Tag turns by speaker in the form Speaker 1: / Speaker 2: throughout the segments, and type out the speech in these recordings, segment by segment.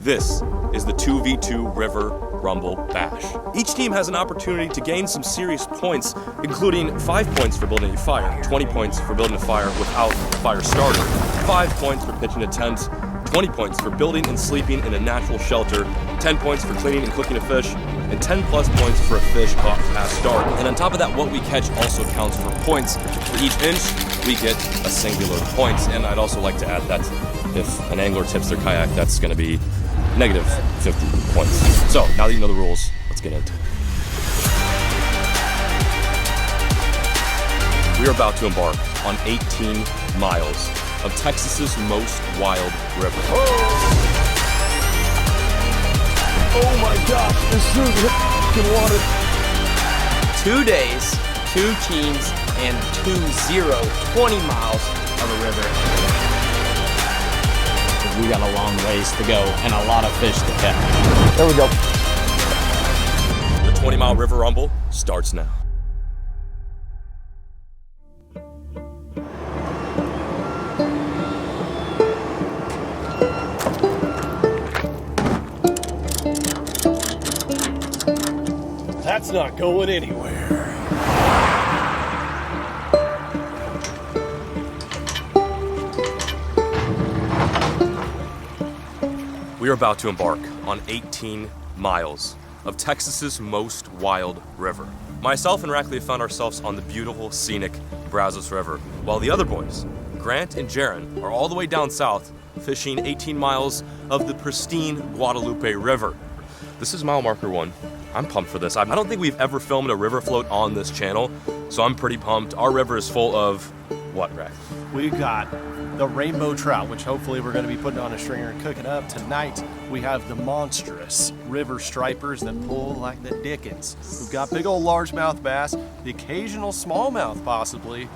Speaker 1: This is the 2v2 River Rumble Bash. Each team has an opportunity to gain some serious points, including 5 points for building a fire, 20 points for building a fire without a fire starter, 5 points for pitching a tent, 20 points for building and sleeping in a natural shelter, 10 points for cleaning and cooking a fish, and 10 plus points for a fish caught past dark. And on top of that, what we catch also counts for points. For each inch, we get a singular point. And I'd also like to add that if an angler tips their kayak, that's gonna be negative 50 points. So now that you know the rules, let's get into it. We are about to embark on 18 miles of Texas's most wild river.
Speaker 2: Oh my gosh, this dude f***ing water.
Speaker 3: 2 days, 2 teams, and 20 miles of a river. We got a long ways to go and a lot of fish to catch.
Speaker 2: There we go.
Speaker 1: The 20-mile river rumble starts now.
Speaker 2: That's not going anywhere.
Speaker 1: We are about to embark on 18 miles of Texas's most wild river. Myself and Rackley have found ourselves on the beautiful, scenic Brazos River, while the other boys, Grant and Jaron, are all the way down south fishing 18 miles of the pristine Guadalupe River. This is mile marker 1. I'm pumped for this. I don't think we've ever filmed a river float on this channel, so I'm pretty pumped. Our river is full of what, Rack?
Speaker 2: We've got the rainbow trout, which hopefully we're going to be putting on a stringer and cooking up. Tonight, we have the monstrous river stripers that pull like the dickens. We've got big old largemouth bass, the occasional smallmouth possibly,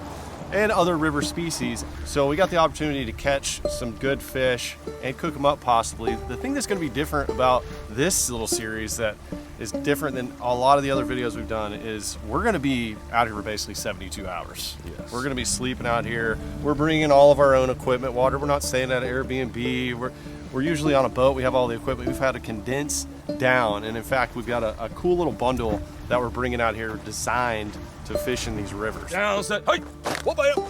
Speaker 2: and other river species. So we got the opportunity to catch some good fish and cook them up possibly. The thing that's going to be different about this little series that is different than a lot of the other videos we've done is we're going to be out here for basically 72 hours.
Speaker 1: Yes.
Speaker 2: We're going to be sleeping out here. We're bringing all of our own equipment, water. We're not staying at an Airbnb. We're usually on a boat. We have all the equipment. We've had to condense down. And in fact, we've got a cool little bundle that we're bringing out here designed to fish in these rivers.
Speaker 1: Down, set, hey!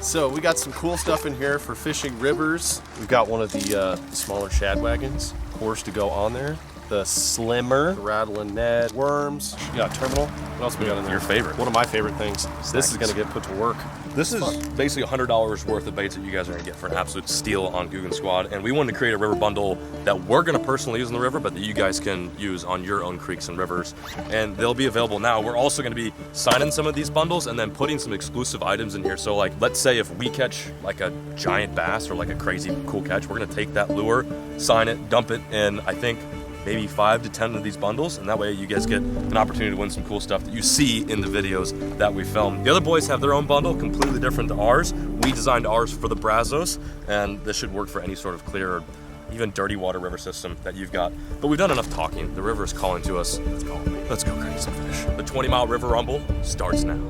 Speaker 2: So we got some cool stuff in here for fishing rivers. We've got one of the smaller shad wagons, of course, to go on there. The slimmer, the rattle and Ned, worms. You got terminal. What else we got in there?
Speaker 1: Your favorite.
Speaker 2: One of my favorite things. This is going to get put to work.
Speaker 1: This is basically $100 worth of baits that you guys are going to get for an absolute steal on Googan Squad. And we wanted to create a river bundle that we're going to personally use in the river, but that you guys can use on your own creeks and rivers. And they'll be available now. We're also going to be signing some of these bundles and then putting some exclusive items in here. So like, let's say if we catch like a giant bass or like a crazy cool catch, we're going to take that lure, sign it, dump it, and I think maybe 5 to 10 of these bundles, and that way you guys get an opportunity to win some cool stuff that you see in the videos that we film. The other boys have their own bundle, completely different to ours. We designed ours for the Brazos, and this should work for any sort of clear or even dirty water river system that you've got. But we've done enough talking. The river is calling to us. Let's go catch some fish. The 20-mile river rumble starts now.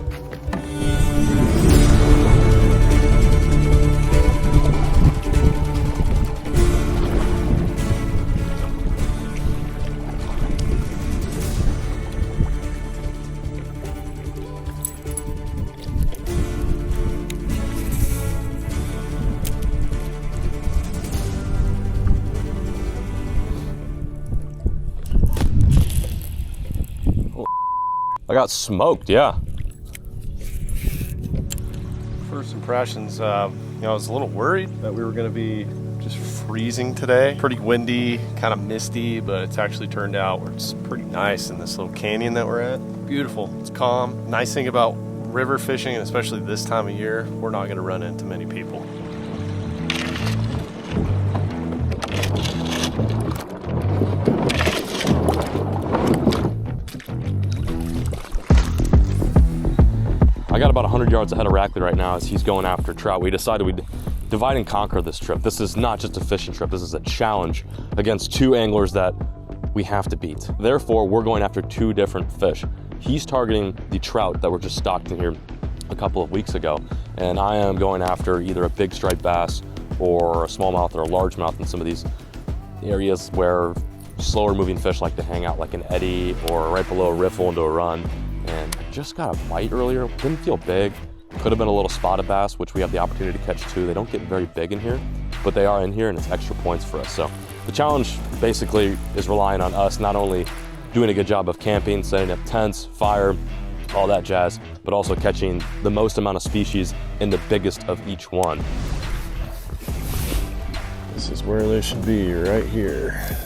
Speaker 1: I got smoked, yeah.
Speaker 2: First impressions, I was a little worried that we were going to be just freezing today. Pretty windy, kind of misty, but it's actually turned out where it's pretty nice in this little canyon that we're at. Beautiful, it's calm. Nice thing about river fishing, and especially this time of year, we're not going to run into many people.
Speaker 1: I got about 100 yards ahead of Rackley right now as he's going after trout. We decided we'd divide and conquer this trip. This is not just a fishing trip. This is a challenge against 2 anglers that we have to beat. Therefore, we're going after 2 different fish. He's targeting the trout that were just stocked in here a couple of weeks ago, and I am going after either a big striped bass or a smallmouth or a largemouth in some of these areas where slower moving fish like to hang out like an eddy or right below a riffle into a run. And I just got a bite earlier, didn't feel big. Could have been a little spotted bass, which we have the opportunity to catch too. They don't get very big in here, but they are in here and it's extra points for us. So the challenge basically is relying on us not only doing a good job of camping, setting up tents, fire, all that jazz, but also catching the most amount of species in the biggest of each one.
Speaker 2: This is where they should be, right here.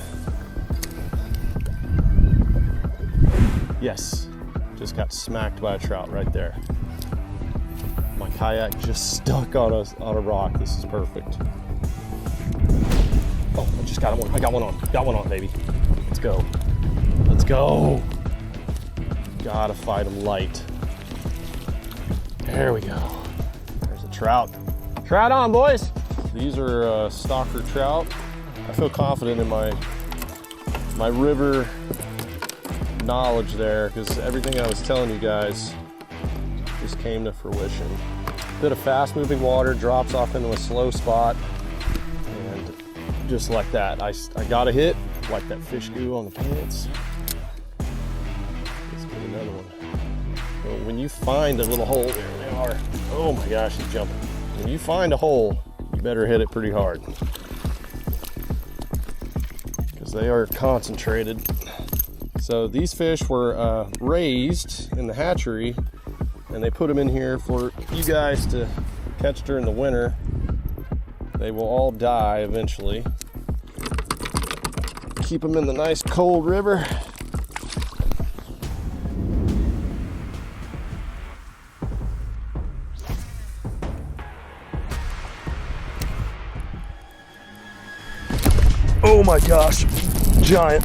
Speaker 2: Yes, just got smacked by a trout right there. My kayak just stuck on a rock. This is perfect. Oh, I just got one. I got one on. Got one on, baby. Let's go. Let's go. Gotta fight them light. There we go. There's a trout. Trout on, boys. These are stalker trout. I feel confident in my river knowledge there because everything I was telling you guys just came to fruition. Bit of fast moving water, drops off into a slow spot, and just like that, I got a hit, like that fish goo on the pants. Let's get another one. Well, when you find a little hole, there they are. Oh my gosh, he's jumping. When you find a hole, you better hit it pretty hard because they are concentrated. So these fish were raised in the hatchery, and they put them in here for you guys to catch during the winter. They will all die eventually. Keep them in the nice cold river. Oh my gosh, giant.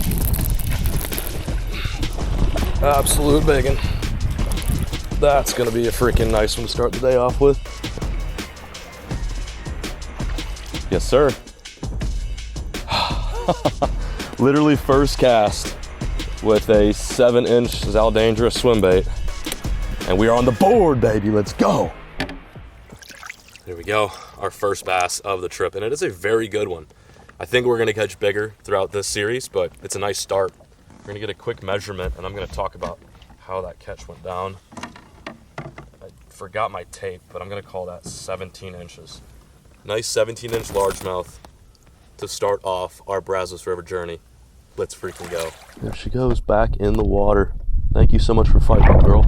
Speaker 2: Absolute biggin'. That's gonna be a freaking nice one to start the day off with.
Speaker 1: Yes, sir. Literally first cast with a 7-inch Zal Dangerous swim bait. And we are on the board, baby, let's go. There we go, our first bass of the trip, and it is a very good one. I think we're gonna catch bigger throughout this series, but it's a nice start. We're gonna get a quick measurement, and I'm gonna talk about how that catch went down. I forgot my tape, but I'm gonna call that 17 inches. Nice 17-inch largemouth to start off our Brazos River journey. Let's freaking go. There she goes, back in the water. Thank you so much for fighting, girl.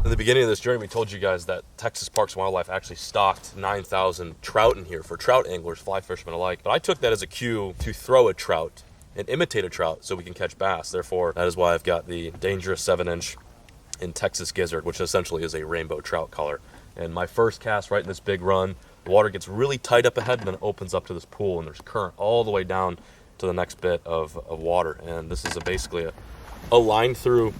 Speaker 1: In the beginning of this journey, we told you guys that Texas Parks and Wildlife actually stocked 9,000 trout in here for trout anglers, fly fishermen alike. But I took that as a cue to throw a trout and imitate a trout so we can catch bass. Therefore, that is why I've got the dangerous 7-inch in Texas gizzard, which essentially is a rainbow trout color. And my first cast right in this big run, the water gets really tight up ahead and then it opens up to this pool, and there's current all the way down to the next bit of water. And this is basically a line through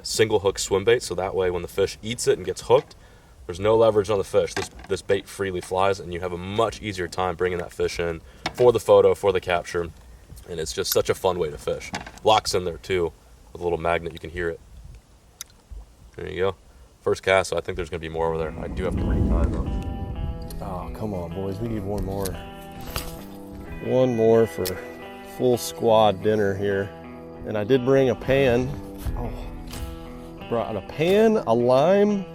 Speaker 1: single hook swim bait, so that way when the fish eats it and gets hooked, there's no leverage on the fish. This bait freely flies, and you have a much easier time bringing that fish in for the photo, for the capture. And it's just such a fun way to fish. Locks in there too with a little magnet, you can hear it. There you go. First cast, so I think there's gonna be more over there. I do have to retie though.
Speaker 2: Oh, come on, boys. We need one more. One more for full squad dinner here. And I did bring a pan. Oh, brought a pan, a lime,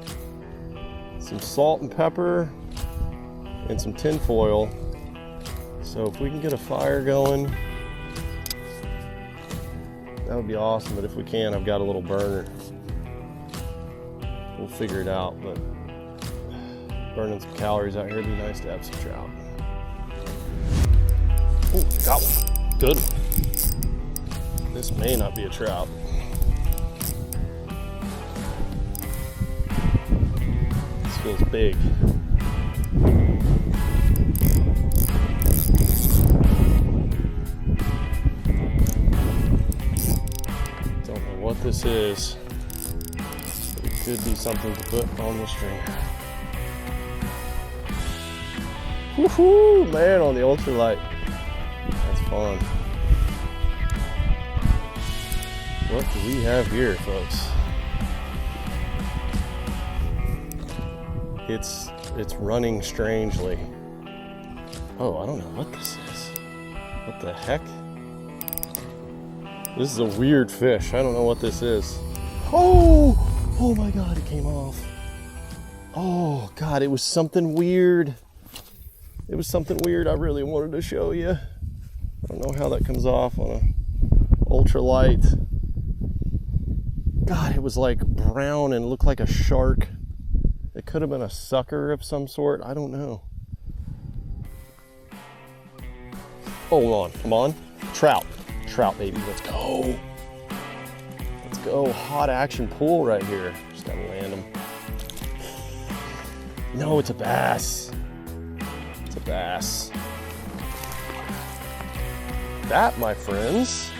Speaker 2: some salt and pepper, and some tin foil. So if we can get a fire going, that would be awesome. But if we can, I've got a little burner. We'll figure it out, but burning some calories out here would be nice to have some trout. Oh, got one. Good one. This may not be a trout. This feels big. Don't know what this is. Could be something to put on the string. Woohoo, man, on the ultralight. That's fun. What do we have here, folks? It's running strangely. Oh, I don't know what this is. What the heck? This is a weird fish. I don't know what this is. Oh, oh my God, it came off. Oh God, it was something weird. It was something weird I really wanted to show you. I don't know how that comes off on a ultralight. God, it was like brown and looked like a shark. It could have been a sucker of some sort. I don't know. Hold on, come on. Trout. Trout, baby, let's go. Let's go, hot action pool right here. Just gotta land them. No, it's a bass. It's a bass. That, my friends,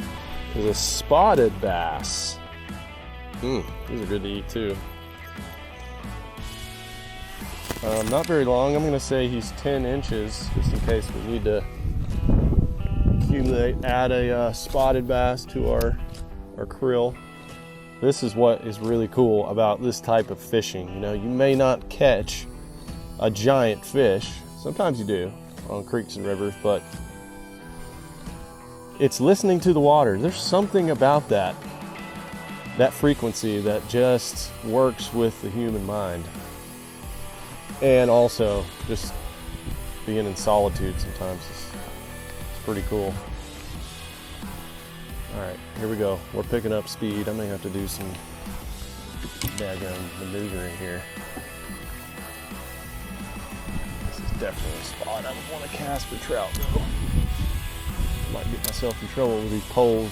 Speaker 2: is a spotted bass. These are good to eat too. Not very long. I'm gonna say he's 10 inches, just in case we need to add a spotted bass to our krill. This is what is really cool about this type of fishing. You know, you may not catch a giant fish. Sometimes you do on creeks and rivers, but it's listening to the water. There's something about that frequency that just works with the human mind. And also just being in solitude sometimes is pretty cool. All right, here we go. We're picking up speed. I may have to do some daggone maneuvering here. This is definitely a spot I would want to cast for trout though. Might get myself in trouble with these poles.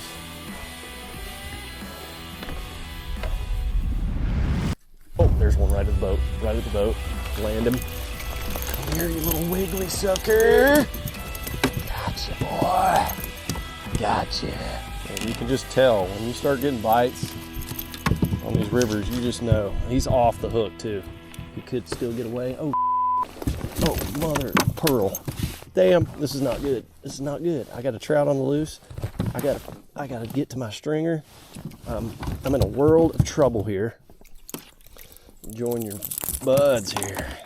Speaker 2: Oh, there's one right at the boat. Right at the boat. Land him. Come here, you little wiggly sucker. Gotcha, boy. Gotcha. And you can just tell when you start getting bites on these rivers, you just know. He's off the hook too. He could still get away. Oh, oh, mother of pearl. Damn, this is not good. This is not good. I got a trout on the loose. I gotta get to my stringer. I'm in a world of trouble here. Join your buds here.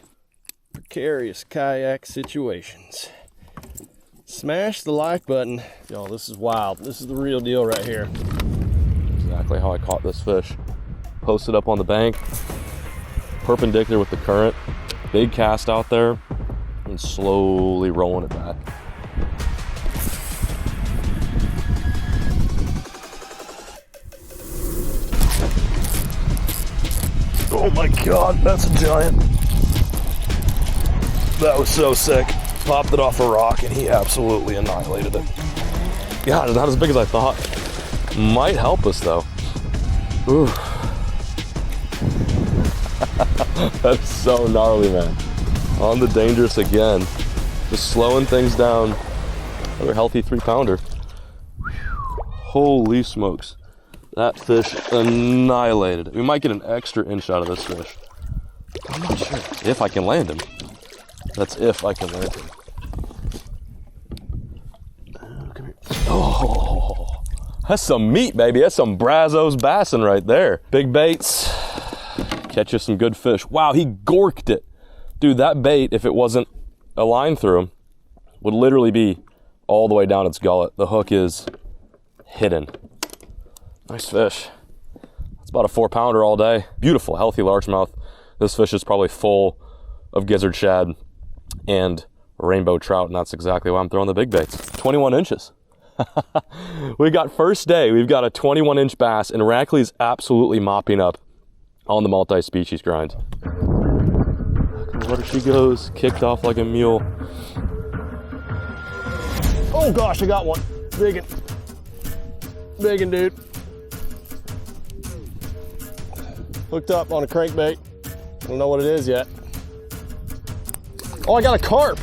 Speaker 2: Precarious kayak situations. Smash the like button. Y'all, this is wild. This is the real deal right here.
Speaker 1: Exactly how I caught this fish. Posted up on the bank, perpendicular with the current. Big cast out there, and slowly rolling it back.
Speaker 2: Oh my God, that's a giant. That was so sick. Popped it off a rock and he absolutely annihilated it.
Speaker 1: God, not as big as I thought. Might help us though. Ooh. That's so gnarly, man. On the dangerous again. Just slowing things down. Another healthy 3-pounder. Holy smokes. That fish annihilated. We might get an extra inch out of this fish. I'm not sure if I can land him. That's if I can land him. Oh, come here. Oh, that's some meat, baby. That's some Brazos bassin right there. Big baits. Catch you some good fish. Wow, he gorked it. Dude, that bait, if it wasn't a line through him, would literally be all the way down its gullet. The hook is hidden. Nice fish. It's about a 4-pounder all day. Beautiful, healthy largemouth. This fish is probably full of gizzard shad and rainbow trout, and that's exactly why I'm throwing the big baits. 21 inches. We got first day, we've got a 21-inch bass, and Rackley's absolutely mopping up on the multi-species grind. Where she goes, kicked off like a mule.
Speaker 2: Oh gosh, I got one. Biggin'. Biggin', dude. Hooked up on a crankbait. I don't know what it is yet. Oh, I got a carp.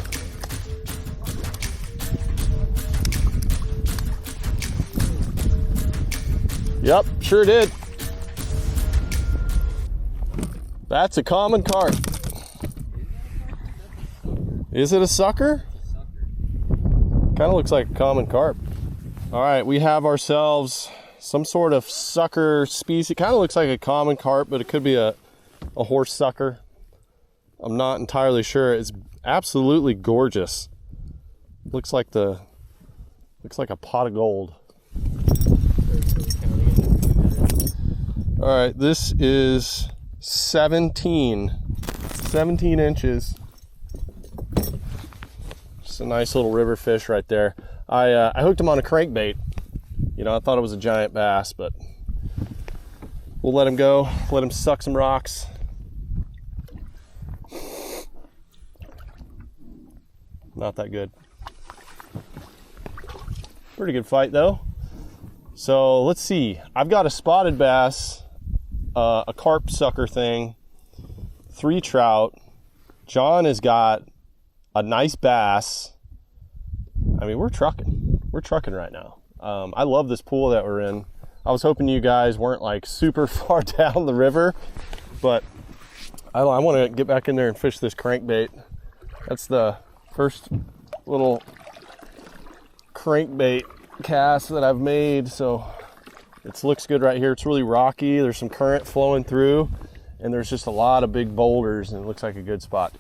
Speaker 2: Yep, sure did. That's a common carp. Is it a sucker? Kind of looks like a common carp. All right, we have ourselves some sort of sucker species. Kind of looks like a common carp, but it could be a horse sucker. I'm not entirely sure. It's absolutely gorgeous. Looks like a pot of gold. All right, this is 17 inches. Just a nice little river fish right there. I hooked him on a crankbait. You know, I thought it was a giant bass, but we'll let him go, let him suck some rocks. Not that good. Pretty good fight though. So let's see. I've got a spotted bass, a carp sucker thing, 3 trout. John has got a nice bass. I mean, we're trucking. We're trucking right now. I love this pool that we're in. I was hoping you guys weren't like super far down the river, but I want to get back in there and fish this crankbait. That's the first little crankbait cast that I've made, so it looks good right here. It's really rocky. There's some current flowing through, and there's just a lot of big boulders, and it looks like a good spot to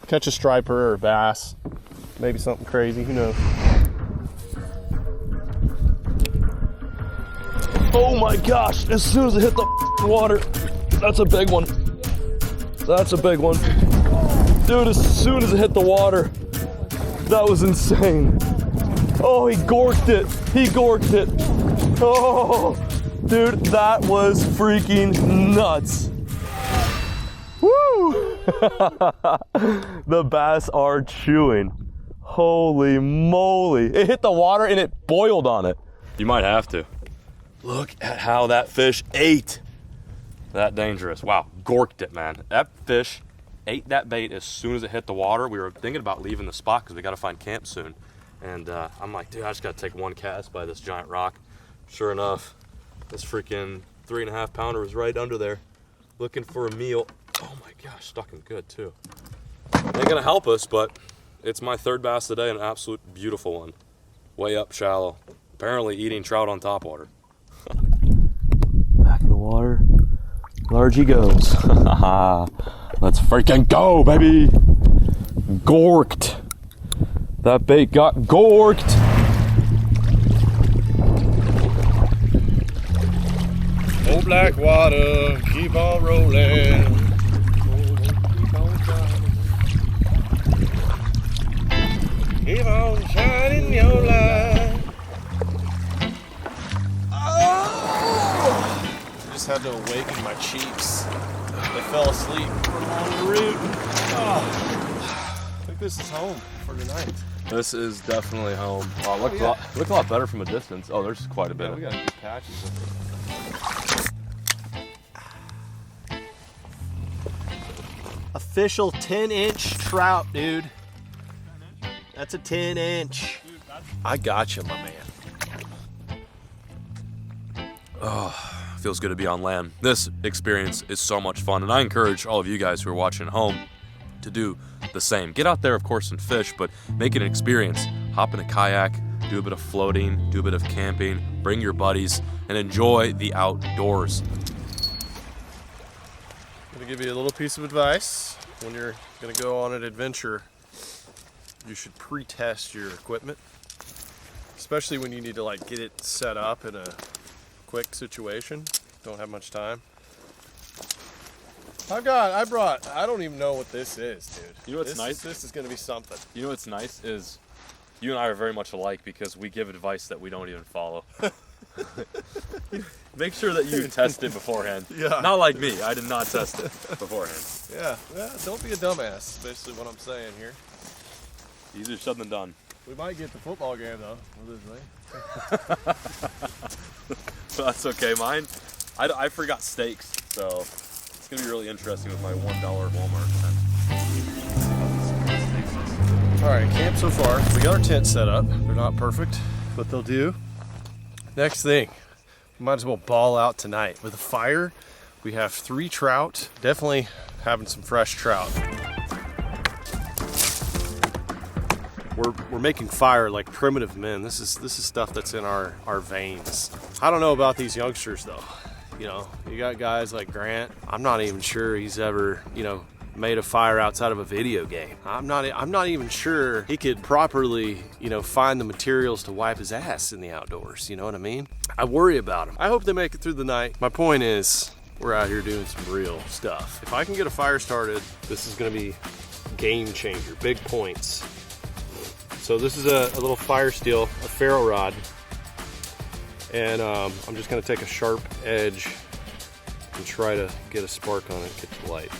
Speaker 2: catch a striper or a bass, maybe something crazy. Who knows? Oh my gosh! As soon as it hit the water, that's a big one. That's a big one, dude. As soon as it hit the water, that was insane. Oh, he gorked it. He gorked it. Oh, dude, that was freaking nuts. Woo! The bass are chewing. Holy moly. It hit the water and it boiled on it.
Speaker 1: You might have to. Look at how that fish ate. That dangerous. Wow, gorked it, man. That fish ate that bait as soon as it hit the water. We were thinking about leaving the spot because we got to find camp soon. And I'm like, dude, I just got to take one cast by this giant rock. Sure enough, this freaking 3.5 pounder was right under there looking for a meal. Oh my gosh, stuck him good too. Ain't gonna help us, but it's my 3rd bass today, an absolute beautiful one. Way up shallow. Apparently eating trout on topwater. Back in the water. Largy goes. Let's freaking go, baby. Gorked. That bait got gorked.
Speaker 2: Old black water, keep on rolling. Keep on shining your light. Oh! I just had to awaken my cheeks. They fell asleep on the route. Oh. I think this is home for tonight.
Speaker 1: This is definitely home. Oh, look a lot better from a distance. Oh, there's quite a bit.
Speaker 2: Yeah, we got good patches. Official 10-inch trout, dude. That's a 10-inch. I got you, my man.
Speaker 1: Oh, feels good to be on land. This experience is so much fun, and I encourage all of you guys who are watching at home to do the same. Get out there, of course, and fish, but make it an experience. Hop in a kayak, do a bit of floating, do a bit of camping, bring your buddies, and enjoy the outdoors.
Speaker 2: I'm gonna give you a little piece of advice. When you're gonna go on an adventure, you should pre-test your equipment, especially when you need to like get it set up in a quick situation. Don't have much time. I don't even know what this is, dude.
Speaker 1: You know what's nice?
Speaker 2: This is gonna be something.
Speaker 1: You know what's nice is you and I are very much alike because we give advice that we don't even follow. Make sure that you test it beforehand.
Speaker 2: Yeah.
Speaker 1: Not like me. I did not test it beforehand.
Speaker 2: Yeah, don't be a dumbass, is basically what I'm saying here.
Speaker 1: Easier said than done.
Speaker 2: We might get the football game though, with this thing.
Speaker 1: That's okay. Mine, I forgot steaks, so it's gonna be really interesting with my $1 Walmart spend.
Speaker 2: All right, camp so far. We got our tent set up. They're not perfect, but they'll do. Next thing, we might as well ball out tonight. With a fire, we have 3 trout. Definitely having some fresh trout. We're making fire like primitive men. This is stuff that's in our veins. I don't know about these youngsters though. You know, you got guys like Grant. I'm not even sure he's ever, made a fire outside of a video game. I'm not even sure he could properly, find the materials to wipe his ass in the outdoors. You know what I mean? I worry about him. I hope they make it through the night. My point is, we're out here doing some real stuff. If I can get a fire started, this is gonna be game changer, big points. So this is a little fire steel, a ferro rod. And I'm just gonna take a sharp edge and try to get a spark on it, get the light.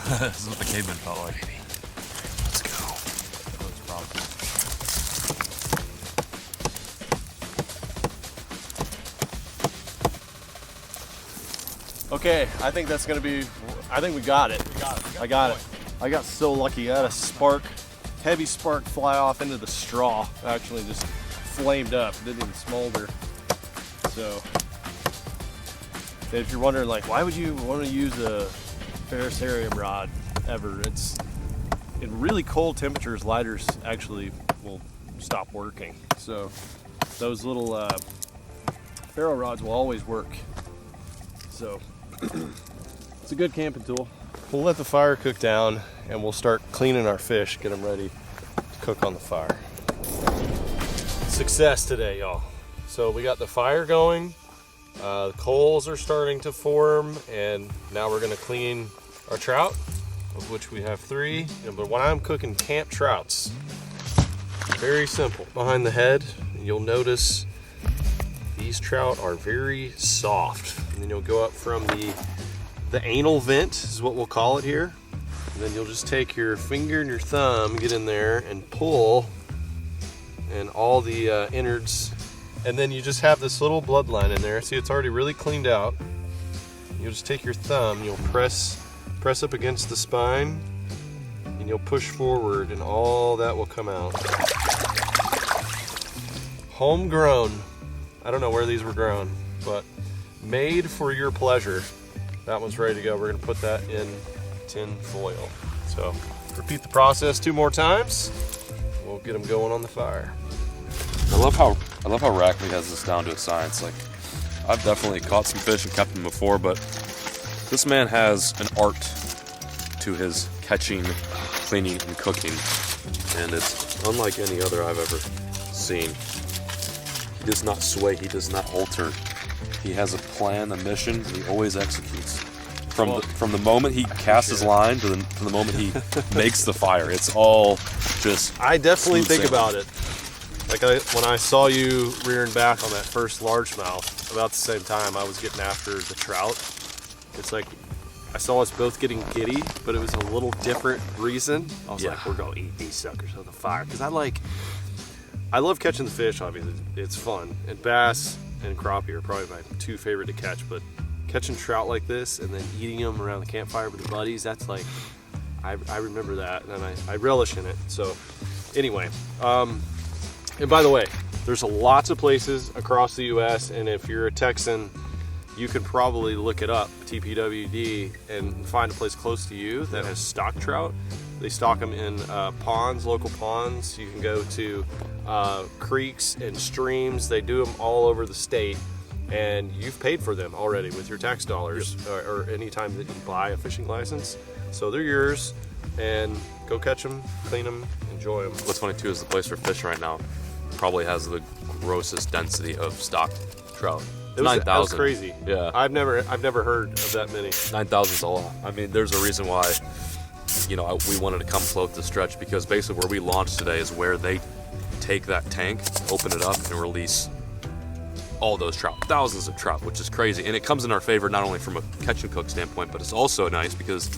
Speaker 1: This is what the caveman felt like. Let's go.
Speaker 2: Okay, I think that's gonna be, I think we got it. I got it. I got so lucky. I had a spark, heavy spark fly off into the straw. Actually just flamed up, didn't even smolder. So, if you're wondering like, why would you want to use a ferrocerium rod ever? It's, in really cold temperatures, lighters actually will stop working. So, those little ferro rods will always work. So, it's a good camping tool. We'll let the fire cook down and we'll start cleaning our fish, get them ready to cook on the fire. Success today, y'all. So we got the fire going, the coals are starting to form, and now we're gonna clean our trout, of which we have 3. But when I'm cooking camp trouts, very simple. Behind the head, you'll notice these trout are very soft. And then you'll go up from the anal vent, is what we'll call it here. And then you'll just take your finger and your thumb, get in there and pull, and all the innards. And then you just have this little bloodline in there. See, it's already really cleaned out. You'll just take your thumb, you'll press up against the spine, and you'll push forward, and all that will come out. Homegrown. I don't know where these were grown, but made for your pleasure. That one's ready to go. We're gonna put that in tin foil. So repeat the process 2 more times. We'll get them going on the fire.
Speaker 1: I love how Rackley has this down to a science. Like, I've definitely caught some fish and kept them before, but this man has an art to his catching, cleaning, and cooking, and it's unlike any other I've ever seen. He does not sway, he does not alter. He has a plan, a mission, and he always executes. From the moment he casts his line to the moment he makes the fire, it's all just.
Speaker 2: I definitely think
Speaker 1: sailing.
Speaker 2: about it. Like when I saw you rearing back on that first largemouth, about the same time I was getting after the trout. It's like I saw us both getting giddy, but it was a little different reason. I was like, we're gonna eat these suckers on the fire, because I love catching the fish. Obviously, it's fun, and bass and crappie are probably my 2 favorite to catch. But catching trout like this and then eating them around the campfire with the buddies, that's like, I remember that, and I relish in it. So anyway, and by the way, there's lots of places across the US, and if you're a Texan, you can probably look it up, TPWD, and find a place close to you that has stock trout. They stock them in ponds, local ponds. You can go to creeks and streams. They do them all over the state, and you've paid for them already with your tax dollars, or any time that you buy a fishing license. So they're yours, and go catch them, clean them, enjoy them.
Speaker 1: What's funny too is the place we're fishing right now probably has the grossest density of stock trout.
Speaker 2: That was
Speaker 1: 9,000.
Speaker 2: crazy.
Speaker 1: Yeah.
Speaker 2: I've never heard of that many.
Speaker 1: 9,000 is a lot. I mean, there's a reason why, we wanted to come float the stretch, because basically where we launched today is where they take that tank, open it up, and release all those trout, thousands of trout, which is crazy. And it comes in our favor not only from a catch and cook standpoint, but it's also nice because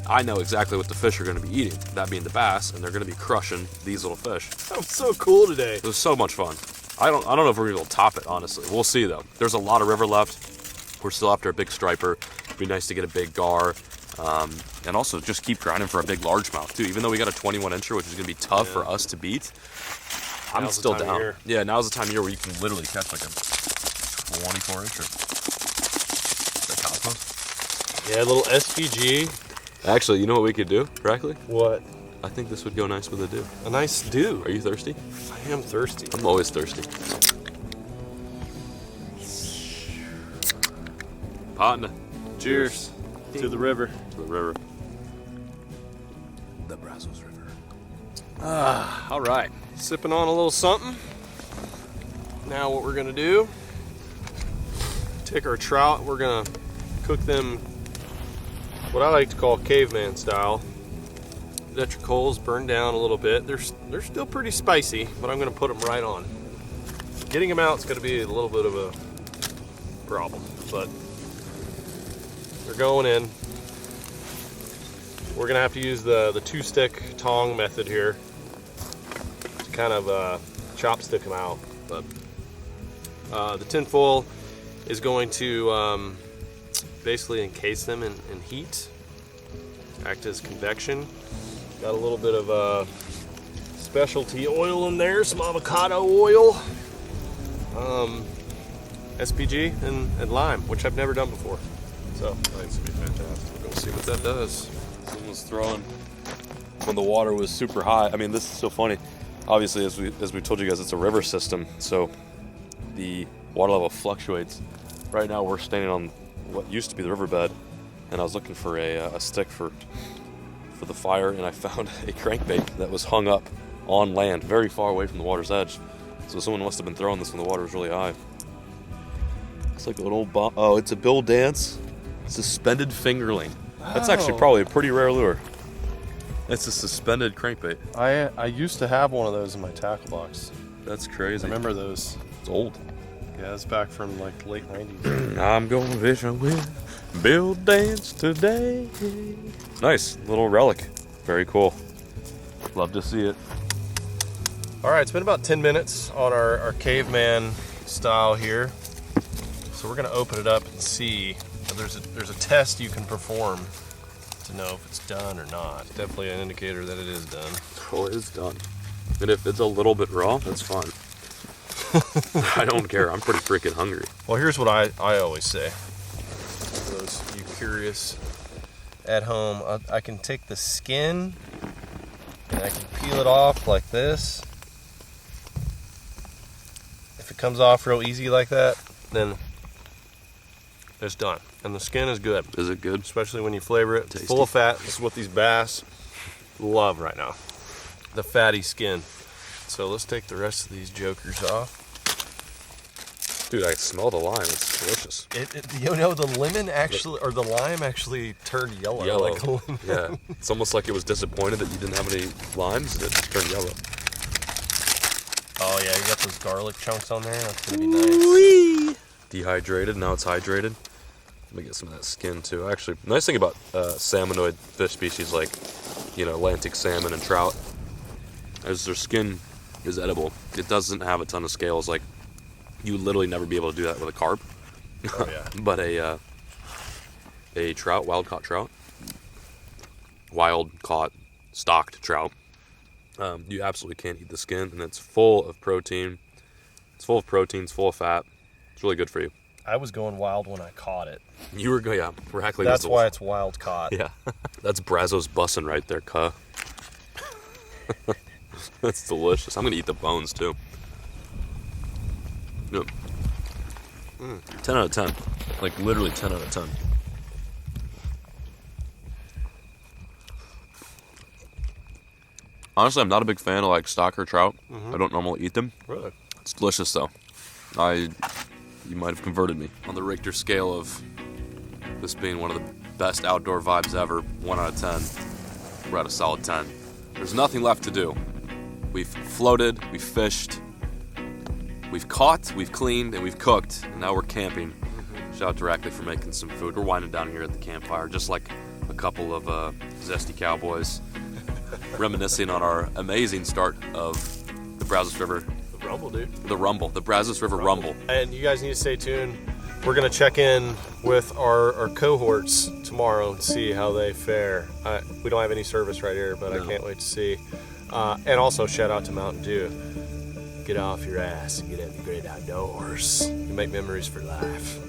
Speaker 1: I know exactly what the fish are going to be eating, that being the bass, and they're going to be crushing these little fish.
Speaker 2: That was so cool today.
Speaker 1: It was so much fun. I don't know if we're going to top it, honestly. We'll see, though. There's a lot of river left. We're still after a big striper. It'd be nice to get a big gar. And also just keep grinding for a big largemouth, too. Even though we got a 21-incher, which is going to be tough for us to beat, I'm still down. Yeah, now's the time of year where you can literally catch like a 24-incher. Is that cosmos?
Speaker 2: Yeah, a little SPG.
Speaker 1: Actually, you know what we could do, correctly?
Speaker 2: What?
Speaker 1: I think this would go nice with a dew.
Speaker 2: A nice dew.
Speaker 1: Are you thirsty?
Speaker 2: I am thirsty.
Speaker 1: I'm always thirsty. Partner.
Speaker 2: Cheers to the river.
Speaker 1: To the river. The Brazos River.
Speaker 2: All right, sipping on a little something. Now what we're gonna do, take our trout, we're gonna cook them what I like to call caveman style. Let your coals burn down a little bit. They're still pretty spicy, but I'm gonna put them right on. Getting them out is gonna be a little bit of a problem, but they're going in. We're gonna have to use the two-stick tong method here to kind of chopstick them out. But the tin foil is going to basically encase them in heat, act as convection. Got a little bit of specialty oil in there, some avocado oil, SPG, and lime, which I've never done before. So
Speaker 1: I think it's gonna be fantastic. We're gonna see what that does. Someone was throwing when the water was super high. I mean, this is so funny. Obviously, as we told you guys, it's a river system, so the water level fluctuates. Right now, we're standing on what used to be the riverbed, and I was looking for a stick for the fire, and I found a crankbait that was hung up on land, very far away from the water's edge. So someone must have been throwing this when the water was really high. It's like a little oh, it's a bill dance suspended fingerling. That's actually probably a pretty rare lure. It's a suspended crankbait.
Speaker 2: I used to have one of those in my tackle box.
Speaker 1: That's crazy.
Speaker 2: I remember those.
Speaker 1: It's old.
Speaker 2: Yeah, it's back from like late 90s.
Speaker 1: I'm going fishing with Bill Dance today. Nice little relic. Very cool. Love to see it.
Speaker 2: All right, it's been about 10 minutes on our caveman style here. So we're gonna open it up and see. There's a test you can perform to know if it's done or not. Definitely an indicator that it is done.
Speaker 1: Oh, it is done. And if it's a little bit raw, that's fine. I don't care. I'm pretty freaking hungry.
Speaker 2: Well, here's what I always say. For those of you curious at home, I can take the skin and I can peel it off like this. If it comes off real easy like that, then it's done. And the skin is good.
Speaker 1: Is it good?
Speaker 2: Especially when you flavor it.
Speaker 1: Tasty.
Speaker 2: Full of fat. This is what these bass love right now. The fatty skin. So let's take the rest of these jokers off.
Speaker 1: Dude, I smell the lime. It's delicious.
Speaker 2: You know, the lemon actually, or the lime actually turned yellow.
Speaker 1: Yellow.
Speaker 2: Like a lemon.
Speaker 1: Yeah. It's almost like it was disappointed that you didn't have any limes and it just turned yellow.
Speaker 2: Oh yeah, you got those garlic chunks on there. That's gonna be nice.
Speaker 1: Dehydrated. Now it's hydrated. Let me get some of that skin too. Actually, nice thing about salmonoid fish species like, Atlantic salmon and trout, is their skin is edible. It doesn't have a ton of scales. Like, you literally never be able to do that with a carp.
Speaker 2: Oh yeah.
Speaker 1: But a trout, wild caught trout, stocked trout, you absolutely can't eat the skin, and it's full of protein. It's full of proteins, full of fat. It's really good for you.
Speaker 2: I was going wild when I caught it.
Speaker 1: You were going, yeah. Practically.
Speaker 2: That's why it's wild caught.
Speaker 1: Yeah. That's Brazos bussin' right there, cuh. That's delicious. I'm gonna eat the bones too. Yep. 10 out of 10. Like literally 10 out of 10. Honestly, I'm not a big fan of like stocker trout. I don't normally eat them.
Speaker 2: Really?
Speaker 1: It's delicious though. You might have converted me. On the Richter scale of this being one of the best outdoor vibes ever, 1 out of 10, we're at a solid 10. There's nothing left to do. We've floated, we've fished, we've caught, we've cleaned, and we've cooked, and now we're camping. Shout out directly for making some food. We're winding down here at the campfire, just like a couple of zesty cowboys, reminiscing on our amazing start of the Brazos River.
Speaker 2: The rumble, dude.
Speaker 1: The Brazos River Rumble.
Speaker 2: And you guys need to stay tuned. We're gonna check in with our cohorts tomorrow and see how they fare. We don't have any service right here, but no. I can't wait to see. And also shout out to Mountain Dew. Get off your ass and get in the great outdoors. You make memories for life.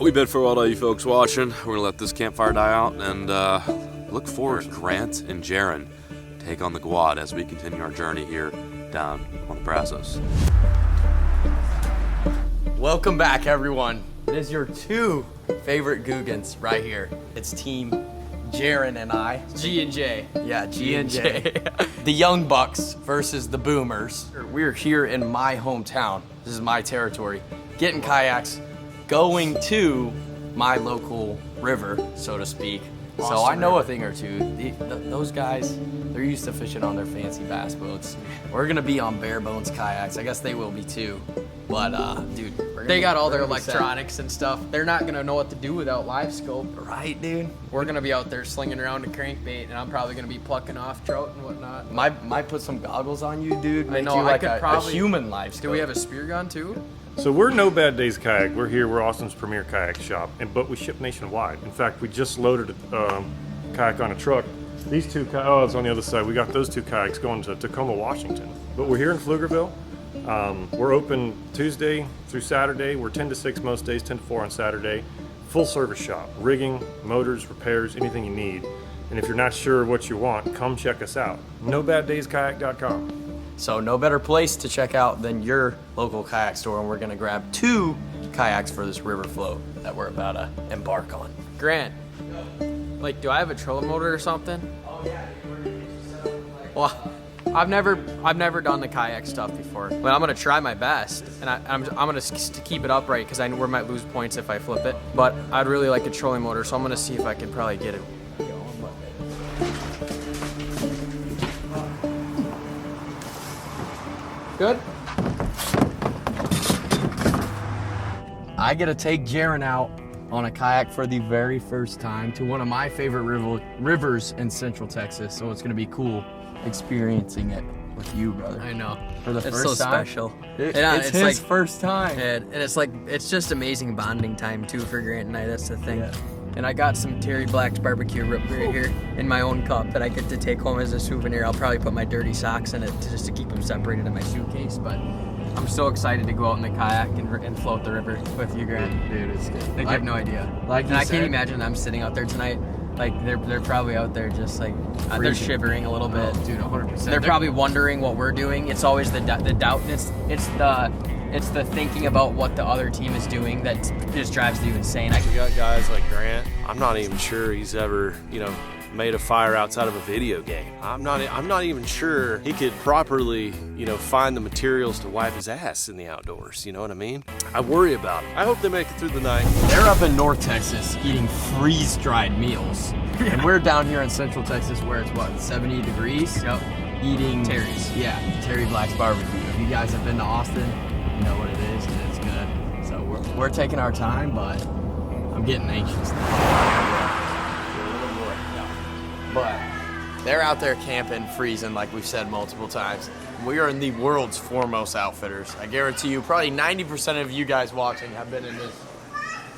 Speaker 1: We've been for all of you folks watching. We're gonna let this campfire die out and look forward to Grant and Jaron take on the Guad as we continue our journey here down on the Brazos.
Speaker 3: Welcome back, everyone. It is your two favorite Googans right here. It's Team Jaron and I.
Speaker 4: G and J.
Speaker 3: Yeah, G and J. The Young Bucks versus the Boomers. We're here in my hometown. This is my territory. Getting kayaks, going to my local river, so to speak. So I know a thing or two. Those guys, they're used to fishing on their fancy bass boats. We're gonna be on bare bones kayaks. I guess they will be too. But dude,
Speaker 4: They got all their electronics and stuff. They're not gonna know what to do without live scope.
Speaker 3: right, dude.
Speaker 4: We're gonna be out there slinging around a crankbait, and I'm probably gonna be plucking off trout and whatnot.
Speaker 3: Might put some goggles on you, dude. Make
Speaker 4: know,
Speaker 3: you
Speaker 4: I
Speaker 3: like
Speaker 4: could
Speaker 3: a
Speaker 4: probably-
Speaker 3: human life scope.
Speaker 4: Do we have a spear gun too?
Speaker 5: So we're No Bad Days Kayak. We're here. We're Austin's premier kayak shop, but we ship nationwide. In fact, we just loaded a kayak on a truck. These two, oh, it's on the other side. We got those two kayaks going to Tacoma, Washington. But we're here in Pflugerville. We're open Tuesday through Saturday. We're 10 to 6 most days, 10 to 4 on Saturday. Full service shop, rigging, motors, repairs, anything you need. And if you're not sure what you want, come check us out. NoBadDaysKayak.com.
Speaker 3: So no better place to check out than your local kayak store, and we're gonna grab 2 kayaks for this river float that we're about to embark on.
Speaker 4: Grant, like, do I have a trolling motor or something?
Speaker 3: Oh yeah,
Speaker 4: Well, I've never done the kayak stuff before, but I'm gonna try my best, and I'm gonna keep it upright because I know we might lose points if I flip it. But I'd really like a trolling motor, so I'm gonna see if I can probably get it. Good.
Speaker 3: I get to take Jaron out on a kayak for the very first time to one of my favorite rivers in Central Texas. So it's gonna be cool experiencing it with you, brother.
Speaker 4: I know.
Speaker 3: For the
Speaker 4: It's
Speaker 3: first
Speaker 4: so
Speaker 3: time.
Speaker 4: special.
Speaker 3: It's
Speaker 4: it's
Speaker 3: his
Speaker 4: like
Speaker 3: first time.
Speaker 4: and it's just amazing bonding time too for Grant and I. That's the thing.
Speaker 3: Yeah.
Speaker 4: And I got some Terry Black's barbecue rib right here in my own cup that I get to take home as a souvenir. I'll probably put my dirty socks in it just to keep them separated in my suitcase. But I'm so excited to go out in the kayak and float the river with you, Grant.
Speaker 3: Dude, it's good.
Speaker 4: Like, you have no idea.
Speaker 3: like
Speaker 4: and
Speaker 3: you
Speaker 4: I
Speaker 3: said-
Speaker 4: can't imagine them sitting out there tonight. Like they're probably out there just like they're
Speaker 3: Freezing.
Speaker 4: shivering a little bit.
Speaker 3: Dude, 100%.
Speaker 4: They're probably wondering what we're doing. It's always the doubt. It's the thinking about what the other team is doing that just drives you insane.
Speaker 2: We got guys like Grant. I'm not even sure he's ever, made a fire outside of a video game. I'm not even sure he could properly, find the materials to wipe his ass in the outdoors. You know what I mean? I worry about him. I hope they make it through the night.
Speaker 3: They're up in North Texas eating freeze-dried meals. And we're down here in Central Texas where it's, 70 degrees?
Speaker 4: Yep.
Speaker 3: Eating
Speaker 4: Terry's.
Speaker 3: Yeah, Terry Black's barbecue. If you guys have been to Austin, you know what it is, and it's good. So we're taking our time, but I'm getting anxious now. But they're out there camping, freezing, like we've said multiple times. We are in the world's foremost outfitters. I guarantee you, probably 90% of you guys watching have been in this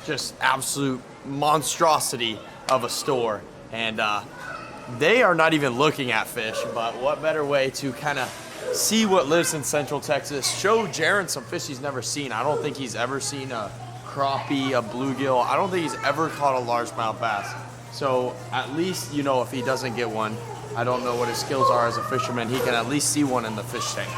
Speaker 3: just absolute monstrosity of a store. And they are not even looking at fish, but what better way to kind of see what lives in Central Texas, show Jaron some fish he's never seen. I don't think he's ever seen a crappie, a bluegill. I don't think he's ever caught a largemouth bass. So at least, if he doesn't get one, I don't know what his skills are as a fisherman, he can at least see one in the fish tank.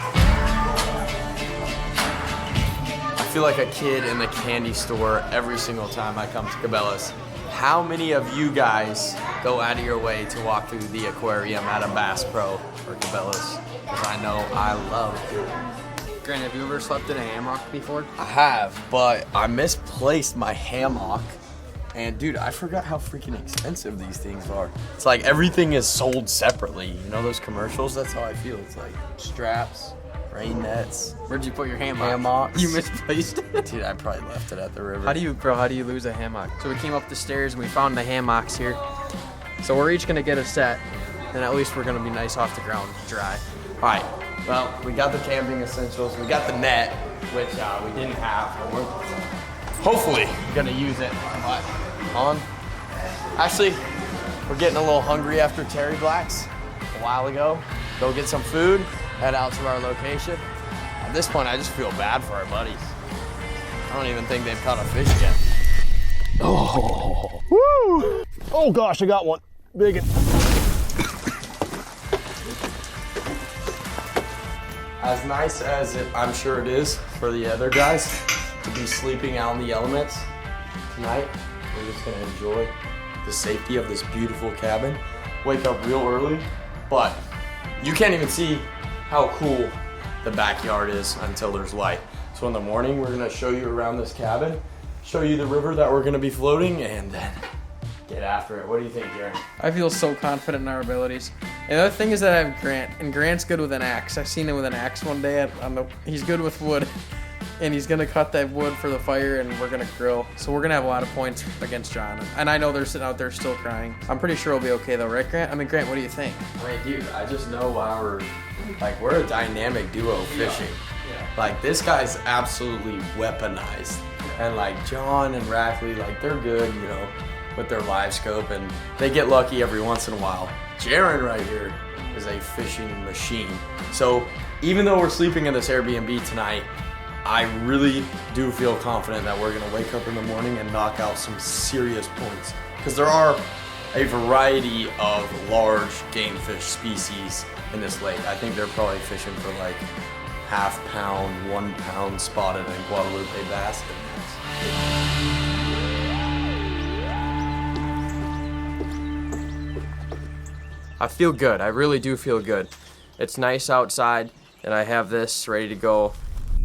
Speaker 3: I feel like a kid in the candy store every single time I come to Cabela's. How many of you guys go out of your way to walk through the aquarium at a Bass Pro or Cabela's? Because I know I love it.
Speaker 4: Grant, have you ever slept in a hammock before?
Speaker 3: I have, but I misplaced my hammock. And dude, I forgot how freaking expensive these things are. It's like everything is sold separately. You know those commercials? That's how I feel. It's like straps, rain nets.
Speaker 4: Where'd you put your hammock?
Speaker 3: Hammocks.
Speaker 4: You misplaced it.
Speaker 3: Dude, I probably left it at the river.
Speaker 4: How do you lose a hammock? So we came up the stairs and we found the hammocks here. So we're each gonna get a set, and at least we're gonna be nice off the ground, dry.
Speaker 3: All right. Well, we got the camping essentials. We got the net, which we didn't have. But we're hopefully gonna use it. But actually, we're getting a little hungry after Terry Black's a while ago. Go get some food. Head out to our location. At this point, I just feel bad for our buddies. I don't even think they've caught a fish yet.
Speaker 2: Oh, woo! Oh gosh, I got one. Big one.
Speaker 3: As nice as I'm sure it is for the other guys to be sleeping out in the elements tonight, we're just gonna enjoy the safety of this beautiful cabin. Wake up real early, but you can't even see how cool the backyard is until there's light. So in the morning, we're gonna show you around this cabin, show you the river that we're gonna be floating, and then get after it. What do you think, Jared?
Speaker 4: I feel so confident in our abilities. And the other thing is that I have Grant, and Grant's good with an axe. I've seen him with an axe one day. He's good with wood, and he's gonna cut that wood for the fire, and we're gonna grill. So we're gonna have a lot of points against John. And I know they're sitting out there still crying. I'm pretty sure we'll be okay though, right, Grant? I mean, Grant, what do you think?
Speaker 3: I mean, dude, I just know we're a dynamic duo fishing.
Speaker 4: Yeah.
Speaker 3: Like, this guy's absolutely weaponized. And like John and Rackley, like, they're good, you know, with their live scope, and they get lucky every once in a while. Jaron right here is a fishing machine. So even though we're sleeping in this Airbnb tonight, I really do feel confident that we're gonna wake up in the morning and knock out some serious points. Because there are a variety of large game fish species in this lake. I think they're probably fishing for like half-pound, 1 pound spotted and Guadalupe bass. I feel good. I really do feel good. It's nice outside, and I have this ready to go.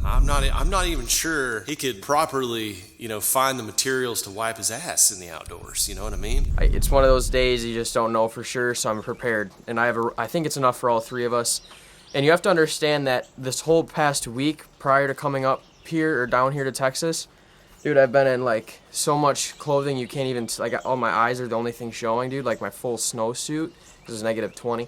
Speaker 2: I'm not even sure he could properly, find the materials to wipe his ass in the outdoors. You know what I mean?
Speaker 3: It's one of those days you just don't know for sure, so I'm prepared. And I think it's enough for all three of us. And you have to understand that this whole past week prior to coming up here or down here to Texas, dude, I've been in like so much clothing you can't even, like, all my eyes are the only thing showing, dude, like my full snowsuit, because it's negative 20.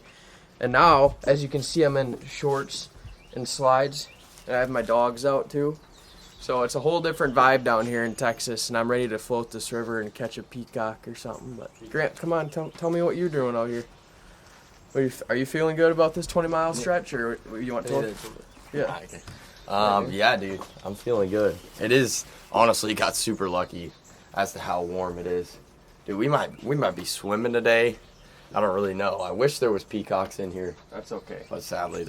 Speaker 3: And now, as you can see, I'm in shorts and slides, and I have my dogs out too. So it's a whole different vibe down here in Texas, and I'm ready to float this river and catch a peacock or something. But Grant, come on, tell me what you're doing out here. Are you feeling good about this 20-mile stretch, or you want to? Yeah. Yeah, dude, I'm feeling good. It is, honestly, got super lucky as to how warm it is. Dude, we might be swimming today. I don't really know. I wish there was peacocks in here.
Speaker 4: That's okay.
Speaker 3: But sadly,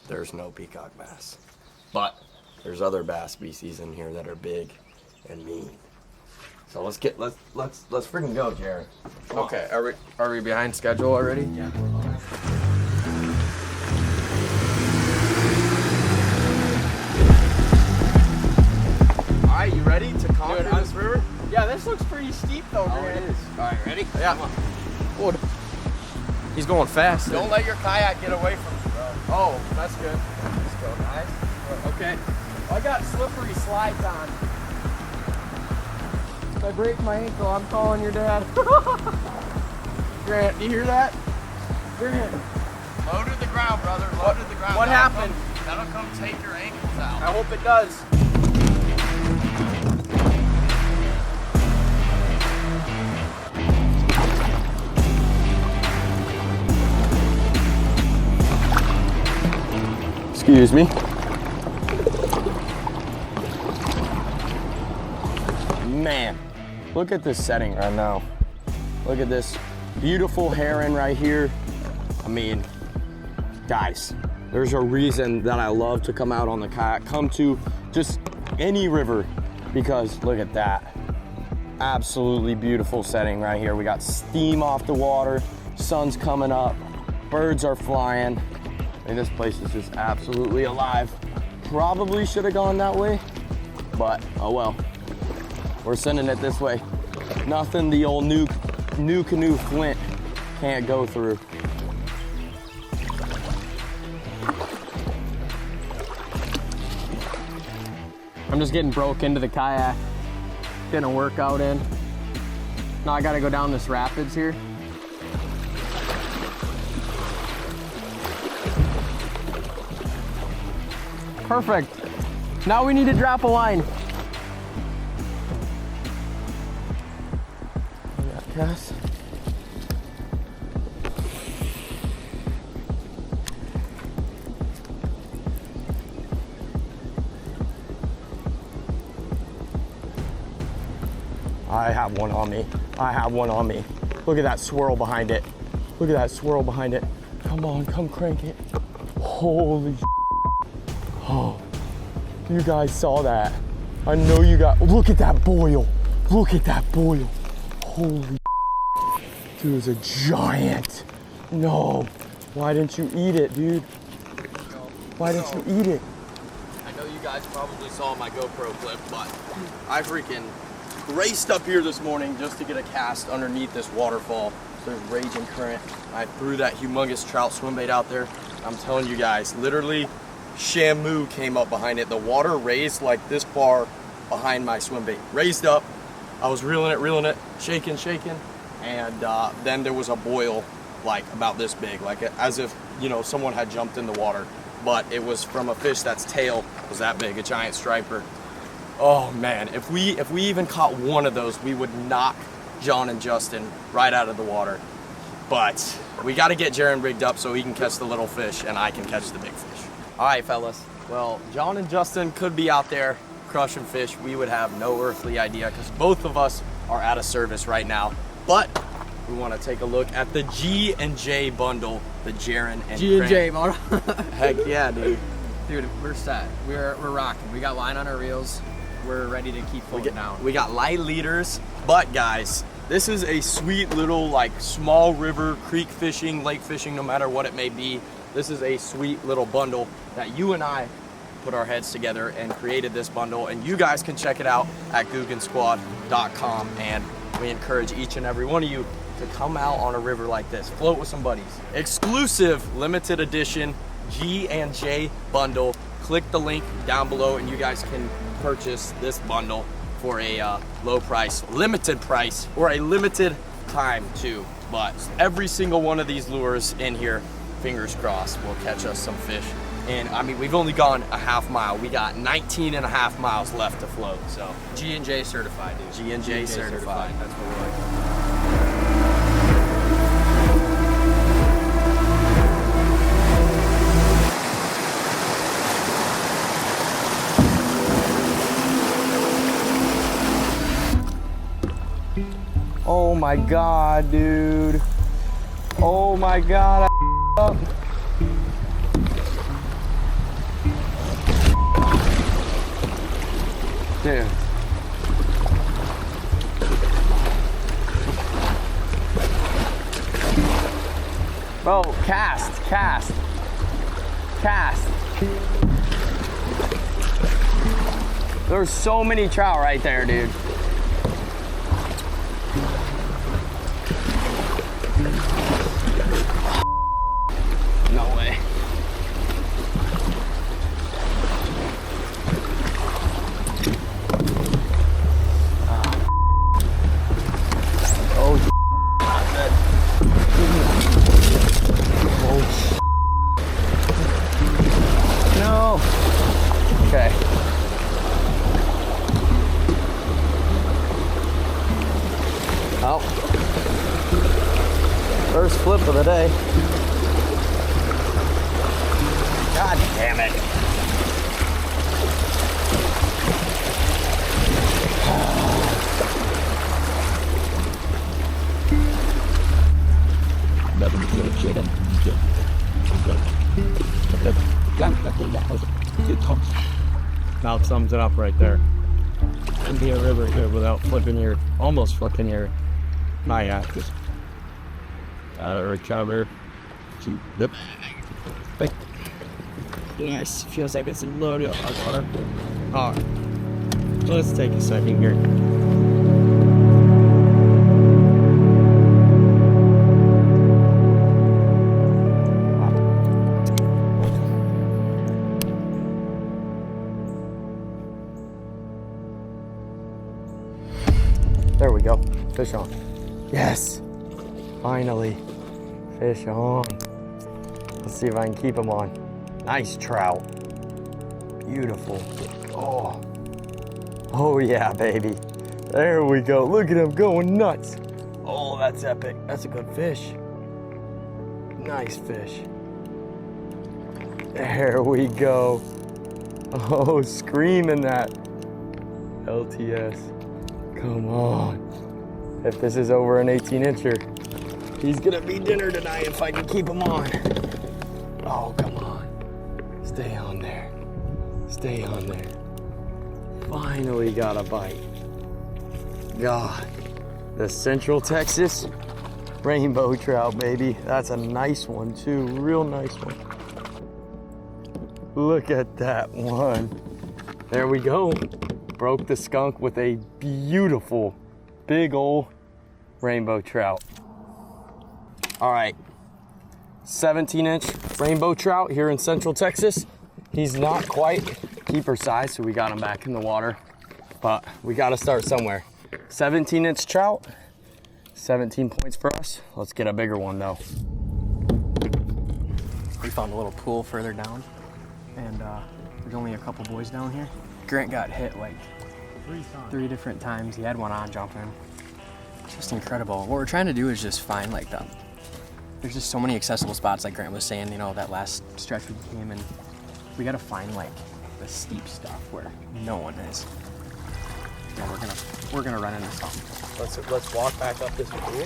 Speaker 3: there's no peacock bass. But there's other bass species in here that are big and mean. So let's freaking go, Jared.
Speaker 4: Okay. Are we behind schedule already?
Speaker 3: Yeah. All right, you ready to conquer this river?
Speaker 4: Yeah, this looks pretty steep though,
Speaker 3: Grant.
Speaker 4: It is.
Speaker 3: All right, ready?
Speaker 4: Yeah. Good.
Speaker 3: He's going fast.
Speaker 4: Don't let your kayak get away from you, bro. Oh, that's good.
Speaker 3: Let's go, guys.
Speaker 4: Okay. I got slippery slides on. If I break my ankle, I'm calling your dad. Grant, do you hear that? Grant.
Speaker 3: Low to the ground, brother. Low to the ground.
Speaker 4: What happened?
Speaker 3: That'll come take your ankles out.
Speaker 4: I hope it does.
Speaker 3: Excuse me. Man, look at this setting right now. Look at this beautiful heron right here. I mean, guys, there's a reason that I love to come out on the kayak, come to just any river, because look at that. Absolutely beautiful setting right here. We got steam off the water, sun's coming up, birds are flying. I mean, this place is just absolutely alive. Probably should have gone that way, but oh well. We're sending it this way. Nothing the old new canoe Flint can't go through. I'm just getting broke into the kayak, getting a workout in. Now I gotta go down this rapids here. Perfect. Now we need to drop a line. Cass. I have one on me. I have one on me. Look at that swirl behind it. Look at that swirl behind it. Come on, come crank it. Holy
Speaker 6: Oh, you guys saw that. I know you got, look at that boil. Look at that boil. Holy dude, it's a giant. No, why didn't you eat it, dude? Why didn't you eat it?
Speaker 3: I know you guys probably saw my GoPro clip, but I freaking raced up here this morning just to get a cast underneath this waterfall. There's raging current. I threw that humongous trout swim bait out there. I'm telling you guys, literally Shamu came up behind it. The water raised like this far behind my swim bait. Raised up. I was reeling it, shaking. And then there was a boil like about this big, like as if, you know, someone had jumped in the water. But it was from a fish that's tail was that big, a giant striper. Oh man, if we even caught one of those, we would knock John and Justin right out of the water. But we got to get Jaron rigged up so he can catch the little fish and I can catch the big fish. All right, fellas. Well, John and Justin could be out there crushing fish. We would have no earthly idea because both of us are out of service right now. But we want to take a look at the G&J bundle, the Jaron and
Speaker 4: G&J,
Speaker 3: Grant. Heck yeah, dude.
Speaker 4: Dude, we're set. We're rocking. We got line on our reels. We're ready to keep floating down.
Speaker 3: We got light leaders, but guys, this is a sweet little like small river, creek fishing, lake fishing, no matter what it may be. This is a sweet little bundle that you and I put our heads together and created this bundle, and you guys can check it out at GooganSquad.com, and we encourage each and every one of you to come out on a river like this, float with some buddies. Exclusive limited edition G&J bundle. Click the link down below and you guys can purchase this bundle for a low price, limited price, or a limited time too. But every single one of these lures in here, fingers crossed, will catch us some fish. And I mean, we've only gone a half mile. We got 19 and a half miles left to float. So
Speaker 4: G&J certified, dude.
Speaker 3: G&J certified.
Speaker 4: That's what we're like.
Speaker 6: Oh my God, dude. Oh my God, I up. Dude. Bro, cast. There's so many trout right there, dude. No way. No. Okay. Oh. First flip of the day. God damn it. About sums it up right there. Can be a river here without almost flipping your axis. Gotta recover. Yep. Yes, feels like it's loaded on water. Alright. Let's take a second here. There we go. Fish on. Yes. Finally. Fish on. Let's see if I can keep them on. Nice trout. Beautiful. Oh. Oh yeah, baby. There we go. Look at him going nuts. Oh, that's epic. That's a good fish. Nice fish. There we go. Oh, screaming that. LTS. Come on. If this is over an 18-incher, he's gonna be dinner tonight if I can keep him on. Oh, come on. Stay on there. Stay on there. Finally got a bite. God, the Central Texas rainbow trout, baby. That's a nice one too, real nice one. Look at that one. There we go. Broke the skunk with a beautiful, big old rainbow trout. All right, 17-inch rainbow trout here in Central Texas. He's not quite keeper size, so we got him back in the water, but we gotta start somewhere. 17-inch trout, 17 points for us. Let's get a bigger one though.
Speaker 4: We found a little pool further down, and there's only a couple boys down here. Grant got hit like 3 different times. He had one on jumping. It's just incredible. What we're trying to do is just find like there's just so many accessible spots, like Grant was saying, you know, that last stretch we came, and we gotta find like the steep stuff where no one is. Yeah, we're gonna run into something.
Speaker 6: Let's walk back up this pool.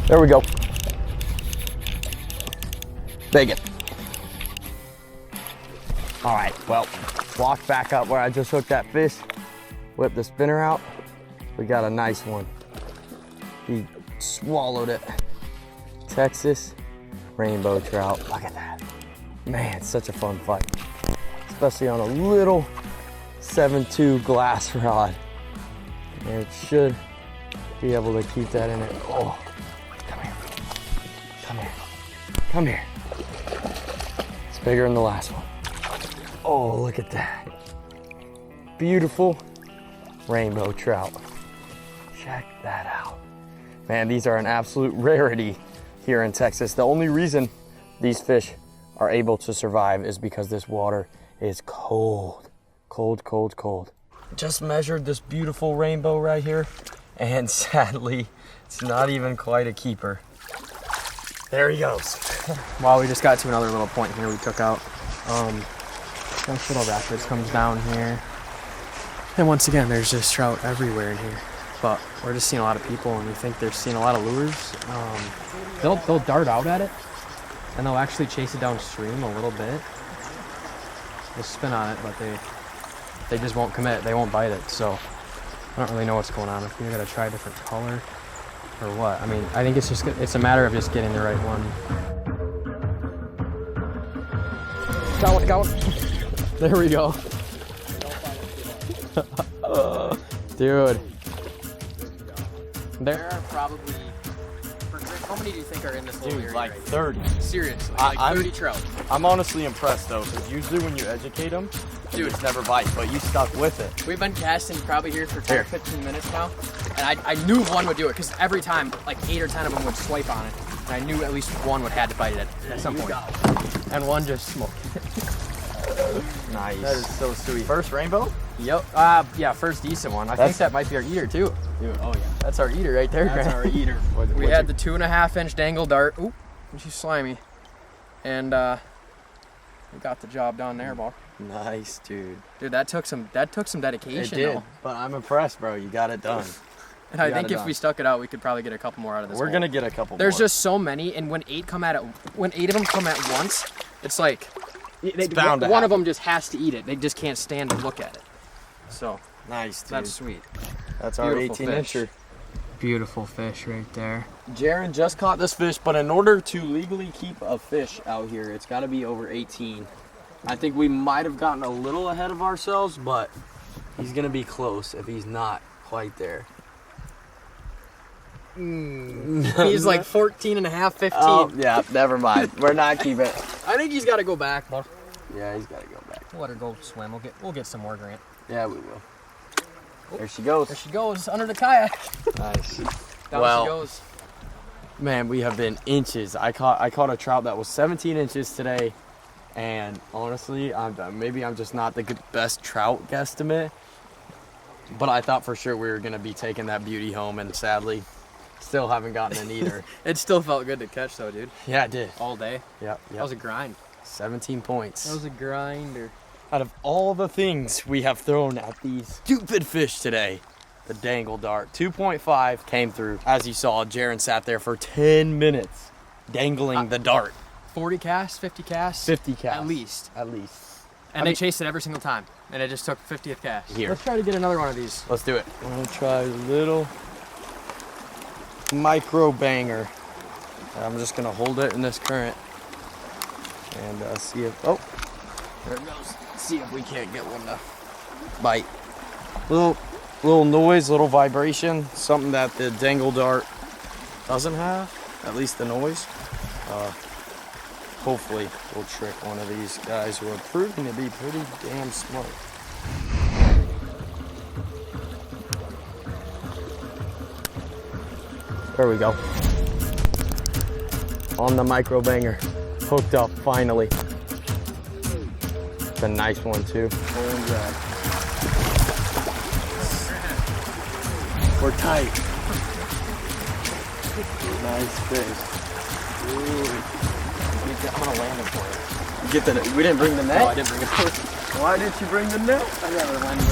Speaker 6: There we go. Big it. All right, well, walk back up where I just hooked that fish, whip the spinner out. We got a nice one. He swallowed it. Texas rainbow trout. Look at that. Man, such a fun fight. Especially on a little 7.2 glass rod. And it should be able to keep that in it. Oh, come here. Come here. Come here. It's bigger than the last one. Oh, look at that. Beautiful rainbow trout. Check that out. Man, these are an absolute rarity here in Texas. The only reason these fish are able to survive is because this water is cold. Cold, cold, cold. Just measured this beautiful rainbow right here, and sadly, it's not even quite a keeper. There he goes.
Speaker 4: Well, we just got to another little point here we took out. Nice little rapids comes down here. And once again, there's just trout everywhere in here. But we're just seeing a lot of people, and we think they're seeing a lot of lures. They'll dart out at it, and they'll actually chase it downstream a little bit. They'll spin on it, but they just won't commit. They won't bite it. So I don't really know what's going on. If you're gonna try a different color or what. I mean, I think it's a matter of just getting the right one. Got one. There we go. Dude. There are probably, how many do you think are in this little area?
Speaker 6: Like
Speaker 4: right
Speaker 6: 30.
Speaker 4: here? Seriously, like 30 trout.
Speaker 6: I'm honestly impressed though, because usually when you educate them,
Speaker 4: Dude.
Speaker 6: it's never bites, but you stuck with it.
Speaker 4: We've been casting probably here for 10 or 15 minutes now, and I knew one would do it, because every time, like 8 or 10 of them would swipe on it, and I knew at least one would have to bite it at some point. And one just smoked it.
Speaker 6: Nice.
Speaker 4: That is so sweet.
Speaker 6: First rainbow?
Speaker 4: Yep. Yeah, first decent one. I think that might be our eater too.
Speaker 6: Dude, oh yeah.
Speaker 4: That's our eater right there,
Speaker 6: That's
Speaker 4: Grant.
Speaker 6: our eater.
Speaker 4: We had the 2.5-inch dangle dart. Oop, she's slimy. And we got the job done there, bro.
Speaker 6: Nice, dude.
Speaker 4: Dude, that took some dedication.
Speaker 6: It did,
Speaker 4: though.
Speaker 6: but I'm impressed, bro. You got it done.
Speaker 4: And I think if we stuck it out, we could probably get a couple more out of this.
Speaker 6: We're
Speaker 4: hole.
Speaker 6: gonna get a couple
Speaker 4: There's
Speaker 6: more.
Speaker 4: just so many, and when 8 of them come at once, it's like
Speaker 6: bound to
Speaker 4: one of
Speaker 6: happen.
Speaker 4: them just has to eat it. They just can't stand to look at it. So
Speaker 6: Nice, dude.
Speaker 4: that's sweet.
Speaker 6: That's our
Speaker 4: Beautiful
Speaker 6: 18-incher.
Speaker 4: Beautiful fish right there.
Speaker 6: Jaron just caught this fish, but in order to legally keep a fish out here, it's got to be over 18. I think we might have gotten a little ahead of ourselves, but he's going to be close if he's not quite there.
Speaker 4: He's like 14 and a half, 15.
Speaker 6: Oh, yeah, never mind. We're not keeping it.
Speaker 4: I think he's got to go back.
Speaker 6: Yeah, he's got to go back.
Speaker 4: We'll let her go swim. We'll get some more, Grant.
Speaker 6: Yeah, we will. There she goes.
Speaker 4: There she goes under the kayak.
Speaker 6: Nice.
Speaker 4: Down
Speaker 6: Well,
Speaker 4: she goes.
Speaker 6: Man, we have been inches. I caught a trout that was 17 inches today, and honestly, maybe I'm just not the best trout guesstimate, but I thought for sure we were gonna be taking that beauty home, and sadly, still haven't gotten an eater.
Speaker 4: It still felt good to catch though, dude.
Speaker 6: Yeah, it did.
Speaker 4: All day.
Speaker 6: Yep.
Speaker 4: That was a grind.
Speaker 6: 17 points.
Speaker 4: That was a grinder.
Speaker 3: Out of all the things we have thrown at these stupid fish today, the dangle dart 2.5 came through. As you saw, Jaron sat there for 10 minutes dangling the dart.
Speaker 4: 40 casts, 50 casts?
Speaker 3: 50 casts.
Speaker 4: At least.
Speaker 3: At least.
Speaker 4: And they chased it every single time. And it just took 50th cast.
Speaker 3: Here.
Speaker 4: Let's try to get another one of these.
Speaker 3: Let's do it. I'm gonna try a little micro banger. I'm just gonna hold it in this current and see if, oh, there it goes. See if we can't get one to bite. Little noise, little vibration, something that the dangle dart doesn't have, at least the noise. Hopefully we'll trick one of these guys who are proving to be pretty damn smart. There we go. On the micro banger. Hooked up finally. It's a nice one too. We're tight. Nice fish. Ooh. I'm gonna land it for you. Get the, we didn't bring the net?
Speaker 4: No, I didn't bring it first.
Speaker 3: Why didn't you bring the net?
Speaker 4: I'd rather land it.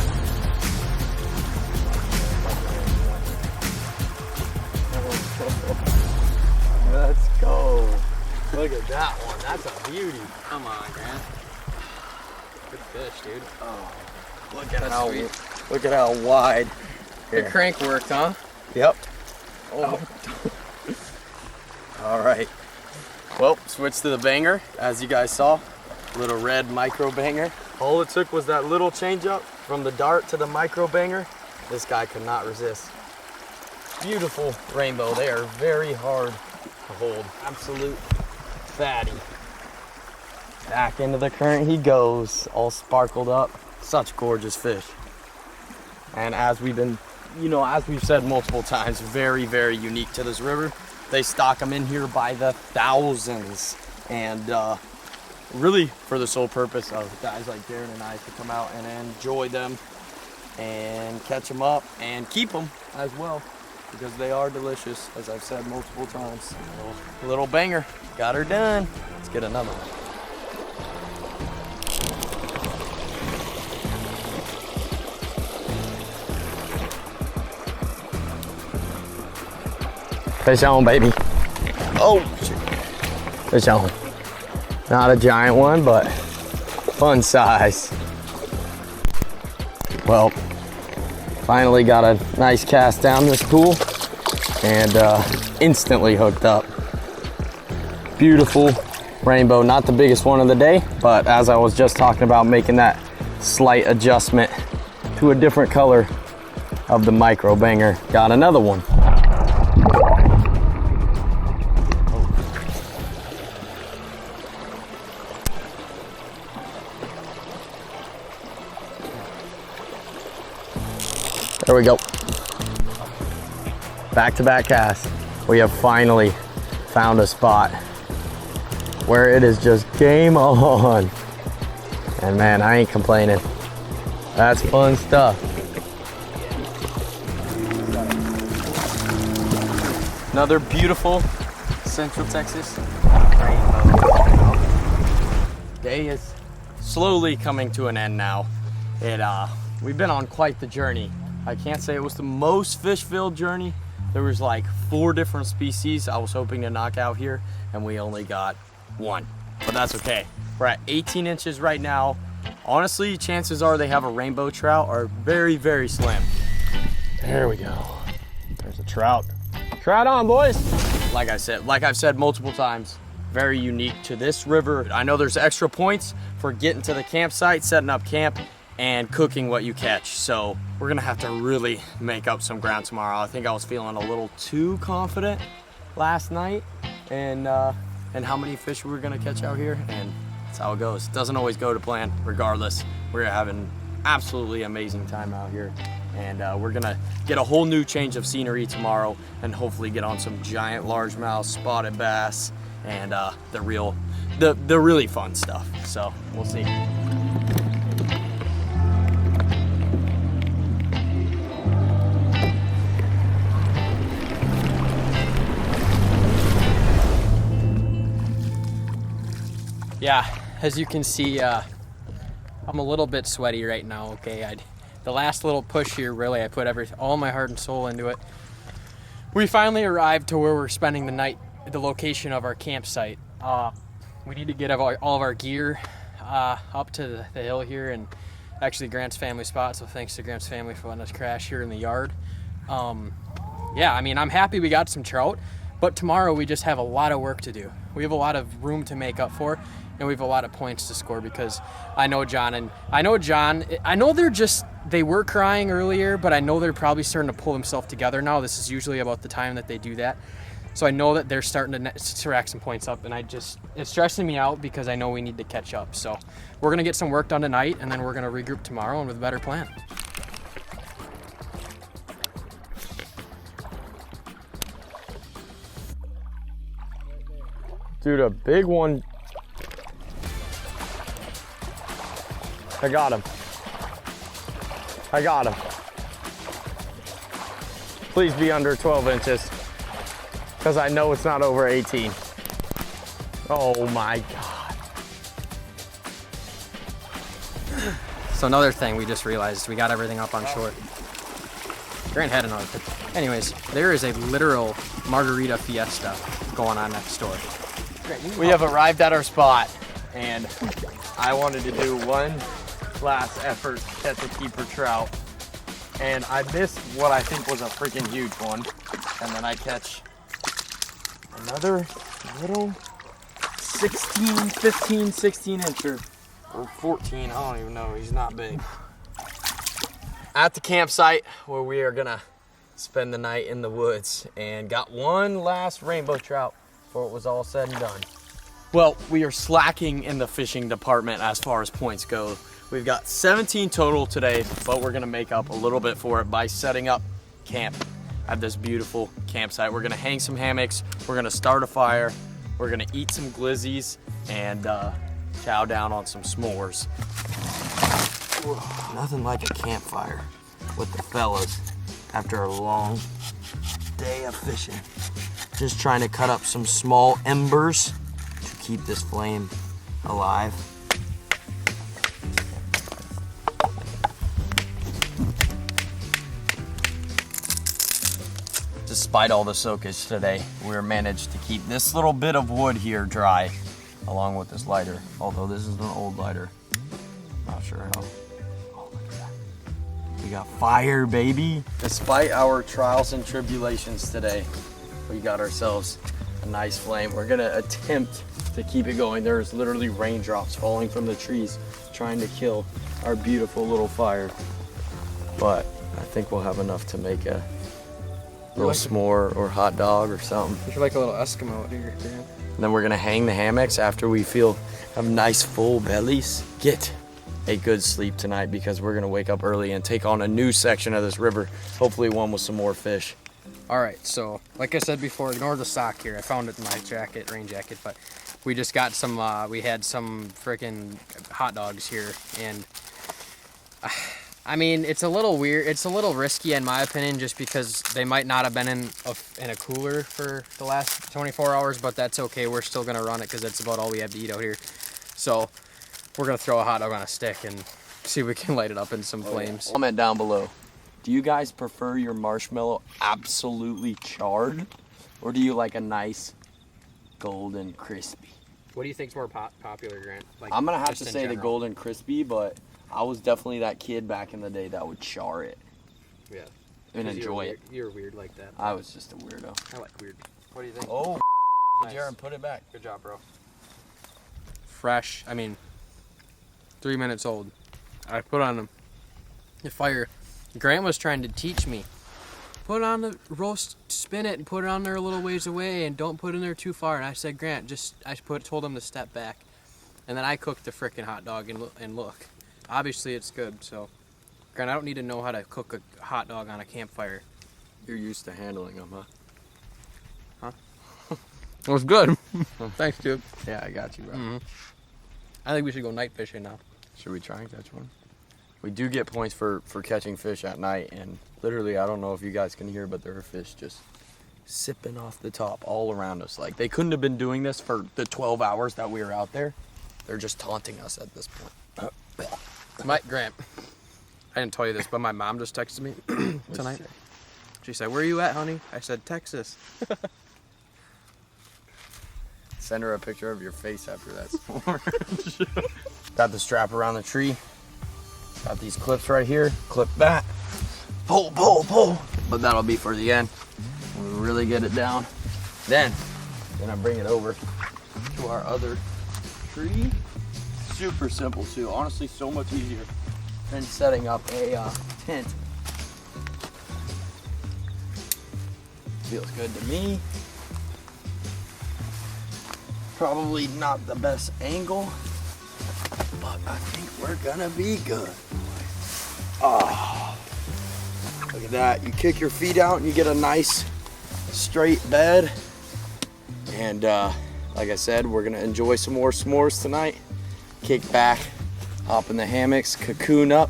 Speaker 3: Let's go. Look at that one. That's a beauty.
Speaker 4: Come on, Grant. Good fish, dude.
Speaker 3: Oh, look at
Speaker 4: That's
Speaker 3: how
Speaker 4: sweet.
Speaker 3: look at how wide.
Speaker 4: Good crank worked, huh?
Speaker 3: Yep. Oh. All right. Well, switch to the banger, as you guys saw. Little red micro banger. All it took was that little change up from the dart to the micro banger. This guy could not resist. Beautiful rainbow. They are very hard to hold. Absolute fatty. Back into the current he goes, all sparkled up. Such gorgeous fish. And as we've been, as we've said multiple times, very, very unique to this river. They stock them in here by the thousands. And really for the sole purpose of guys like Darren and I to come out and enjoy them and catch them up and keep them as well, because they are delicious, as I've said multiple times. Little banger, got her done. Let's get another one. Fish on, baby. Oh, shit. Fish on. Not a giant one, but fun size. Well, finally got a nice cast down this pool and instantly hooked up. Beautiful rainbow, not the biggest one of the day, but as I was just talking about, making that slight adjustment to a different color of the micro banger, got another one. There we go. Back-to-back cast. We have finally found a spot where it is just game on. And man, I ain't complaining. That's fun stuff. Another beautiful Central Texas rainbow. Day is slowly coming to an end now. We've been on quite the journey. I can't say it was the most fish-filled journey. There was like 4 different species I was hoping to knock out here, and we only got 1. But that's okay. We're at 18 inches right now. Honestly, chances are they have a rainbow trout are very, very slim. There we go. There's a trout. Trout on, boys. Like I've said multiple times, very unique to this river. I know there's extra points for getting to the campsite, setting up camp, and cooking what you catch. So we're gonna have to really make up some ground tomorrow. I think I was feeling a little too confident last night and how many fish we were gonna catch out here, and that's how it goes. It doesn't always go to plan. Regardless, we're having absolutely amazing time out here, and we're gonna get a whole new change of scenery tomorrow and hopefully get on some giant largemouth, spotted bass, and the really fun stuff. So we'll see. Yeah, as you can see,
Speaker 4: I'm a little bit sweaty right now, okay? The last little push here, really, I put all my heart and soul into it. We finally arrived to where we're spending the night, the location of our campsite. We need to get all of our gear up to the hill here, and actually Grant's family spot, so thanks to Grant's family for letting us crash here in the yard. Yeah, I mean, I'm happy we got some trout, but tomorrow we just have a lot of work to do. We have a lot of room to make up for, and we have a lot of points to score because I know they were crying earlier, but I know they're probably starting to pull themselves together now. This is usually about the time that they do that. So I know that they're starting to rack some points up, and it's stressing me out because I know we need to catch up. So we're gonna get some work done tonight, and then we're gonna regroup tomorrow and with a better plan.
Speaker 6: Dude, a big one. I got him. Please be under 12 inches, because I know it's not over 18. Oh my God.
Speaker 4: So another thing we just realized, we got everything up on shore. Grant had another picture. Anyways, there is a literal margarita fiesta going on next door.
Speaker 3: We have arrived at our spot, and I wanted to do one last effort to catch a keeper trout, and I missed what I think was a freaking huge one, and then I catch another little 16 incher, or 14, I don't even know, he's not big. At the campsite where we are gonna spend the night in the woods, and got one last rainbow trout before it was all said and done. Well, we are slacking in the fishing department as far as points go. We've got 17 total today, but we're gonna make up a little bit for it by setting up camp at this beautiful campsite. We're gonna hang some hammocks, we're gonna start a fire, we're gonna eat some glizzies, and chow down on some s'mores. Nothing like a campfire with the fellas after a long day of fishing. Just trying to cut up some small embers to keep this flame alive. Despite all the soakage today, we managed to keep this little bit of wood here dry, along with this lighter. Although this is an old lighter. Not sure how. Oh, look at that. We got fire, baby. Despite our trials and tribulations today, we got ourselves a nice flame. We're gonna attempt to keep it going. There's literally raindrops falling from the trees trying to kill our beautiful little fire. But I think we'll have enough to make a little s'more or hot dog or something.
Speaker 4: We should like a little Eskimo out here. Yeah.
Speaker 3: And then we're gonna hang the hammocks after we have nice full bellies. Get a good sleep tonight because we're gonna wake up early and take on a new section of this river. Hopefully one with some more fish.
Speaker 4: All right, so like I said before, ignore the sock here. I found it in my jacket, rain jacket, but we just got some, we had some freaking hot dogs here, and I mean, it's a little weird. It's a little risky in my opinion, just because they might not have been in a cooler for the last 24 hours, but that's okay. We're still gonna run it because that's about all we have to eat out here. So we're gonna throw a hot dog on a stick and see if we can light it up in some flames.
Speaker 3: Comment down below. Do you guys prefer your marshmallow absolutely charred, or do you like a nice golden crispy?
Speaker 4: What do you think's more popular, Grant? Like,
Speaker 3: I'm gonna have to
Speaker 4: just in
Speaker 3: say the
Speaker 4: general?
Speaker 3: golden crispy, but I was definitely that kid back in the day that would char it
Speaker 4: Yeah.
Speaker 3: and
Speaker 4: 'Cause
Speaker 3: enjoy it.
Speaker 4: You're weird like that.
Speaker 3: I was just a weirdo.
Speaker 4: I like weird. What do you think?
Speaker 3: Oh,
Speaker 4: Nice.
Speaker 3: Jaron, put it back.
Speaker 4: Good job, bro. Fresh. I mean, 3 minutes old. I put on the fire. Grant was trying to teach me. Put it on the roast, spin it, and put it on there a little ways away, and don't put it in there too far. And I said, Grant, told him to step back. And then I cooked the frickin' hot dog, and look. Obviously, it's good, so. Grant, I don't need to know how to cook a hot dog on a campfire.
Speaker 3: You're used to handling them, huh?
Speaker 4: It was good. Thanks, dude.
Speaker 3: Yeah, I got you, bro.
Speaker 4: Mm-hmm. I think we should go night fishing now.
Speaker 3: Should we try and catch one? We do get points for catching fish at night, and literally, I don't know if you guys can hear, but there are fish just sipping off the top all around us. Like, they couldn't have been doing this for the 12 hours that we were out there. They're just taunting us at this point.
Speaker 4: Grant, I didn't tell you this, but my mom just texted me tonight. She said, "Where are you at, honey?" I said, "Texas."
Speaker 3: Send her a picture of your face after that. Got the strap around the tree. Got these clips right here. Clip that. Pull, pull, pull.
Speaker 4: But that'll be for the end. When we really get it down. Then I bring it over to our other tree. Super simple too. Honestly, so much easier than setting up a tent. Feels good to me. Probably not the best angle, but I think we're gonna be good. Oh, look at that. You kick your feet out and you get a nice straight bed. And like I said, we're gonna enjoy some more s'mores tonight. Kick back, hop in the hammocks, cocoon up,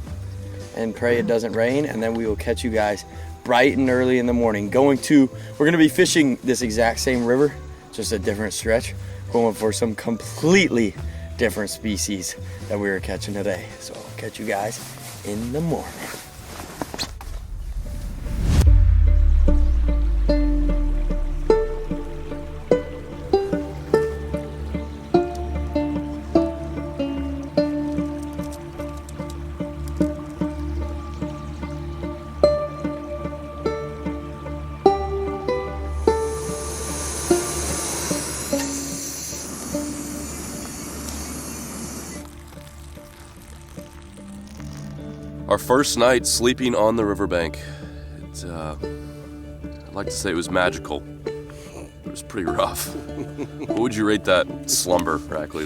Speaker 4: and pray it doesn't rain. And then we will catch you guys bright and early in the morning. We're gonna be fishing this exact same river, just a different stretch. Going for some completely different species that we were catching today. So I'll catch you guys in the morning.
Speaker 1: Our first night sleeping on the riverbank. I'd like to say it was magical. It was pretty rough. What would you rate that slumber, Rackley?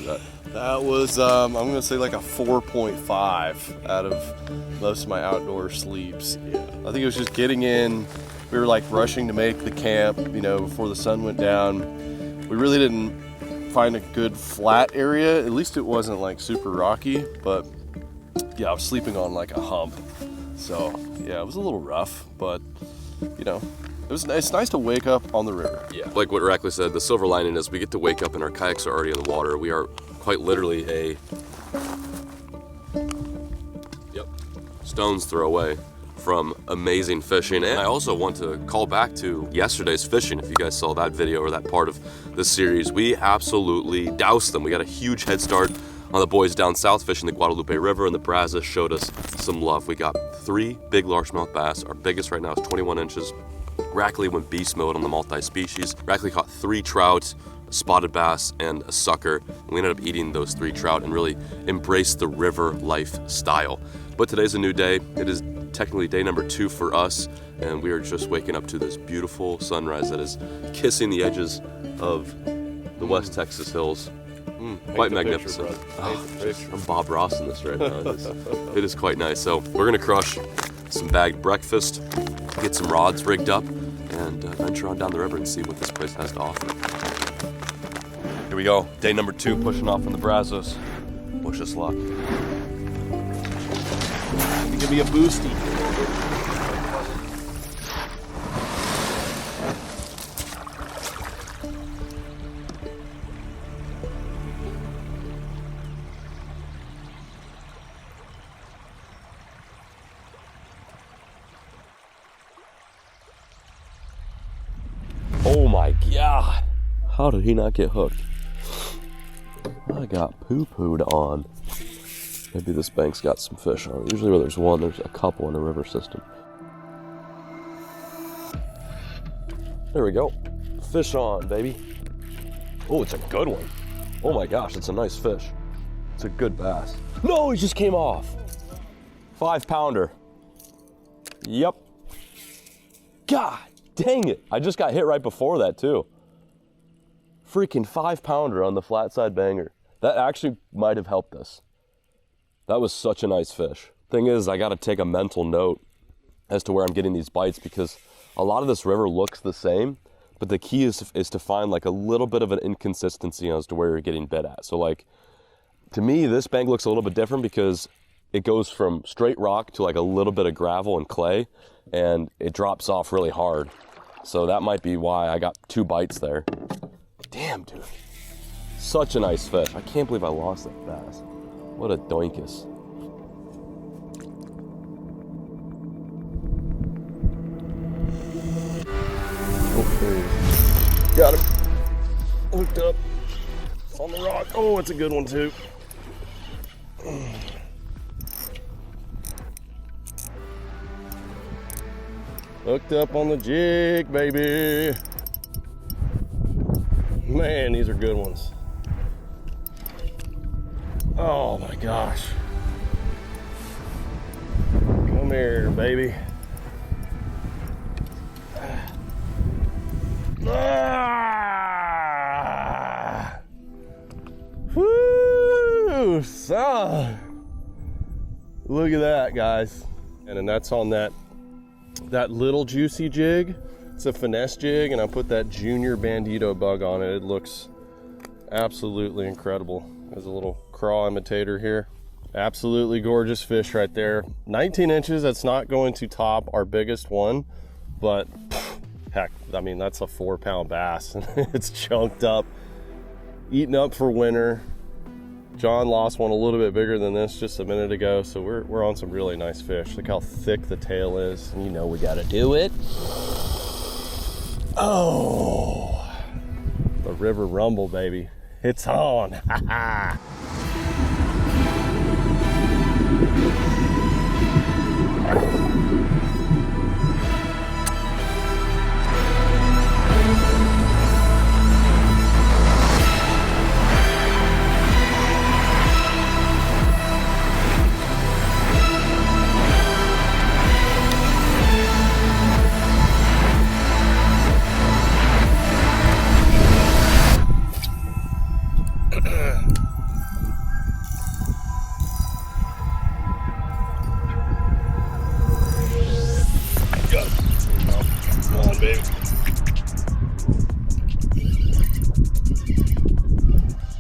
Speaker 2: That was, I'm gonna say like a 4.5 out of most of my outdoor sleeps. Yeah. I think it was just getting in. We were like rushing to make the camp, before the sun went down. We really didn't find a good flat area. At least it wasn't like super rocky, but yeah, I was sleeping on like a hump. So yeah, it was a little rough, but it's nice to wake up on the river.
Speaker 1: Yeah. Like what Rackley said, the silver lining is we get to wake up and our kayaks are already in the water. We are quite literally a stone's throw away from amazing fishing. And I also want to call back to yesterday's fishing. If you guys saw that video or that part of the series, we absolutely doused them. We got a huge head start on the boys down south fishing the Guadalupe River, and the Brazos showed us some love. We got 3 big largemouth bass. Our biggest right now is 21 inches. Rackley went beast mode on the multi-species. Rackley caught 3 trout, a spotted bass, and a sucker. We ended up eating those 3 trout and really embraced the river lifestyle. But today's a new day. It is technically day number 2 for us, and we are just waking up to this beautiful sunrise that is kissing the edges of the West Texas hills. Quite magnificent. I'm Bob Ross in this right now. It is quite nice. So we're gonna crush some bagged breakfast, get some rods rigged up, and venture on down the river and see what this place has to offer. Here we go. Day number 2, pushing off from the Brazos. Wish us luck.
Speaker 2: Give me a boosty.
Speaker 1: Oh my God. How did he not get hooked? I got poo-pooed on. Maybe this bank's got some fish on it. Usually where there's one, there's a couple in the river system. There we go. Fish on, baby. Oh, it's a good one. Oh my gosh, it's a nice fish. It's a good bass. No, he just came off. 5-pounder. Yep. God dang it. I just got hit right before that too. Freaking 5-pounder on the flat side banger. That actually might have helped us. That was such a nice fish. Thing is, I gotta take a mental note as to where I'm getting these bites, because a lot of this river looks the same, but the key is to find like a little bit of an inconsistency as to where you're getting bit at. So like, to me, this bank looks a little bit different because it goes from straight rock to like a little bit of gravel and clay, and it drops off really hard. So that might be why I got 2 bites there. Damn, dude. Such a nice fish. I can't believe I lost that bass. What a doinkus.
Speaker 2: Got him. Hooked up. It's on the rock. Oh, it's a good one too. Hooked up on the jig, baby. Man, these are good ones. Oh my gosh. Come here, baby. Ah! Woo! Son. Look at that, guys. And then that's on that little juicy jig. It's a finesse jig, and I put that junior bandito bug on it. It looks absolutely incredible. There's a little craw imitator here. Absolutely gorgeous fish right there. 19 inches, that's not going to top our biggest one, but heck, I mean, that's a 4-pound bass. It's chunked up, eaten up for winter. John lost one a little bit bigger than this just a minute ago, so we're on some really nice fish. Look how thick the tail is, and you know we gotta do it. Oh, the river rumble, baby. It's on. Ha ha.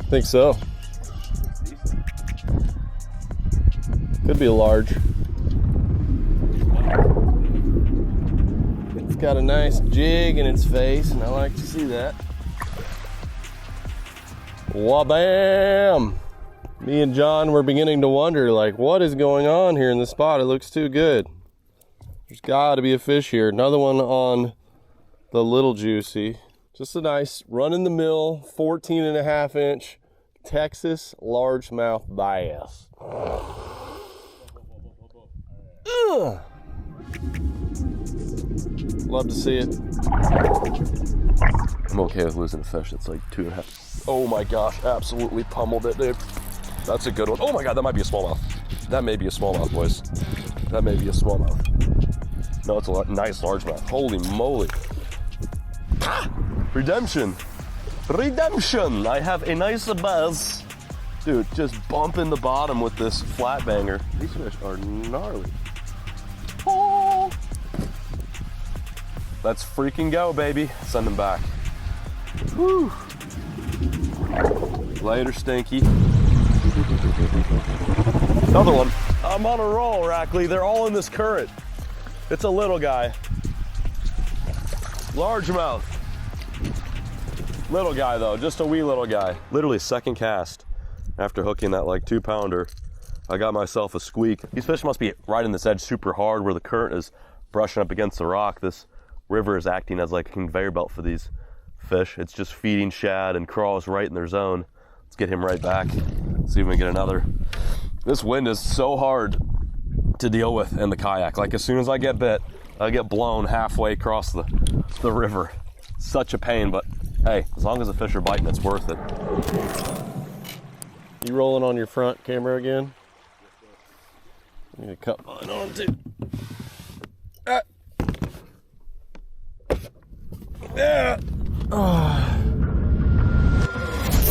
Speaker 2: Think so. Could be a large. It's got a nice jig in its face, and I like to see that. Wabam! Me and John were beginning to wonder, like, what is going on here in the spot? It looks too good. There's got to be a fish here. Another one on the little juicy. Just a nice run-in-the-mill 14.5-inch Texas largemouth bass. Love to see it.
Speaker 1: I'm okay with losing a fish that's like 2.5. Oh my gosh, absolutely pummeled it, dude. That's a good one. Oh my God, that might be a smallmouth. That may be a smallmouth, boys. That may be a smallmouth. No, it's a nice largemouth. Holy moly. Redemption. Redemption. I have a nice buzz. Dude, just bumping the bottom with this flat banger. These fish are gnarly. Oh. Let's freaking go, baby. Send them back. Whew. Later, Stinky. Another one. I'm on a roll, Rackley. They're all in this current. It's a little guy. Largemouth. Little guy though, just a wee little guy. Literally second cast after hooking that like 2-pounder. I got myself a squeak. These fish must be riding this edge super hard where the current is brushing up against the rock. This river is acting as like a conveyor belt for these fish. It's just feeding shad and crawls right in their zone. Let's get him right back. See if we can get another. This wind is so hard to deal with in the kayak. Like as soon as I get bit, I get blown halfway across the river. Such a pain, but hey, as long as the fish are biting, it's worth it.
Speaker 2: You rolling on your front camera again? I need to cut mine on too. Ah. Yeah.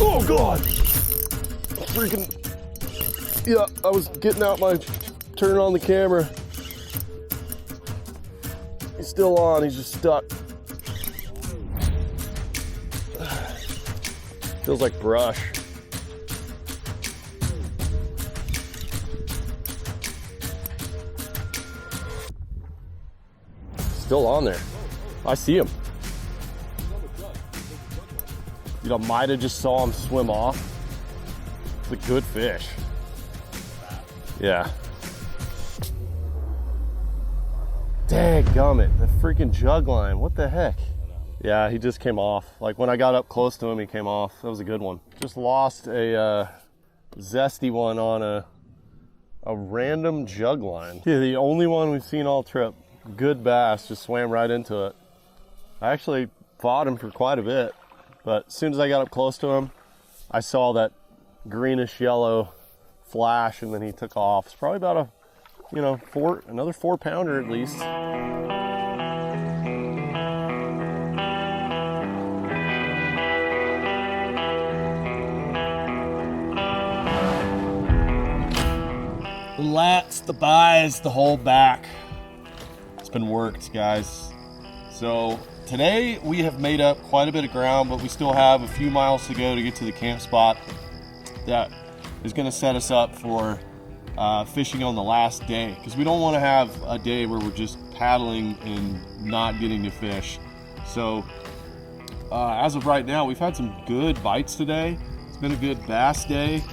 Speaker 2: Oh God! Freaking. Yeah, I was getting out turning on the camera. He's still on, he's just stuck. Feels like brush. Still on there. I see him. You know, might have just saw him swim off. It's a good fish. Yeah. Dadgummit, the freaking jug line. What the heck? Yeah, he just came off. Like when I got up close to him, he came off. That was a good one. Just lost a zesty one on a random jug line. Yeah, the only one we've seen all trip. Good bass, just swam right into it. I actually fought him for quite a bit, but as soon as I got up close to him, I saw that greenish yellow flash, and then he took off. It's probably about another 4-pounder at least. The lats, the buys, the whole back. It's been worked, guys. So today we have made up quite a bit of ground, but we still have a few miles to go to get to the camp spot that is going to set us up for fishing on the last day, because we don't want to have a day where we're just paddling and not getting to fish. So as of right now, we've had some good bites today. It's been a good bass day.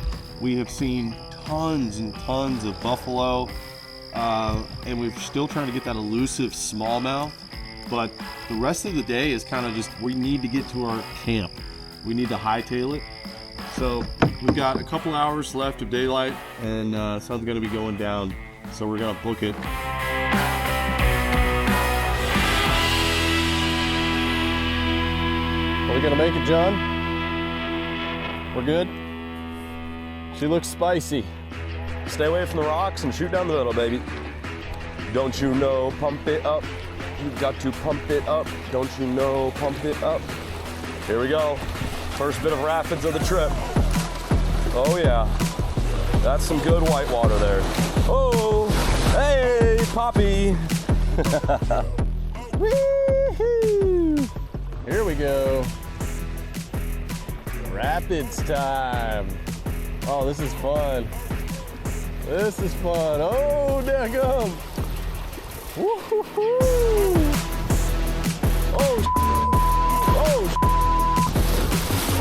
Speaker 2: We have seen tons and tons of buffalo, and we're still trying to get that elusive smallmouth. But the rest of the day is kind of just, we need to get to our camp. We need to hightail it. So we've got a couple hours left of daylight, and sun's gonna be going down. So we're gonna book it. Are we gonna make it, John? We're good? She looks spicy.
Speaker 1: Stay away from the rocks and shoot down the middle, baby. Don't you know, pump it up. You've got to pump it up. Don't you know, pump it up. Here we go. First bit of rapids of the trip. Oh yeah. That's some good white water there. Oh, hey, Poppy.
Speaker 2: Woo-hoo. Here we go. Rapids time. Oh, this is fun. This is fun. Oh, daggum. Woo-hoo-hoo.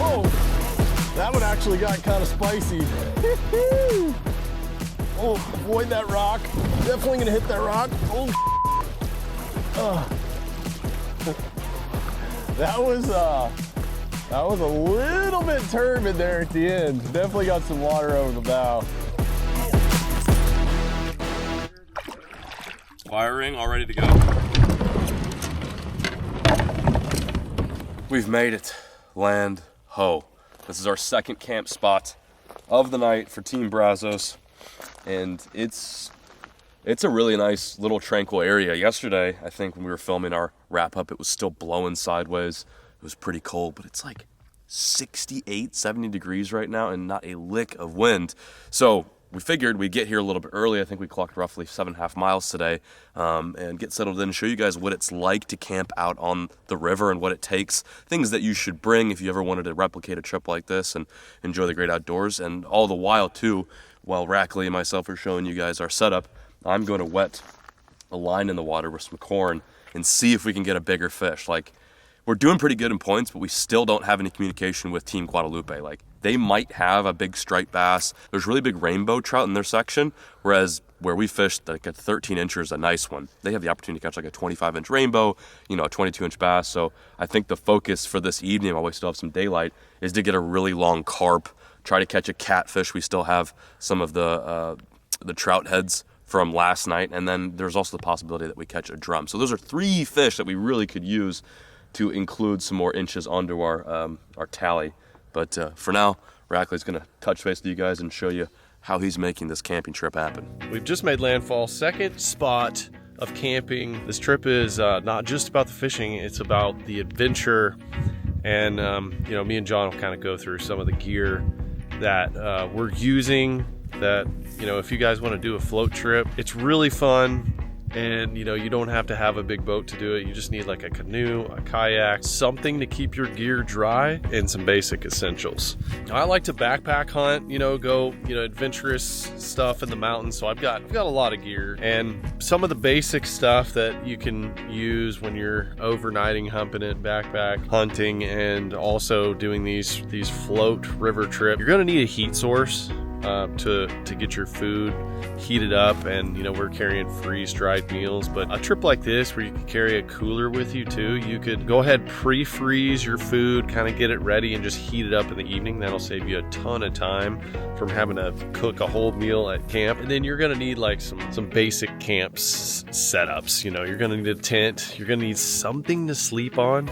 Speaker 2: Oh, that one actually got kind of spicy. Oh, avoid that rock. Definitely gonna hit that rock. Oh, that was a little bit turbid there at the end. Definitely got some water over the bow.
Speaker 1: Wire ring all ready to go. We've made it. Land ho. This is our second camp spot of the night for Team Brazos, and it's a really nice little tranquil area. Yesterday, I think when we were filming our wrap up, it was still blowing sideways. It was pretty cold, but it's like 68, 70 degrees right now and not a lick of wind. So we figured we'd get here a little bit early. I think we clocked roughly 7.5 miles today, and get settled in and show you guys what it's like to camp out on the river and what it takes, things that you should bring if you ever wanted to replicate a trip like this and enjoy the great outdoors. And all the while too, while Rackley and myself are showing you guys our setup, I'm going to wet a line in the water with some corn and see if we can get a bigger fish. Like, we're doing pretty good in points, but we still don't have any communication with Team Guadalupe. Like, they might have a big striped bass. There's really big rainbow trout in their section, whereas where we fished, like at 13 inches, a nice one. They have the opportunity to catch like a 25-inch rainbow, a 22-inch bass. So I think the focus for this evening, while we still have some daylight, is to get a really long carp, try to catch a catfish. We still have some of the trout heads from last night, and then there's also the possibility that we catch a drum. So those are 3 fish that we really could use to include some more inches onto our tally. But for now, Rackley's gonna touch base with you guys and show you how he's making this camping trip happen.
Speaker 2: We've just made landfall, second spot of camping. This trip is not just about the fishing, it's about the adventure. And me and John will kind of go through some of the gear that we're using, that if you guys want to do a float trip, it's really fun. And you don't have to have a big boat to do it. You just need like a canoe, a kayak, something to keep your gear dry, and some basic essentials. I like to backpack hunt, go adventurous stuff in the mountains. So I've got a lot of gear, and some of the basic stuff that you can use when you're overnighting, humping it, backpack hunting, and also doing these float river trips. You're gonna need a heat source. to get your food heated up, and you know, we're carrying freeze-dried meals. But a trip like this where you can carry a cooler with you too, you could go ahead, pre-freeze your food, kind of get it ready and just heat it up in the evening. That'll save you a ton of time from having to cook a whole meal at camp. And then you're gonna need like some basic camp setups. You know, you're gonna need a tent, you're gonna need something to sleep on.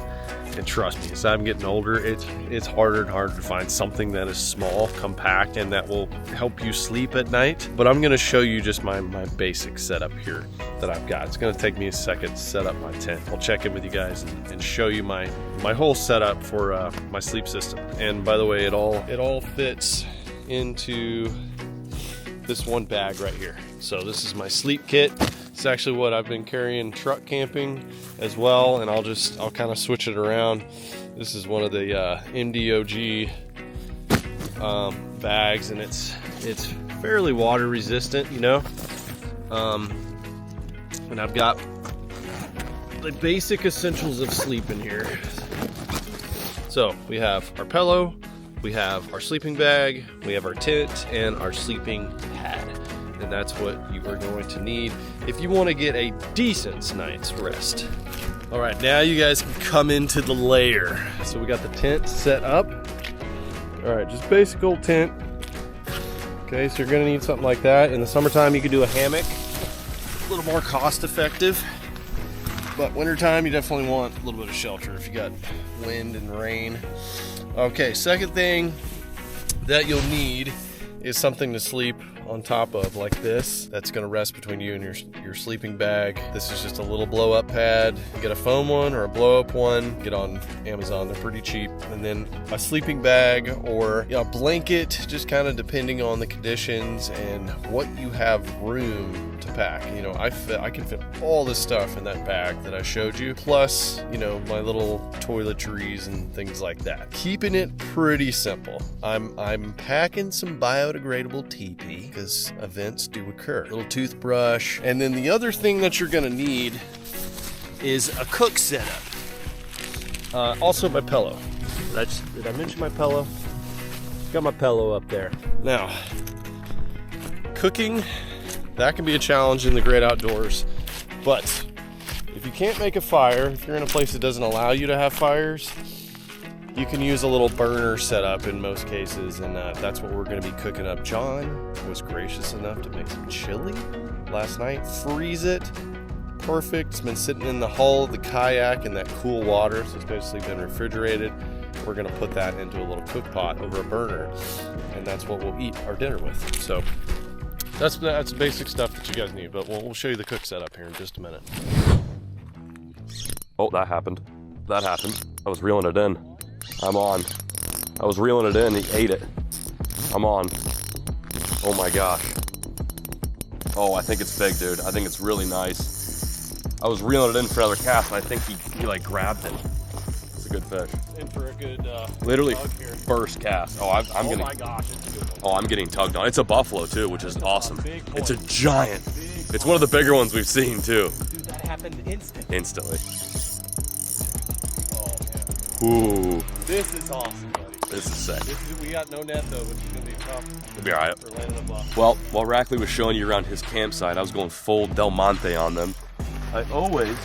Speaker 2: And trust me, as I'm getting older, it's harder and harder to find something that is small, compact, and that will help you sleep at night. But I'm gonna show you just my basic setup here that I've got. It's gonna take me a second to set up my tent. I'll check in with you guys and show you my whole setup for my sleep system. And by the way, it all fits into this one bag right here. So this is my sleep kit. It's actually what I've been carrying truck camping as well, and I'll kind of switch it around. This is one of the MDOG bags, and it's fairly water resistant, you know. And I've got the basic essentials of sleep in here. So we have our pillow, we have our sleeping bag, we have our tent, and our sleeping pad. And that's what you are going to need if you want to get a decent night's rest. All right, now you guys can come into the lair. So we got the tent set up. All right, just basic old tent. Okay, so you're gonna need something like that. In the summertime, you could do a hammock. A little more cost effective. But wintertime, you definitely want a little bit of shelter if you got wind and rain. Okay, second thing that you'll need is something to sleep on top of, like this. That's gonna rest between you and your sleeping bag. This is just a little blow up pad. You get a foam one or a blow up one, get on Amazon, they're pretty cheap. And then a sleeping bag or a blanket, just kind of depending on the conditions and what you have room to pack. You know, I can fit all this stuff in that bag that I showed you, plus, you know, my little toiletries and things like that. Keeping it pretty simple. I'm packing some biodegradable TP, because events do occur. A little toothbrush. And then the other thing that you're gonna need is a cook setup. Also my pillow. Did I mention my pillow? Got my pillow up there. Now, cooking, that can be a challenge in the great outdoors. But if you can't make a fire, if you're in a place that doesn't allow you to have fires, you can use a little burner setup in most cases, and that's what we're going to be cooking up. John was gracious enough to make some chili last night, freeze it, perfect. It's been sitting in the hull of the kayak in that cool water, so it's basically been refrigerated. We're going to put that into a little cook pot over a burner, and that's what we'll eat our dinner with. So that's basic stuff that you guys need, but we'll show you the cook setup here in just a minute.
Speaker 1: Oh, that happened. I was reeling it in. I'm on. I was reeling it in, he ate it. I'm on. Oh my gosh. Oh, I think it's big, dude. I think it's really nice. I was reeling it in for another cast, and I think he like grabbed it. It's a good fish.
Speaker 2: In for a good
Speaker 1: literally
Speaker 2: tug here.
Speaker 1: first cast. Oh, I'm getting.
Speaker 2: Oh my gosh, it's a good one.
Speaker 1: Oh, I'm getting tugged on. It's a buffalo too, which is awesome.
Speaker 2: big one.
Speaker 1: It's a giant. It's one of the bigger ones we've seen too.
Speaker 2: Dude, that happened
Speaker 1: Instantly.
Speaker 2: Oh man.
Speaker 1: Ooh,
Speaker 2: This is awesome, buddy.
Speaker 1: this is sick.
Speaker 2: We got no net though, which is gonna be tough.
Speaker 1: It'll be all right.
Speaker 2: For landing a buck.
Speaker 1: Well, while Rackley was showing you around his campsite, I was going full Del Monte on them. I always,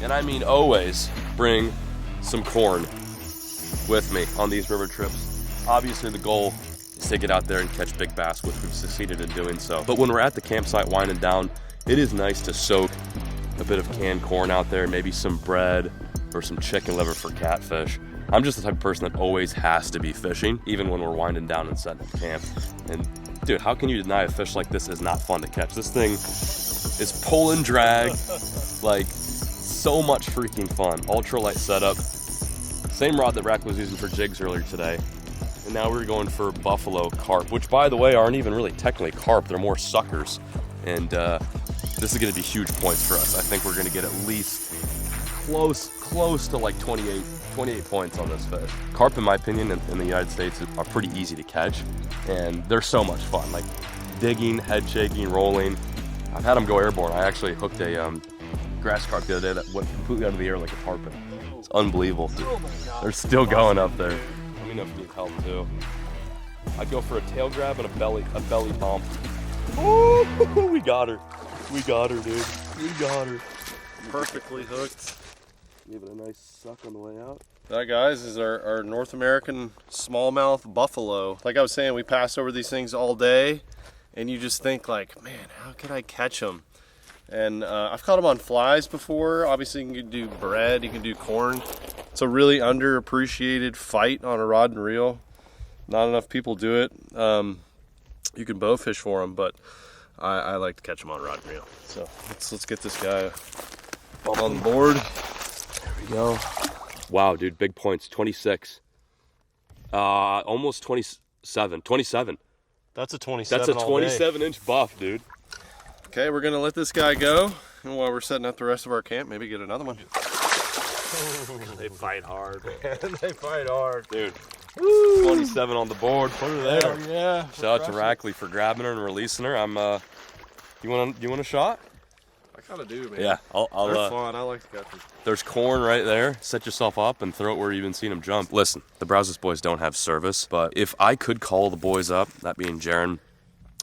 Speaker 1: and I mean always, bring some corn with me on these river trips. Obviously the goal is to get out there and catch big bass, which we've succeeded in doing so. But when we're at the campsite winding down, it is nice to soak a bit of canned corn out there, maybe some bread or some chicken liver for catfish. I'm just the type of person that always has to be fishing, even when we're winding down and setting up camp. And dude, how can you deny a fish like this is not fun to catch? This thing is pull and drag, like so much freaking fun. Ultralight setup. Same rod that Rack was using for jigs earlier today. And now we're going for buffalo carp, which by the way aren't even really technically carp, they're more suckers. And this is gonna be huge points for us. I think we're gonna get at least close to like 28 points on this fish. Carp, in my opinion, in the United States are pretty easy to catch, and they're so much fun. Like digging, head shaking, rolling. I've had them go airborne. I actually hooked a grass carp the other day that went completely out of the air like a tarpon. It's unbelievable.
Speaker 2: Oh my God.
Speaker 1: They're still going up there. Let me know if you need help too. I'd go for a tail grab and a belly bump. Oh, we got her. We got her, dude. We got her.
Speaker 2: Perfectly hooked.
Speaker 1: Give it a nice suck on the way out.
Speaker 2: That, guys, is our North American smallmouth buffalo. Like I was saying, we passed over these things all day, and you just think like, man, how could I catch them? And I've caught them on flies before. Obviously, you can do bread, you can do corn. It's a really underappreciated fight on a rod and reel. Not enough people do it. You can bow fish for them, but I like to catch them on rod and reel. So let's get this guy on board.
Speaker 1: There we go. Wow, dude, big points. 26. Almost 27. 27.
Speaker 2: That's a 27.
Speaker 1: That's a 27-inch buff, dude.
Speaker 2: Okay, we're gonna let this guy go, and while we're setting up the rest of our camp, maybe get another one.
Speaker 1: They fight hard.
Speaker 2: They fight hard,
Speaker 1: dude. Woo. 27 on the board. Put her there.
Speaker 2: Yeah.
Speaker 1: Shout out to Rackley for grabbing her and releasing her. You want a shot?
Speaker 2: I kind of do, man.
Speaker 1: Yeah, I'll
Speaker 2: They're fun. I like to catch them.
Speaker 1: There's corn right there. Set yourself up and throw it where you've been seeing them jump. Listen, the Brazos boys don't have service, but if I could call the boys up, that being Jaron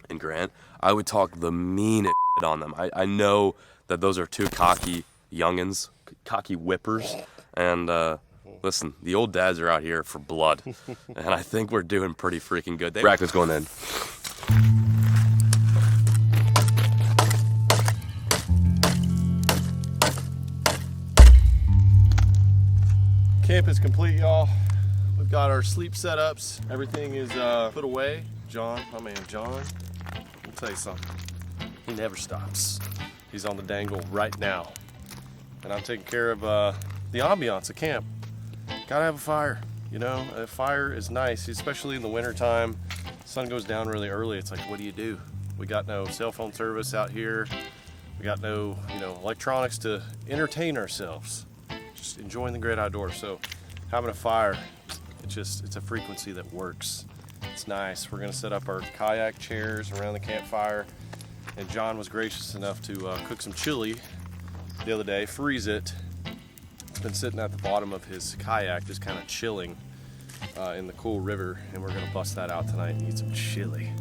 Speaker 1: and Grant, I would talk the meanest shit on them. I know that those are two cocky youngins, cocky whippers, and listen, the old dads are out here for blood, and I think we're doing pretty freaking good. Rackley's going in.
Speaker 2: Camp is complete, y'all. We've got our sleep setups. Everything is put away. John, my man John, I'll tell you something. He never stops. He's on the dangle right now. And I'm taking care of the ambiance of camp. Gotta have a fire, you know? A fire is nice, especially in the wintertime. Sun goes down really early. It's like, what do you do? We got no cell phone service out here. We got no, electronics to entertain ourselves. Just enjoying the great outdoors. So having a fire, it's a frequency that works. It's nice. We're gonna set up our kayak chairs around the campfire. And John was gracious enough to cook some chili the other day, freeze it. It's been sitting at the bottom of his kayak, just kind of chilling in the cool river. And we're gonna bust that out tonight and eat some chili.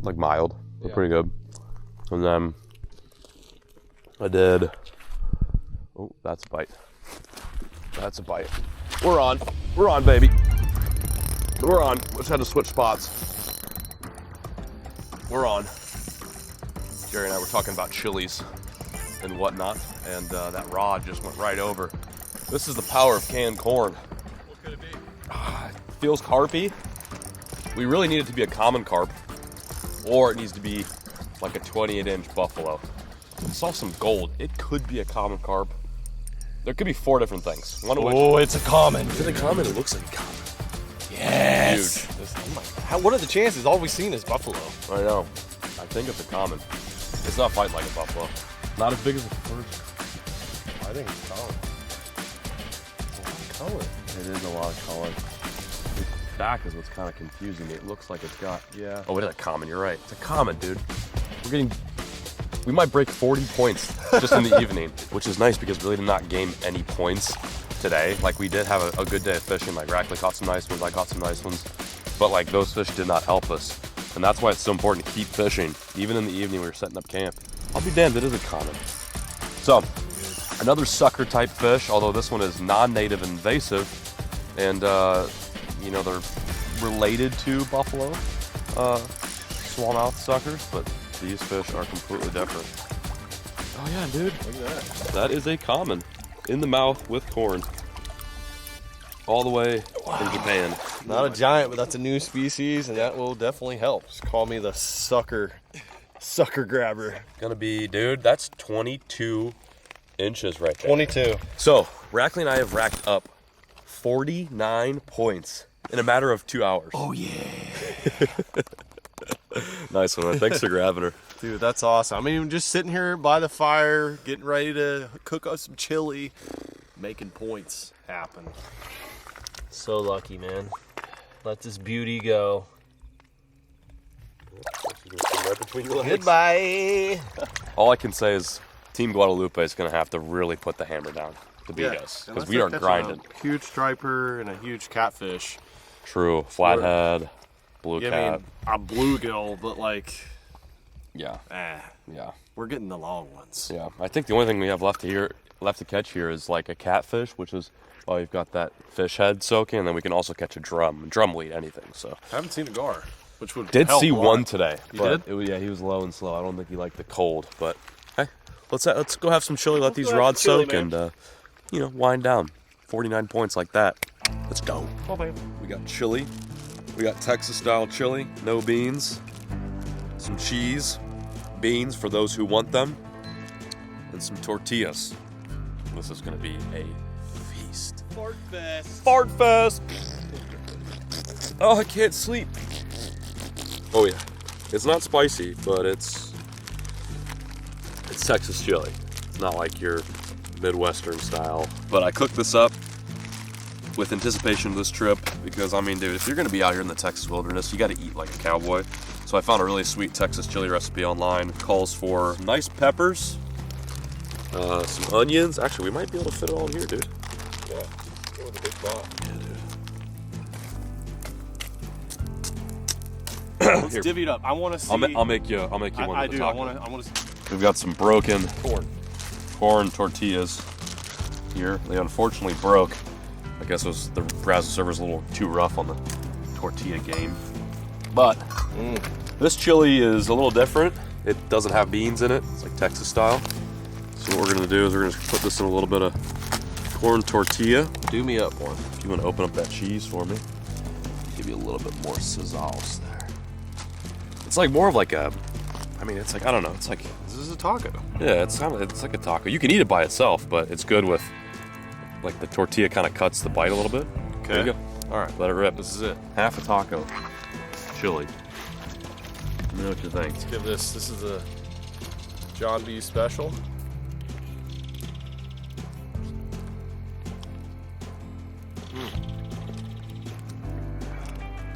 Speaker 1: Like mild, but
Speaker 2: Yeah.
Speaker 1: pretty good. And then I did. Oh, that's a bite. That's a bite. We're on. We're on, baby. We're on. Just had to switch spots. We're on. Jerry and I were talking about chilies and whatnot, and that rod just went right over. This is the power of canned corn.
Speaker 2: What could it be?
Speaker 1: It feels carpy. We really need it to be a common carp, or it needs to be like a 28-inch buffalo. I saw some gold. It could be a common carp. There could be 4 different things. One of which.
Speaker 2: Oh, it's a common.
Speaker 1: Is it a common? It looks like a common.
Speaker 2: Yes.
Speaker 1: Huge.
Speaker 2: What are the chances? All we've seen is buffalo.
Speaker 1: I know. I think it's a common. It's not fighting like a buffalo. Not as big as the first.
Speaker 2: I think it's common. It's a lot of color.
Speaker 1: It is a lot of color. The back is what's kind of confusing me. It looks like it's got. Yeah. Oh, it is a common. You're right. It's a common, dude. We might break 40 points just in the evening, which is nice because we really did not gain any points today. Like, we did have a good day of fishing. Like, Rackley caught some nice ones, I caught some nice ones, but like, those fish did not help us. And that's why it's so important to keep fishing. Even in the evening we were setting up camp. I'll be damned, it is a common. So, another sucker type fish, although this one is non-native invasive, and they're related to buffalo smallmouth suckers, but these fish are completely different. Oh yeah, dude.
Speaker 2: Look at that.
Speaker 1: That is a common. In the mouth with corn. All the way from Japan.
Speaker 2: Not a giant, but that's a new species, and that will definitely help. Just call me the sucker grabber.
Speaker 1: Gonna be, dude, that's 22 inches right there.
Speaker 2: 22.
Speaker 1: So, Rackley and I have racked up 49 points in a matter of 2 hours.
Speaker 2: Oh yeah.
Speaker 1: Nice one, man. Thanks for grabbing her.
Speaker 2: Dude, that's awesome. I mean, just sitting here by the fire, getting ready to cook us some chili, making points happen. So lucky, man. Let this beauty go.
Speaker 1: Right between your legs.
Speaker 2: Goodbye.
Speaker 1: All I can say is Team Guadalupe is going to have to really put the hammer down to beat us, because we are grinding.
Speaker 2: Huge striper and a huge catfish.
Speaker 1: True. Flathead. blue
Speaker 2: Yeah,
Speaker 1: cat.
Speaker 2: I mean, a bluegill, but like,
Speaker 1: Yeah, yeah,
Speaker 2: we're getting the long ones.
Speaker 1: yeah. I think the only thing we have left to catch here is like a catfish, which is why we've got that fish head soaking, and then we can also catch a drum. Drum will eat anything. So
Speaker 2: I haven't seen a gar, which would
Speaker 1: did
Speaker 2: help
Speaker 1: see
Speaker 2: a lot.
Speaker 1: one today.
Speaker 2: You
Speaker 1: but
Speaker 2: did?
Speaker 1: It was, yeah, he was low and slow. I don't think he liked the cold. But hey, let's go have some chili. Let these
Speaker 2: go have
Speaker 1: rods
Speaker 2: some chili,
Speaker 1: soak
Speaker 2: man.
Speaker 1: and wind down. 49 points like that. Let's go.
Speaker 2: Oh, babe.
Speaker 1: We got chili. We got Texas style chili, no beans, some cheese, beans for those who want them, and some tortillas. This is gonna be a feast.
Speaker 2: Fart fest.
Speaker 1: Fart fest! Oh, I can't sleep. Oh yeah, it's not spicy, but it's Texas chili. It's not like your Midwestern style. But I cooked this up with anticipation of this trip because, I mean, dude, if you're gonna be out here in the Texas wilderness, you gotta eat like a cowboy. So I found a really sweet Texas chili recipe online. It calls for nice peppers, some onions. Actually, we might be able to fit it all in here, dude. Yeah, go with a big pot. Yeah, dude.
Speaker 2: Let's divvy it up. I want to see.
Speaker 1: I'll make you one with
Speaker 2: I
Speaker 1: the
Speaker 2: do. I
Speaker 1: taco.
Speaker 2: want to.
Speaker 1: We've got some broken corn tortillas here. They unfortunately broke. I guess it was the Brazos server's a little too rough on the tortilla game. But this chili is a little different. It doesn't have beans in it. It's like Texas style. So what we're gonna do is we're gonna put this in a little bit of corn tortilla.
Speaker 2: Do me up one.
Speaker 1: If you want to open up that cheese for me, give you a little bit more sizzles there. It's like more of like a, I mean, it's like, I don't know. It's like,
Speaker 2: This is a taco.
Speaker 1: yeah, it's like a taco. You can eat it by itself, but it's good with, like, the tortilla kind of cuts the bite a little bit. There you go.
Speaker 2: All right.
Speaker 1: Let it rip.
Speaker 2: This is it.
Speaker 1: Half a taco. Chili. Let me know what you think.
Speaker 2: Give this. This is a John B special.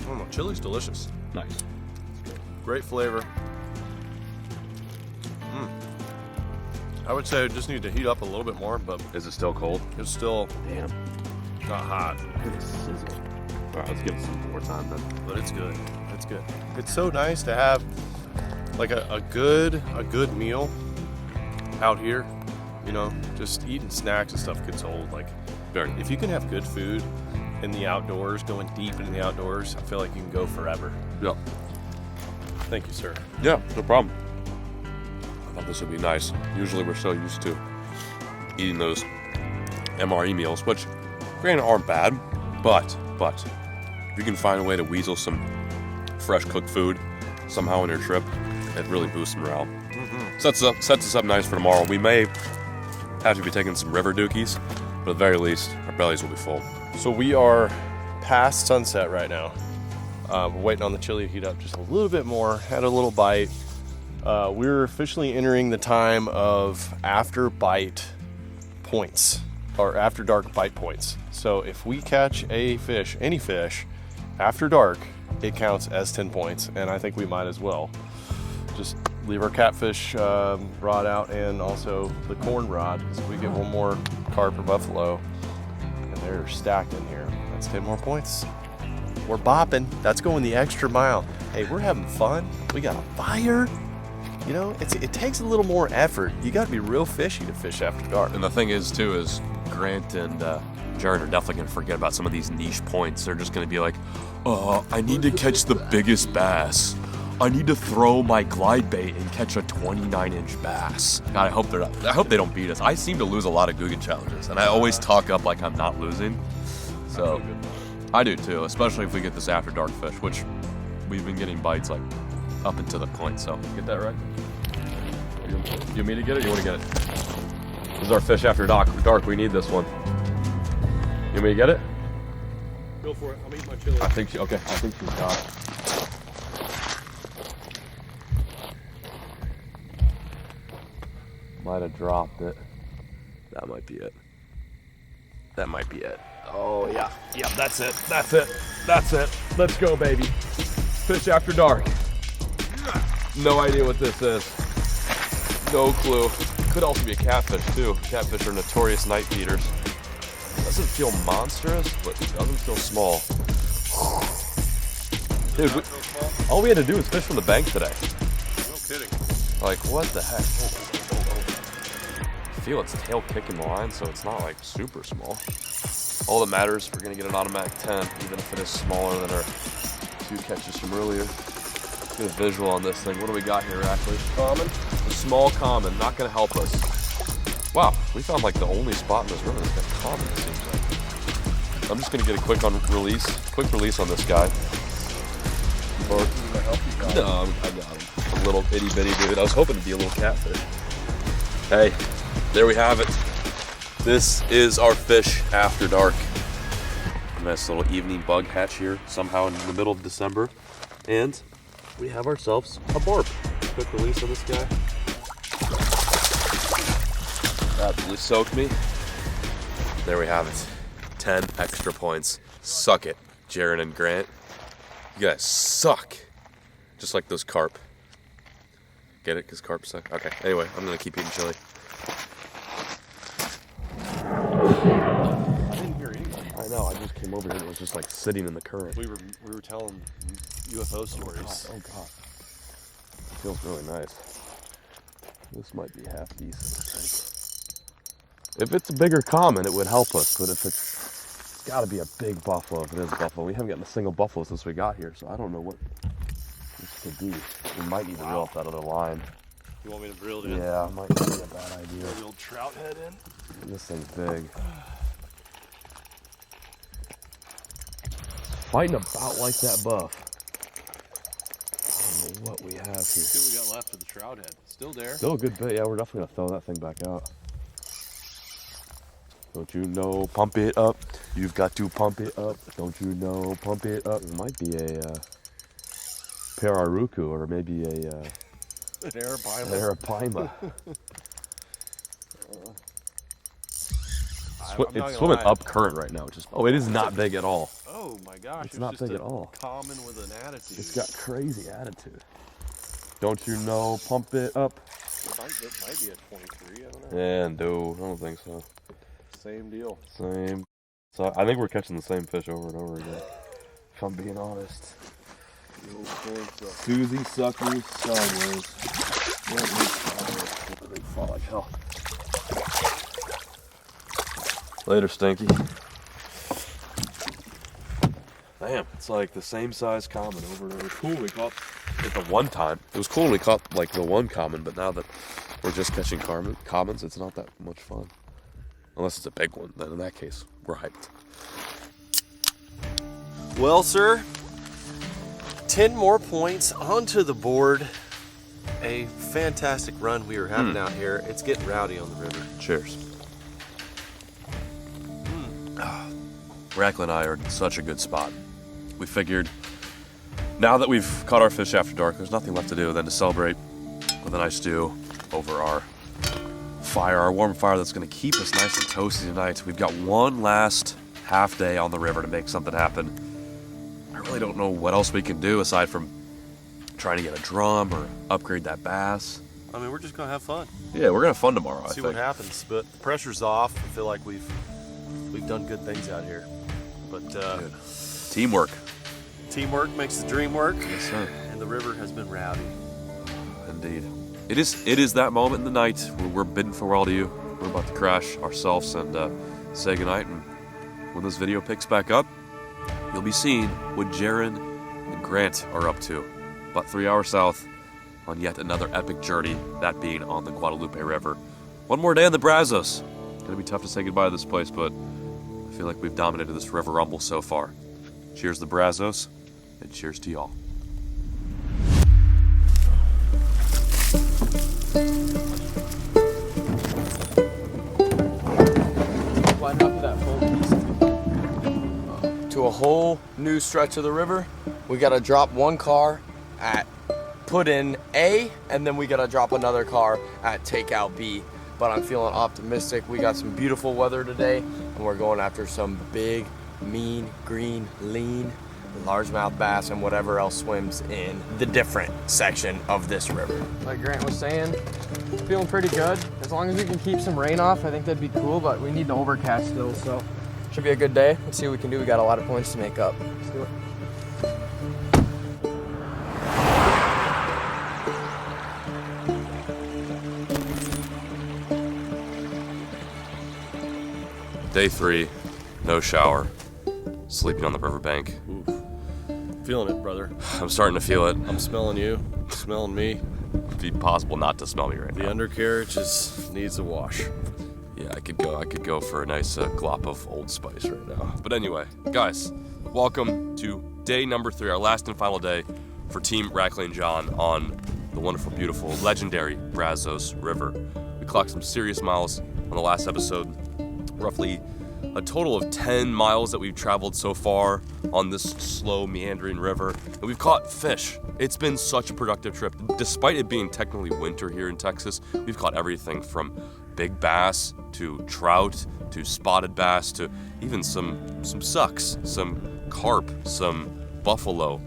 Speaker 2: Oh, chili's delicious.
Speaker 1: Nice.
Speaker 2: Great flavor. I would say it just need to heat up a little bit more, but
Speaker 1: Is it still cold?
Speaker 2: it's still
Speaker 1: Damn.
Speaker 2: not hot.
Speaker 1: Look at the sizzle. All right, let's give it some more time then.
Speaker 2: But it's good. It's good. It's so nice to have like a good meal out here. You know, just eating snacks and stuff gets old. Like,
Speaker 1: Very.
Speaker 2: if you can have good food in the outdoors, going deep into the outdoors, I feel like you can go forever.
Speaker 1: Yeah.
Speaker 2: Thank you, sir.
Speaker 1: Yeah, no problem. I thought this would be nice. Usually we're so used to eating those MRE meals, which granted aren't bad, but if you can find a way to weasel some fresh cooked food somehow on your trip, it really boosts morale. Sets us up nice for tomorrow. We may have to be taking some river dookies, but at the very least, our bellies will be full.
Speaker 2: So we are past sunset right now. We're waiting on the chili to heat up just a little bit more. Had a little bite. We're officially entering the time of after bite points, or after dark bite points. So if we catch a fish, any fish, after dark, it counts as 10 points, and I think we might as well. Just leave our catfish rod out and also the corn rod. So if we get one more carp or buffalo, and they're stacked in here, that's 10 more points. We're bopping. That's going the extra mile. Hey, we're having fun. We got a fire. You know, it takes a little more effort. You got to be real fishy to fish after dark.
Speaker 1: And the thing is, too, is Grant and Jared are definitely going to forget about some of these niche points. They're just going to be like, I need to catch the biggest bass. I need to throw my glide bait and catch a 29-inch bass. God, I hope they don't beat us. I seem to lose a lot of Googan challenges, and I always talk up like I'm not losing. So I do too, especially if we get this after dark fish, which we've been getting bites like up until the point. So get that right. You want me to get it? You want to get it? This is our fish after dark. We need this one. You want me to get it?
Speaker 2: Go for it. I'm eating my chili.
Speaker 1: I think she's got it. Might have dropped it. That might be it. That might be it. Oh, yeah. Yep, that's it. That's it. That's it. Let's go, baby. Fish after dark. No idea what this is. No clue. Could also be a catfish, too. Catfish are notorious night feeders. Doesn't feel monstrous, but it doesn't feel small. Dude, all we had to do was fish from the bank today.
Speaker 2: No kidding.
Speaker 1: Like, what the heck? I feel its tail kicking the line, so it's not like super small. All that matters, we're gonna get an automatic 10, even if it is smaller than our 2 catches from earlier. Let's get a visual on this thing. What do we got here, Rackley?
Speaker 2: Common.
Speaker 1: A small common, not gonna help us. Wow, we found like the only spot in this river that's got common, it seems like. I'm just gonna get a quick release on this guy. Or, no, I got him. A little itty bitty dude. I was hoping to be a little catfish. Hey, there we have it. This is our fish after dark. A nice little evening bug hatch here, somehow in the middle of December. And we have ourselves a barb. Quick release on this guy. Absolutely soaked me. There we have it. 10 extra points. Suck it, Jaron and Grant. You guys suck. Just like those carp. Get it? Because carp suck? Okay, anyway, I'm going to keep eating chili.
Speaker 2: I didn't hear anything.
Speaker 1: I know, I just came over here and it was just like sitting in the current.
Speaker 2: We were telling UFO stories.
Speaker 1: Oh God. It feels really nice. This might be half decent, I think. If it's a bigger common, it would help us, but if it's gotta be a big buffalo, if it is a buffalo. We haven't gotten a single buffalo since we got here, so I don't know what this could be. We might need to reel off that other line.
Speaker 2: You want me to reel it in?
Speaker 1: Yeah, might be a bad idea.
Speaker 2: The old trout head in?
Speaker 1: This thing's big. Fighting about like that buff. I don't know what we have here.
Speaker 2: See what we got left of the trout head. Still there.
Speaker 1: Still a good bit. Yeah, we're definitely gonna throw that thing back out. Don't you know, pump it up. You've got to pump it up. Don't you know, pump it up. It might be a Peraruku or maybe a
Speaker 2: An Arapaima.
Speaker 1: Arapaima.
Speaker 2: I'm not
Speaker 1: It's
Speaker 2: gonna
Speaker 1: swimming
Speaker 2: lie.
Speaker 1: up current right now. Oh, it is not big at all.
Speaker 2: Oh my gosh.
Speaker 1: It's not
Speaker 2: just
Speaker 1: big
Speaker 2: a
Speaker 1: at all.
Speaker 2: Common with an attitude.
Speaker 1: It's got crazy attitude. Don't you know, pump it up.
Speaker 2: It might be at 23. I don't know.
Speaker 1: And no, I don't think so.
Speaker 2: Same deal.
Speaker 1: Same. So I think we're catching the same fish over and over again. If I'm being honest. Susie Sucker Sideways. They fall like hell. Later, Stinky. Damn, it's like the same size common over and over. Cool, we caught it the one time. It was cool when we caught like the one common, but now that we're just catching commons, it's not that much fun. Unless it's a big one, then in that case, we're hyped.
Speaker 2: Well, sir, 10 more points onto the board. A fantastic run we were having out here. It's getting rowdy on the river.
Speaker 1: Cheers. Rackle and I are in such a good spot. We figured now that we've caught our fish after dark, there's nothing left to do than to celebrate with a nice stew over our fire, our warm fire that's going to keep us nice and toasty tonight. We've got one last half day on the river to make something happen. I really don't know what else we can do aside from trying to get a drum or upgrade that bass.
Speaker 2: I mean, we're just going to have fun.
Speaker 1: Yeah, we're going to have fun tomorrow, I
Speaker 2: See
Speaker 1: think.
Speaker 2: what happens. But the pressure's off. I feel like we've done good things out here. But
Speaker 1: Good. Teamwork.
Speaker 2: teamwork makes the dream work.
Speaker 1: Yes, sir.
Speaker 2: And the river has been rowdy.
Speaker 1: Indeed. It is that moment in the night where we're bidding farewell to you. We're about to crash ourselves and say goodnight. And when this video picks back up, you'll be seeing what Jaron and Grant are up to. About 3 hours south on yet another epic journey, that being on the Guadalupe River. One more day in the Brazos. Gonna be tough to say goodbye to this place, but I feel like we've dominated this river rumble so far. Cheers to Brazos, and cheers to y'all.
Speaker 3: To a whole new stretch of the river. We gotta drop one car at put in A, and then we gotta drop another car at takeout B. But I'm feeling optimistic. We got some beautiful weather today, and we're going after some big, mean, green, lean, largemouth bass and whatever else swims in the different section of this river.
Speaker 4: Like Grant was saying, feeling pretty good. As long as we can keep some rain off, I think that'd be cool, but we need to overcast still, so should be a good day. Let's see what we can do. We got a lot of points to make up. Let's do it.
Speaker 1: Day 3, no shower, sleeping on the riverbank.
Speaker 2: Feeling it, brother.
Speaker 1: I'm starting to feel it.
Speaker 2: I'm smelling you, smelling me.
Speaker 1: It'd be possible not to smell me right
Speaker 2: The
Speaker 1: now.
Speaker 2: undercarriage just needs a wash.
Speaker 1: Yeah, I could go for a nice glop of Old Spice right now. But anyway, guys, welcome to day number 3, our last and final day for Team Rackley and John on the wonderful, beautiful, legendary Brazos River. We clocked some serious miles on the last episode, roughly a total of 10 miles that we've traveled so far on this slow, meandering river, and we've caught fish. It's been such a productive trip. Despite it being technically winter here in Texas, we've caught everything from big bass to trout to spotted bass to even some sucks, some carp, some buffalo,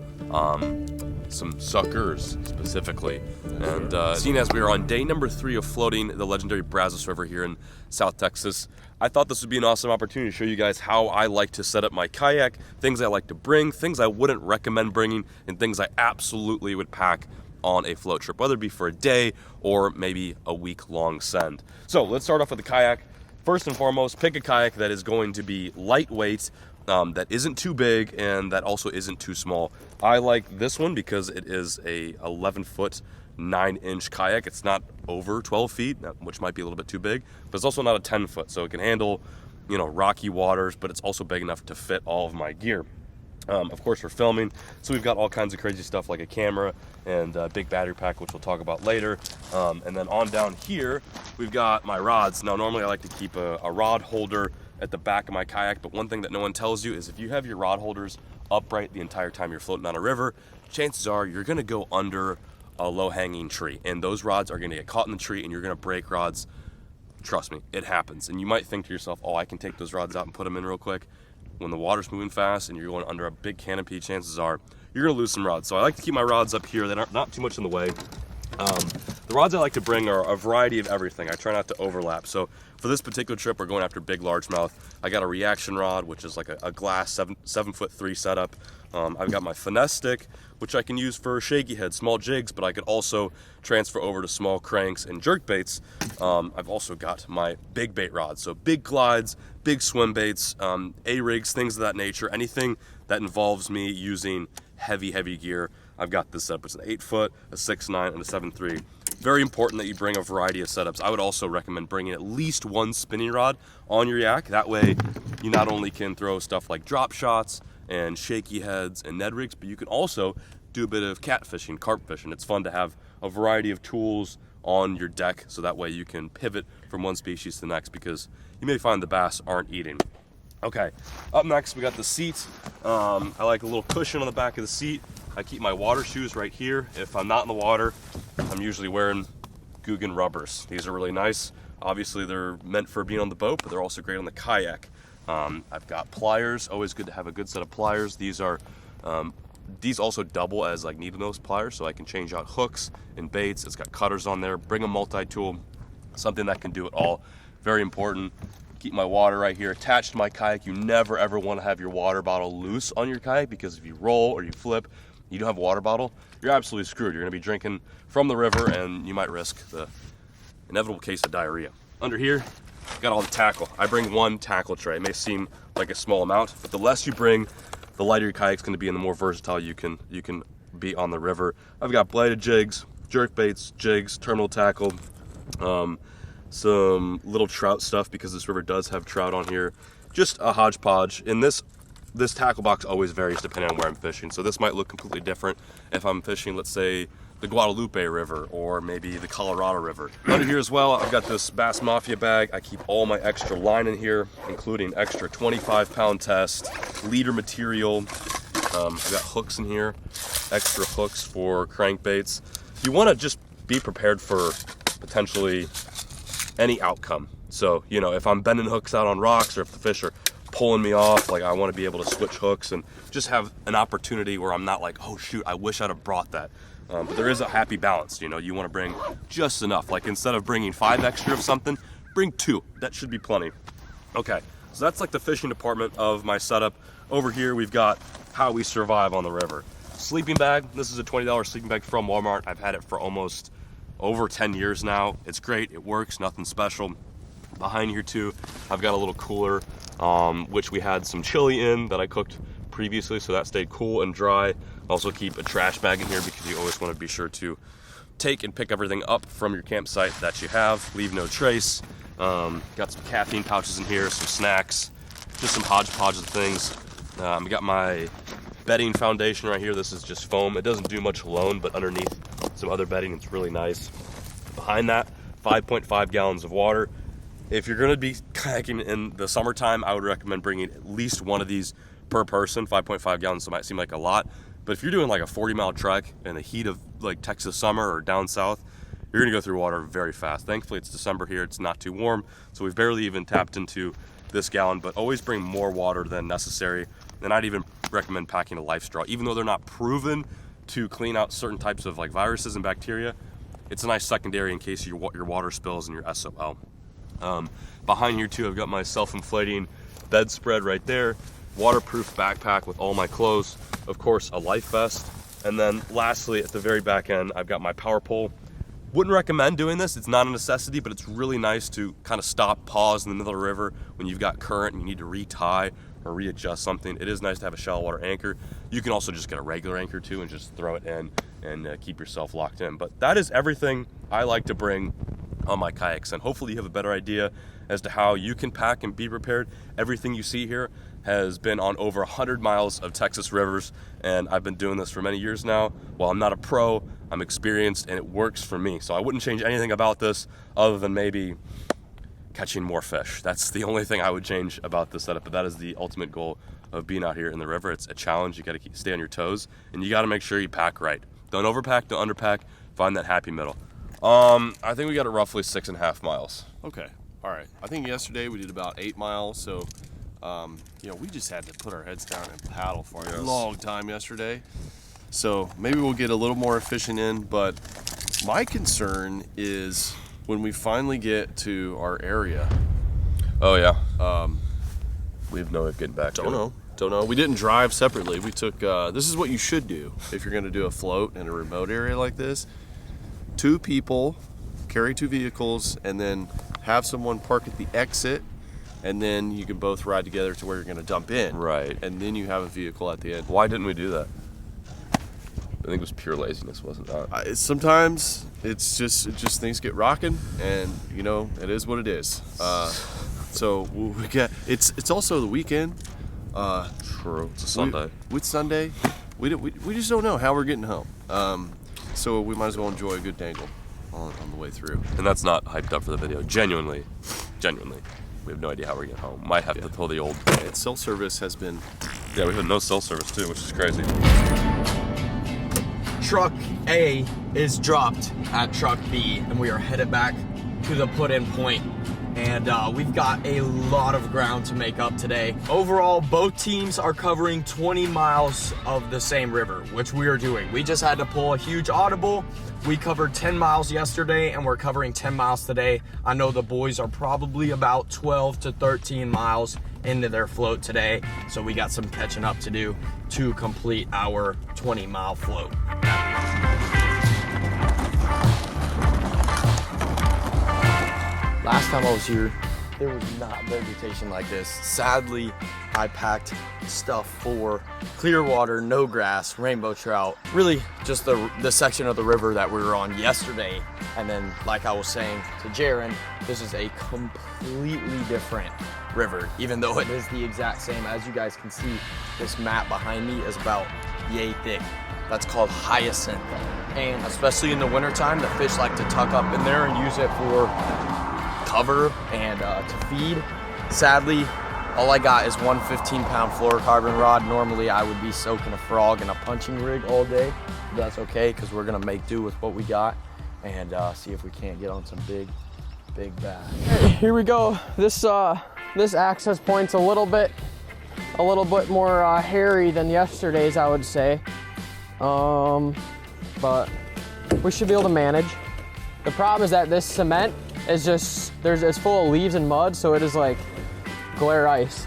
Speaker 1: some suckers specifically. And seeing as we are on day number 3 of floating the legendary Brazos River here in South Texas, I thought this would be an awesome opportunity to show you guys how I like to set up my kayak, things I like to bring, things I wouldn't recommend bringing, and things I absolutely would pack on a float trip, whether it be for a day or maybe a week-long send. So let's start off with the kayak. First and foremost, pick a kayak that is going to be lightweight, that isn't too big, and that also isn't too small. I like this one because it is a 11-foot 9-inch kayak. It's not over 12 feet, which might be a little bit too big, but it's also not a 10-foot, so it can handle, rocky waters, but it's also big enough to fit all of my gear. Of course, we're filming, so we've got all kinds of crazy stuff like a camera and a big battery pack, which we'll talk about later. And then on down here, we've got my rods. Now, normally I like to keep a rod holder at the back of my kayak, but one thing that no one tells you is if you have your rod holders upright the entire time you're floating on a river, chances are you're gonna go under a low-hanging tree, and those rods are gonna get caught in the tree, and you're gonna break rods. Trust me, it happens. And you might think to yourself, oh, I can take those rods out and put them in real quick. When the water's moving fast and you're going under a big canopy, chances are you're gonna lose some rods. So I like to keep my rods up here. They're not too much in the way. The rods I like to bring are a variety of everything. I try not to overlap. So for this particular trip, we're going after big largemouth. I got a reaction rod, which is like a glass 7'3" setup. I've got my finesse stick, which I can use for shaky head, small jigs, but I could also transfer over to small cranks and jerk baits. I've also got my big bait rods, so big glides, big swim baits, A-rigs, things of that nature, anything that involves me using heavy gear. I've got this setup. It's an 8-foot, a 6'9", and a 7'3". Very important that you bring a variety of setups. I would also recommend bringing at least one spinning rod on your yak. That way, you not only can throw stuff like drop shots and shaky heads and Ned rigs, but you can also do a bit of catfishing, carp fishing. It's fun to have a variety of tools on your deck, so that way you can pivot from one species to the next, because you may find the bass aren't eating. Okay, up next we got the seat. I like a little cushion on the back of the seat. I keep my water shoes right here. If I'm not in the water, I'm usually wearing Googan rubbers. These are really nice. Obviously they're meant for being on the boat, but they're also great on the kayak. I've got pliers, always good to have a good set of pliers. These also double as like needle nose pliers, so I can change out hooks and baits. It's got cutters on there. Bring a multi-tool, something that can do it all. Very important. Keep my water right here attached to my kayak. You never ever want to have your water bottle loose on your kayak, because if you roll or you flip, you don't have a water bottle, you're absolutely screwed. You're gonna be drinking from the river and you might risk the inevitable case of diarrhea. Under here, got all the tackle. I bring one tackle tray. It may seem like a small amount, but the less you bring, the lighter your kayak's gonna be and the more versatile you can be on the river. I've got bladed jigs, jerk baits, jigs, terminal tackle, some little trout stuff because this river does have trout on here. Just a hodgepodge. And this tackle box always varies depending on where I'm fishing. So this might look completely different if I'm fishing, let's say, the Guadalupe River or maybe the Colorado River. Under here as well, I've got this Bass Mafia bag. I keep all my extra line in here, including extra 25-pound test, leader material. I've got hooks in here, extra hooks for crankbaits. You want to just be prepared for potentially any outcome. So, if I'm bending hooks out on rocks or if the fish are pulling me off, like I want to be able to switch hooks and just have an opportunity where I'm not like, oh shoot, I wish I'd have brought that. But there is a happy balance. You want to bring just enough. Like instead of bringing 5 extra of something, bring 2. That should be plenty. Okay, so that's like the fishing department of my setup. Over here, we've got how we survive on the river. Sleeping bag. This is a $20 sleeping bag from Walmart. I've had it for almost over 10 years now. It's great. It works. Nothing special. Behind here too, I've got a little cooler, which we had some chili in that I cooked previously, so that stayed cool and dry. Also keep a trash bag in here because you always want to be sure to take and pick everything up from your campsite that you have, leave no trace. Got some caffeine pouches in here, some snacks, just some hodgepodge of things. I got my bedding foundation right here. This is just foam. It doesn't do much alone, but underneath some other bedding, it's really nice. Behind that, 5.5 gallons of water. If you're gonna be kayaking in the summertime, I would recommend bringing at least one of these per person. 5.5 gallons might seem like a lot, but if you're doing like a 40-mile trek in the heat of like Texas summer or down south, you're gonna go through water very fast. Thankfully, it's December here, it's not too warm, so we've barely even tapped into this gallon, but always bring more water than necessary. And I'd even recommend packing a life straw. Even though they're not proven to clean out certain types of like viruses and bacteria, it's a nice secondary in case your water spills in your SOL. Behind here too, I've got my self-inflating bedspread right there, waterproof backpack with all my clothes, of course a life vest, and then lastly at the very back end, I've got my power pole. Wouldn't recommend doing this, it's not a necessity, but it's really nice to kind of stop, pause in the middle of the river when you've got current and you need to retie or readjust something. It is nice to have a shallow water anchor. You can also just get a regular anchor too and just throw it in and keep yourself locked in. But that is everything I like to bring on my kayaks, and hopefully you have a better idea as to how you can pack and be prepared. Everything you see here has been on over 100 miles of Texas rivers, and I've been doing this for many years now. While I'm not a pro, I'm experienced and it works for me. So I wouldn't change anything about this other than maybe catching more fish. That's the only thing I would change about this setup, but that is the ultimate goal of being out here in the river. It's a challenge. You gotta stay on your toes, and you gotta make sure you pack right. Don't overpack, don't underpack, find that happy middle. I think we got it roughly 6.5 miles.
Speaker 2: Okay, all right. I think yesterday we did about 8 miles, so you know, we just had to put our heads down and paddle for a long time yesterday. So maybe we'll get a little more efficient in, but my concern is when we finally get to our area.
Speaker 1: Oh yeah. We have no way of getting back.
Speaker 2: Don't know. We didn't drive separately. We took, this is what you should do if you're gonna do a float in a remote area like this. 2 people, carry 2 vehicles, and then have someone park at the exit, and then you can both ride together to where you're gonna dump in.
Speaker 1: Right.
Speaker 2: And then you have a vehicle at the end.
Speaker 1: Why didn't we do that? I think it was pure laziness, wasn't it?
Speaker 2: Sometimes it's just things get rocking, and you know, it is what it is. So we get, it's also the weekend.
Speaker 1: True. It's a Sunday.
Speaker 2: With Sunday, we just don't know how we're getting home. So we might as well enjoy a good dangle on the way through.
Speaker 1: And that's not hyped up for the video. Genuinely, we have no idea how we're getting home. Might have to pull the old.
Speaker 2: And cell service has been.
Speaker 1: Yeah, we have no cell service too, which is crazy.
Speaker 3: Truck A is dropped at truck B, and we are headed back to the put-in point. And we've got a lot of ground to make up today. Overall, both teams are covering 20 miles of the same river, which we are doing. We just had to pull a huge audible. We covered 10 miles yesterday, and we're covering 10 miles today. I know the boys are probably about 12 to 13 miles into their float today, so we got some catching up to do to complete our 20-mile float. Last time I was here, there was not vegetation like this. Sadly, I packed stuff for clear water, no grass, rainbow trout, really just the section of the river that we were on yesterday. And then, like I was saying to Jaron, this is a completely different river, even though it is the exact same. As you guys can see, this mat behind me is about yay thick. That's called hyacinth. And especially in the wintertime, the fish like to tuck up in there and use it for cover and to feed. Sadly, all I got is one 15-pound fluorocarbon rod. Normally I would be soaking a frog in a punching rig all day. But that's okay, because we're gonna make do with what we got and see if we can't get on some big bass.
Speaker 4: Hey, here we go. This access point's a little bit more hairy than yesterday's, I would say. But we should be able to manage. The problem is that this cement is just, it's full of leaves and mud, so it is like glare ice.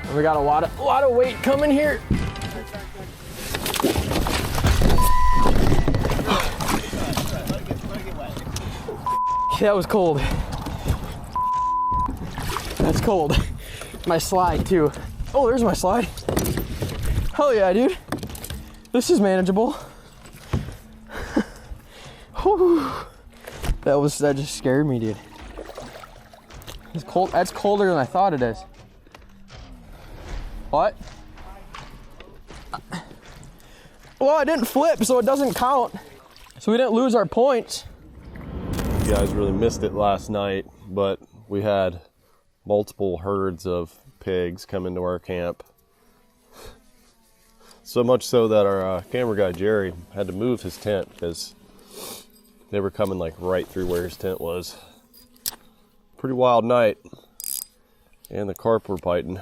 Speaker 4: And we got a lot of weight coming here. That was cold. that's cold. My slide too. Oh, there's my slide. Hell yeah, dude. This is manageable. Whew. That just scared me, dude. It's cold. That's colder than I thought it is. What? Well, I didn't flip, so it doesn't count. So we didn't lose our points.
Speaker 2: You guys really missed it last night, but we had multiple herds of pigs come into our camp. So much so that our camera guy Jerry had to move his tent because they were coming like right through where his tent was. Pretty wild night, and the carp were biting.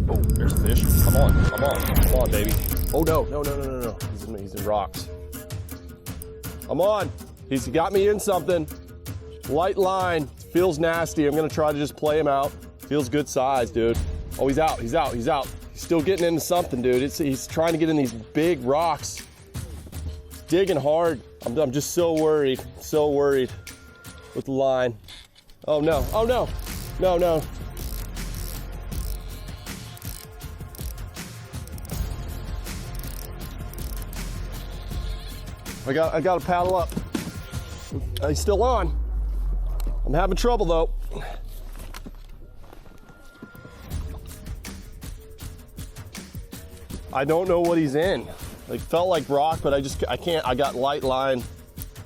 Speaker 2: Oh, there's a fish. Come on, baby. Oh no. He's in rocks. Come on. He's got me in something. Light line. Feels nasty. I'm gonna try to just play him out. Feels good size, dude. Oh, he's out. He's still getting into something, dude. He's trying to get in these big rocks. Digging hard. I'm just so worried with the line. Oh no. No. I got to paddle up. He's still on. I'm having trouble though. I don't know what he's in. Like, felt like rock, but I can't. I got light line.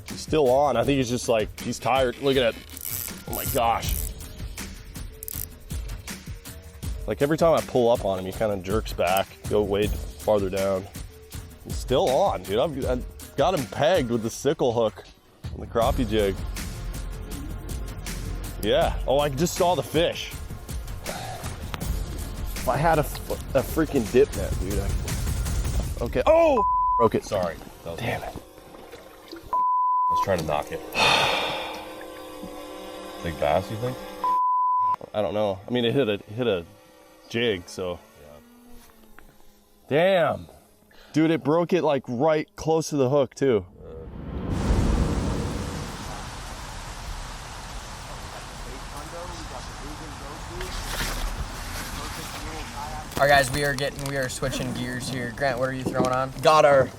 Speaker 2: He's still on. I think he's just like, he's tired. Look at it. Oh my gosh. Like every time I pull up on him, he kind of jerks back, go way farther down. He's still on, dude. I've got him pegged with the sickle hook on the crappie jig. Yeah. Oh, I just saw the fish. If I had a freaking dip net, dude. Okay. Oh! Broke it. Sorry. Damn it.
Speaker 1: I was trying to knock it. Big bass, you think?
Speaker 2: I don't know. I mean, it hit a jig, so. Yeah. Damn. Dude, it broke it like right close to the hook, too.
Speaker 4: All right, guys, we are switching gears here. Grant, what are you throwing on? Got our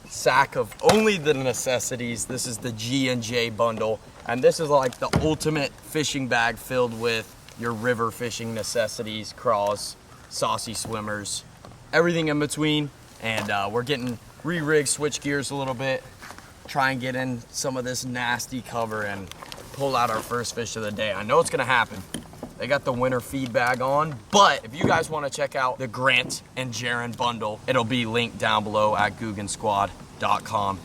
Speaker 4: sack of only the necessities. This is the G&J bundle, and this is like the ultimate fishing bag filled with your river fishing necessities, craws, saucy swimmers, everything in between. And we're getting re-rigged, switch gears a little bit, try and get in some of this nasty cover and pull out our first fish of the day. I know it's gonna happen. They got the winter feed bag on, but if you guys want to check out the Grant and Jaron bundle, it'll be linked down below at GooganSquad.com.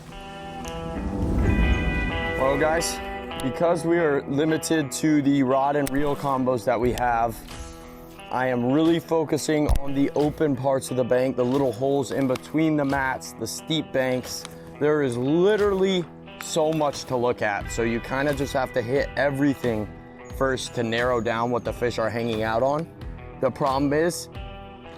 Speaker 4: Well, guys, because we are limited to the rod and reel combos that we have, I am really focusing on the open parts of the bank, the little holes in between the mats, the steep banks. There is literally so much to look at, so you kind of just have to hit everything first to narrow down what the fish are hanging out on. The problem is,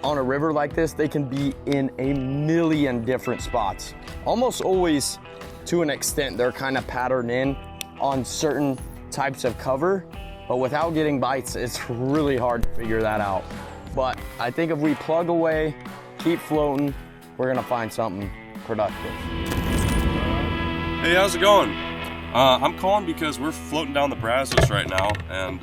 Speaker 4: on a river like this, they can be in a million different spots. Almost always, to an extent, they're kind of patterned in on certain types of cover, but without getting bites, it's really hard to figure that out. But I think if we plug away, keep floating, we're gonna find something productive.
Speaker 1: Hey, how's it going? I'm calling because we're floating down the Brazos right now, and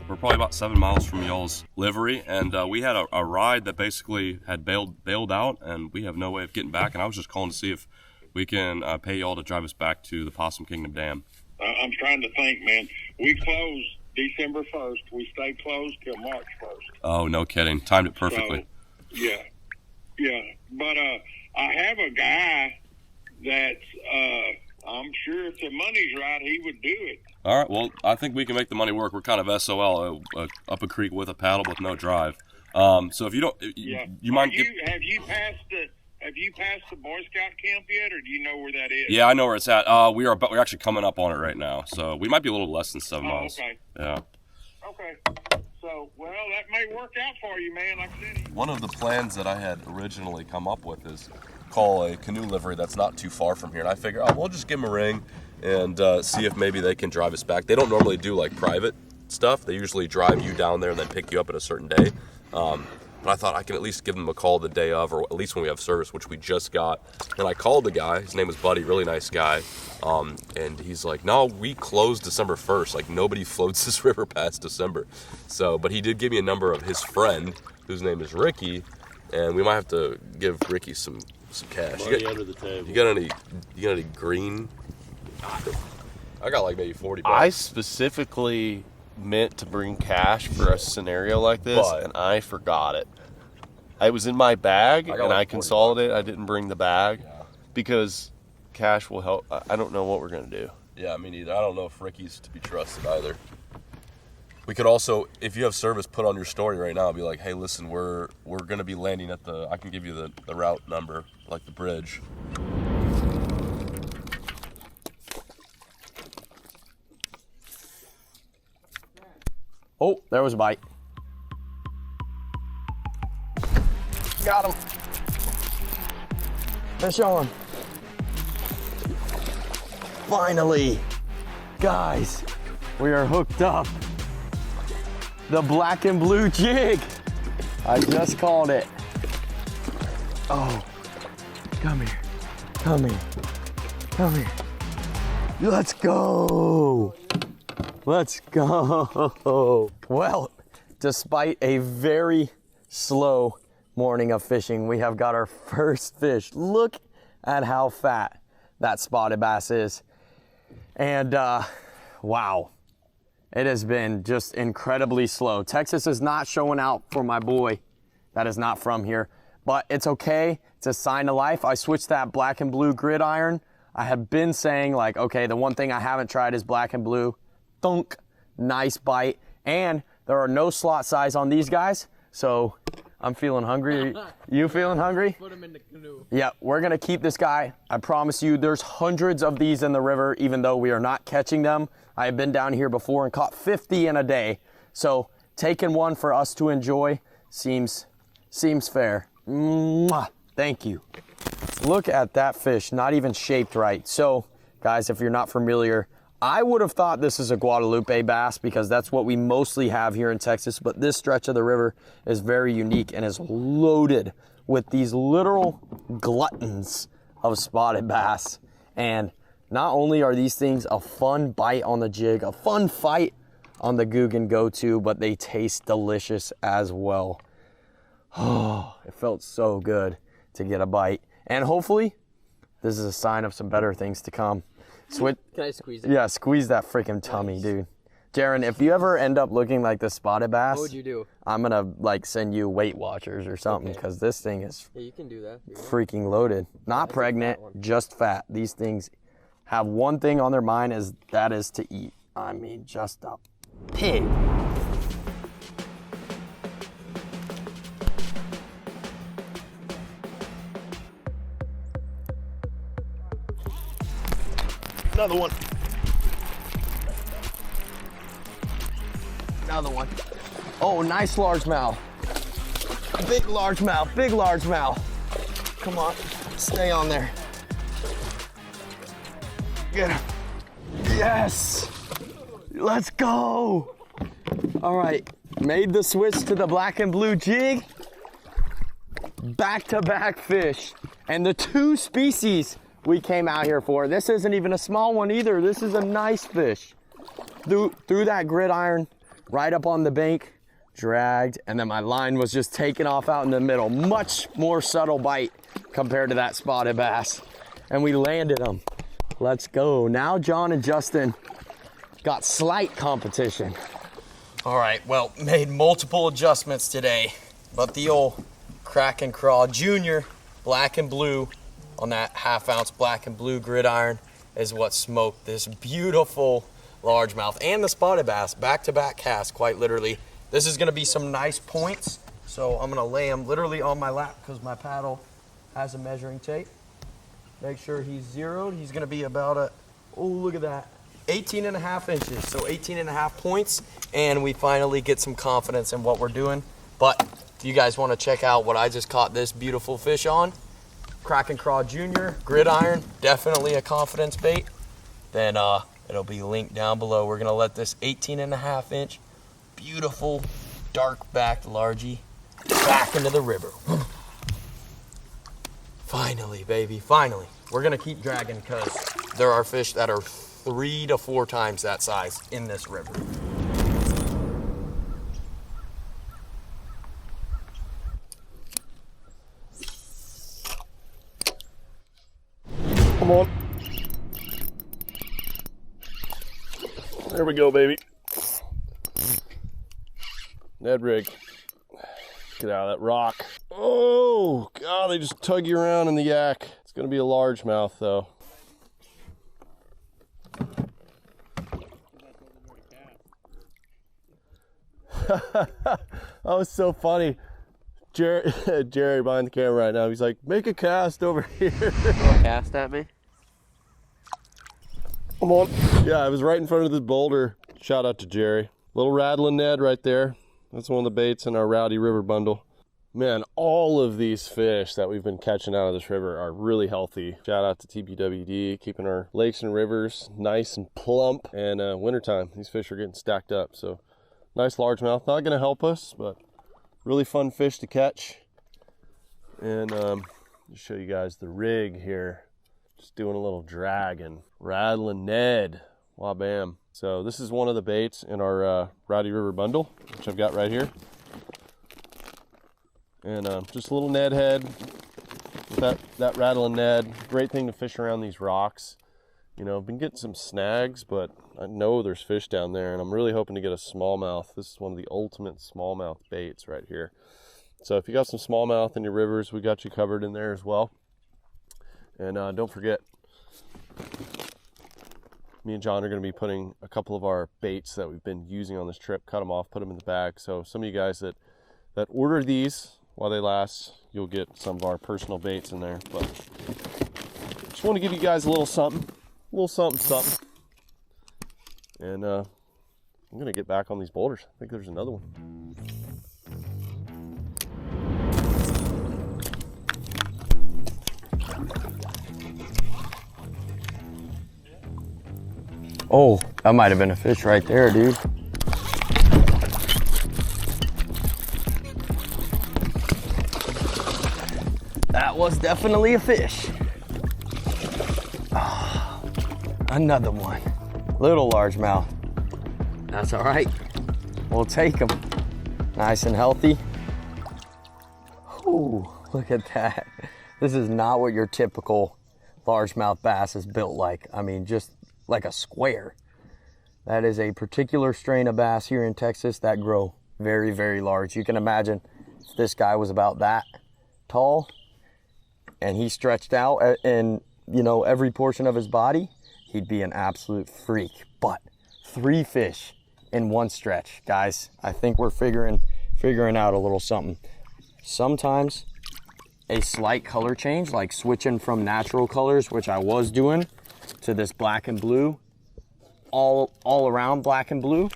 Speaker 1: we're probably about 7 miles from y'all's livery, and we had a ride that basically had bailed out, and we have no way of getting back, and I was just calling to see if we can pay y'all to drive us back to the Possum Kingdom Dam.
Speaker 7: I'm trying to think, man. We closed December 1st. We stayed closed till March 1st.
Speaker 1: Oh, no kidding. Timed it perfectly.
Speaker 7: So, yeah. But I have a guy that's... I'm sure if the money's right, he would do it.
Speaker 1: All right, well, I think we can make the money work. We're kind of SOL, up a creek with a paddle with no drive. So if you don't, you mind?
Speaker 7: Have you passed the Boy Scout camp yet, or do you know where that is?
Speaker 1: Yeah, I know where it's at. We're actually coming up on it right now, so we might be a little less than 7 miles.
Speaker 7: Okay.
Speaker 1: Yeah.
Speaker 7: Okay. So, well, that may work out for you, man. Like I said.
Speaker 1: One of the plans that I had originally come up with is call a canoe livery that's not too far from here. And I figure, oh, we'll just give them a ring and see if maybe they can drive us back. They don't normally do like private stuff. They usually drive you down there and then pick you up at a certain day. But I thought I can at least give them a call the day of, or at least when we have service, which we just got. And I called the guy. His name was Buddy, really nice guy. And he's like, no, we closed December 1st. Like, nobody floats this river past December. So, but he did give me a number of his friend, whose name is Ricky, and we might have to give Ricky some cash.
Speaker 8: Money under the table.
Speaker 1: You got any green? I got like maybe 40 bucks.
Speaker 2: I specifically meant to bring cash for a scenario like this, and I forgot it. It was in my bag, and I consolidated. I didn't bring the bag because cash will help. I don't know what we're going to do.
Speaker 1: Yeah, me neither. I don't know if Ricky's to be trusted either. We could also, if you have service, put on your story right now, be like, hey, listen, we're going to be landing at I can give you the route number, like the bridge.
Speaker 3: Oh, there was a bite.
Speaker 6: Got him. Fish on. Finally. Guys, we are hooked up. The black and blue jig. I just called it. Oh, come here. Come here. Come here. Let's go. Let's go. Well, despite a very slow morning of fishing, we have got our first fish. Look at how fat that spotted bass is. And wow, it has been just incredibly slow. Texas is not showing out for my boy that is not from here, but it's okay. It's a sign of life. I switched that black and blue gridiron. I have been saying, like, okay, the one thing I haven't tried is black and blue. Thunk, nice bite. And there are no slot size on these guys, so I'm feeling hungry. You feeling hungry?
Speaker 4: Put him in the canoe.
Speaker 6: Yeah, we're gonna keep this guy. I promise you, there's hundreds of these in the river, even though we are not catching them. I have been down here before and caught 50 in a day. So taking one for us to enjoy seems fair. Mwah, thank you. Look at that fish, not even shaped right. So guys, if you're not familiar, I would have thought this is a Guadalupe bass because that's what we mostly have here in Texas, but this stretch of the river is very unique and is loaded with these literal gluttons of spotted bass. And not only are these things a fun bite on the jig, a fun fight on the Googan go-to, but they taste delicious as well. Oh, it felt so good to get a bite. And hopefully, this is a sign of some better things to come.
Speaker 4: Can I squeeze it?
Speaker 6: Yeah, squeeze that freaking tummy, dude. Jaron, if you ever end up looking like the spotted bass,
Speaker 4: What would you do?
Speaker 6: I'm gonna like send you Weight Watchers or something because this thing is
Speaker 4: Yeah, you can do that.
Speaker 6: freaking loaded. Not pregnant, just fat. These things have one thing on their mind, that is to eat. I mean, just a pig.
Speaker 2: Another one.
Speaker 6: Another one. Oh, nice largemouth. Big largemouth, big largemouth. Come on, stay on there. Get him. Yes! Let's go! All right, made the switch to the black and blue jig. Back-to-back fish. And the two species we came out here for. This isn't even a small one either. This is a nice fish. Threw that gridiron right up on the bank, dragged, and then my line was just taking off out in the middle. Much more subtle bite compared to that spotted bass. And we landed them. Let's go. Now John and Justin got slight competition.
Speaker 3: All right, well, made multiple adjustments today, but the old Crack and Crawl Junior black and blue on that half-ounce black and blue gridiron is what smoked this beautiful largemouth and the spotted bass back-to-back cast, quite literally. This is gonna be some nice points, so I'm gonna lay them literally on my lap because my paddle has a measuring tape. Make sure he's zeroed. He's gonna be about oh, look at that, 18.5 inches, so 18.5 points, and we finally get some confidence in what we're doing. But if you guys wanna check out what I just caught this beautiful fish on, Kraken Craw Jr., Gridiron, definitely a confidence bait, then it'll be linked down below. We're gonna let this 18.5 inch, beautiful, dark backed largie back into the river. Finally, baby, finally. We're gonna keep dragging because there are fish that are 3 to 4 times that size in this river.
Speaker 2: Come on. There we go, baby. Ned rig. Get out of that rock. Oh, God, they just tug you around in the yak. It's going to be a largemouth, though. That was so funny. Jerry behind the camera right now, he's like, make a cast over here.
Speaker 6: Cast at me?
Speaker 2: Come on. Yeah, I was right in front of the boulder. Shout out to Jerry. Little rattling Ned right there. That's one of the baits in our Rowdy River bundle. Man, all of these fish that we've been catching out of this river are really healthy. Shout out to TPWD, keeping our lakes and rivers nice and plump. And wintertime, these fish are getting stacked up. So nice largemouth. Not going to help us, but really fun fish to catch. And just show you guys the rig here. Just doing a little drag and rattling Ned. Wah-bam. So this is one of the baits in our Rowdy River bundle, which I've got right here. And just a little Ned head with that rattling Ned. Great thing to fish around these rocks. You know, I've been getting some snags, but I know there's fish down there, and I'm really hoping to get a smallmouth. This is one of the ultimate smallmouth baits right here. So if you got some smallmouth in your rivers, we got you covered in there as well. And don't forget, me and John are going to be putting a couple of our baits that we've been using on this trip, cut them off, put them in the bag. So some of you guys that order these while they last, you'll get some of our personal baits in there. But just want to give you guys a little something, something. And I'm going to get back on these boulders. I think there's another one.
Speaker 6: Oh, that might have been a fish right there, dude. That was definitely a fish. Oh, another one. Little largemouth. That's all right. We'll take them. Nice and healthy. Ooh, look at that. This is not what your typical largemouth bass is built like. I mean, just like a square. That is a particular strain of bass here in Texas that grow very, very large. You can imagine if this guy was about that tall and he stretched out in, you know, every portion of his body, he'd be an absolute freak. But 3 fish in one stretch, guys. I think we're figuring out a little something. Sometimes a slight color change, like switching from natural colors, which I was doing, to this black and blue, all around black and blue,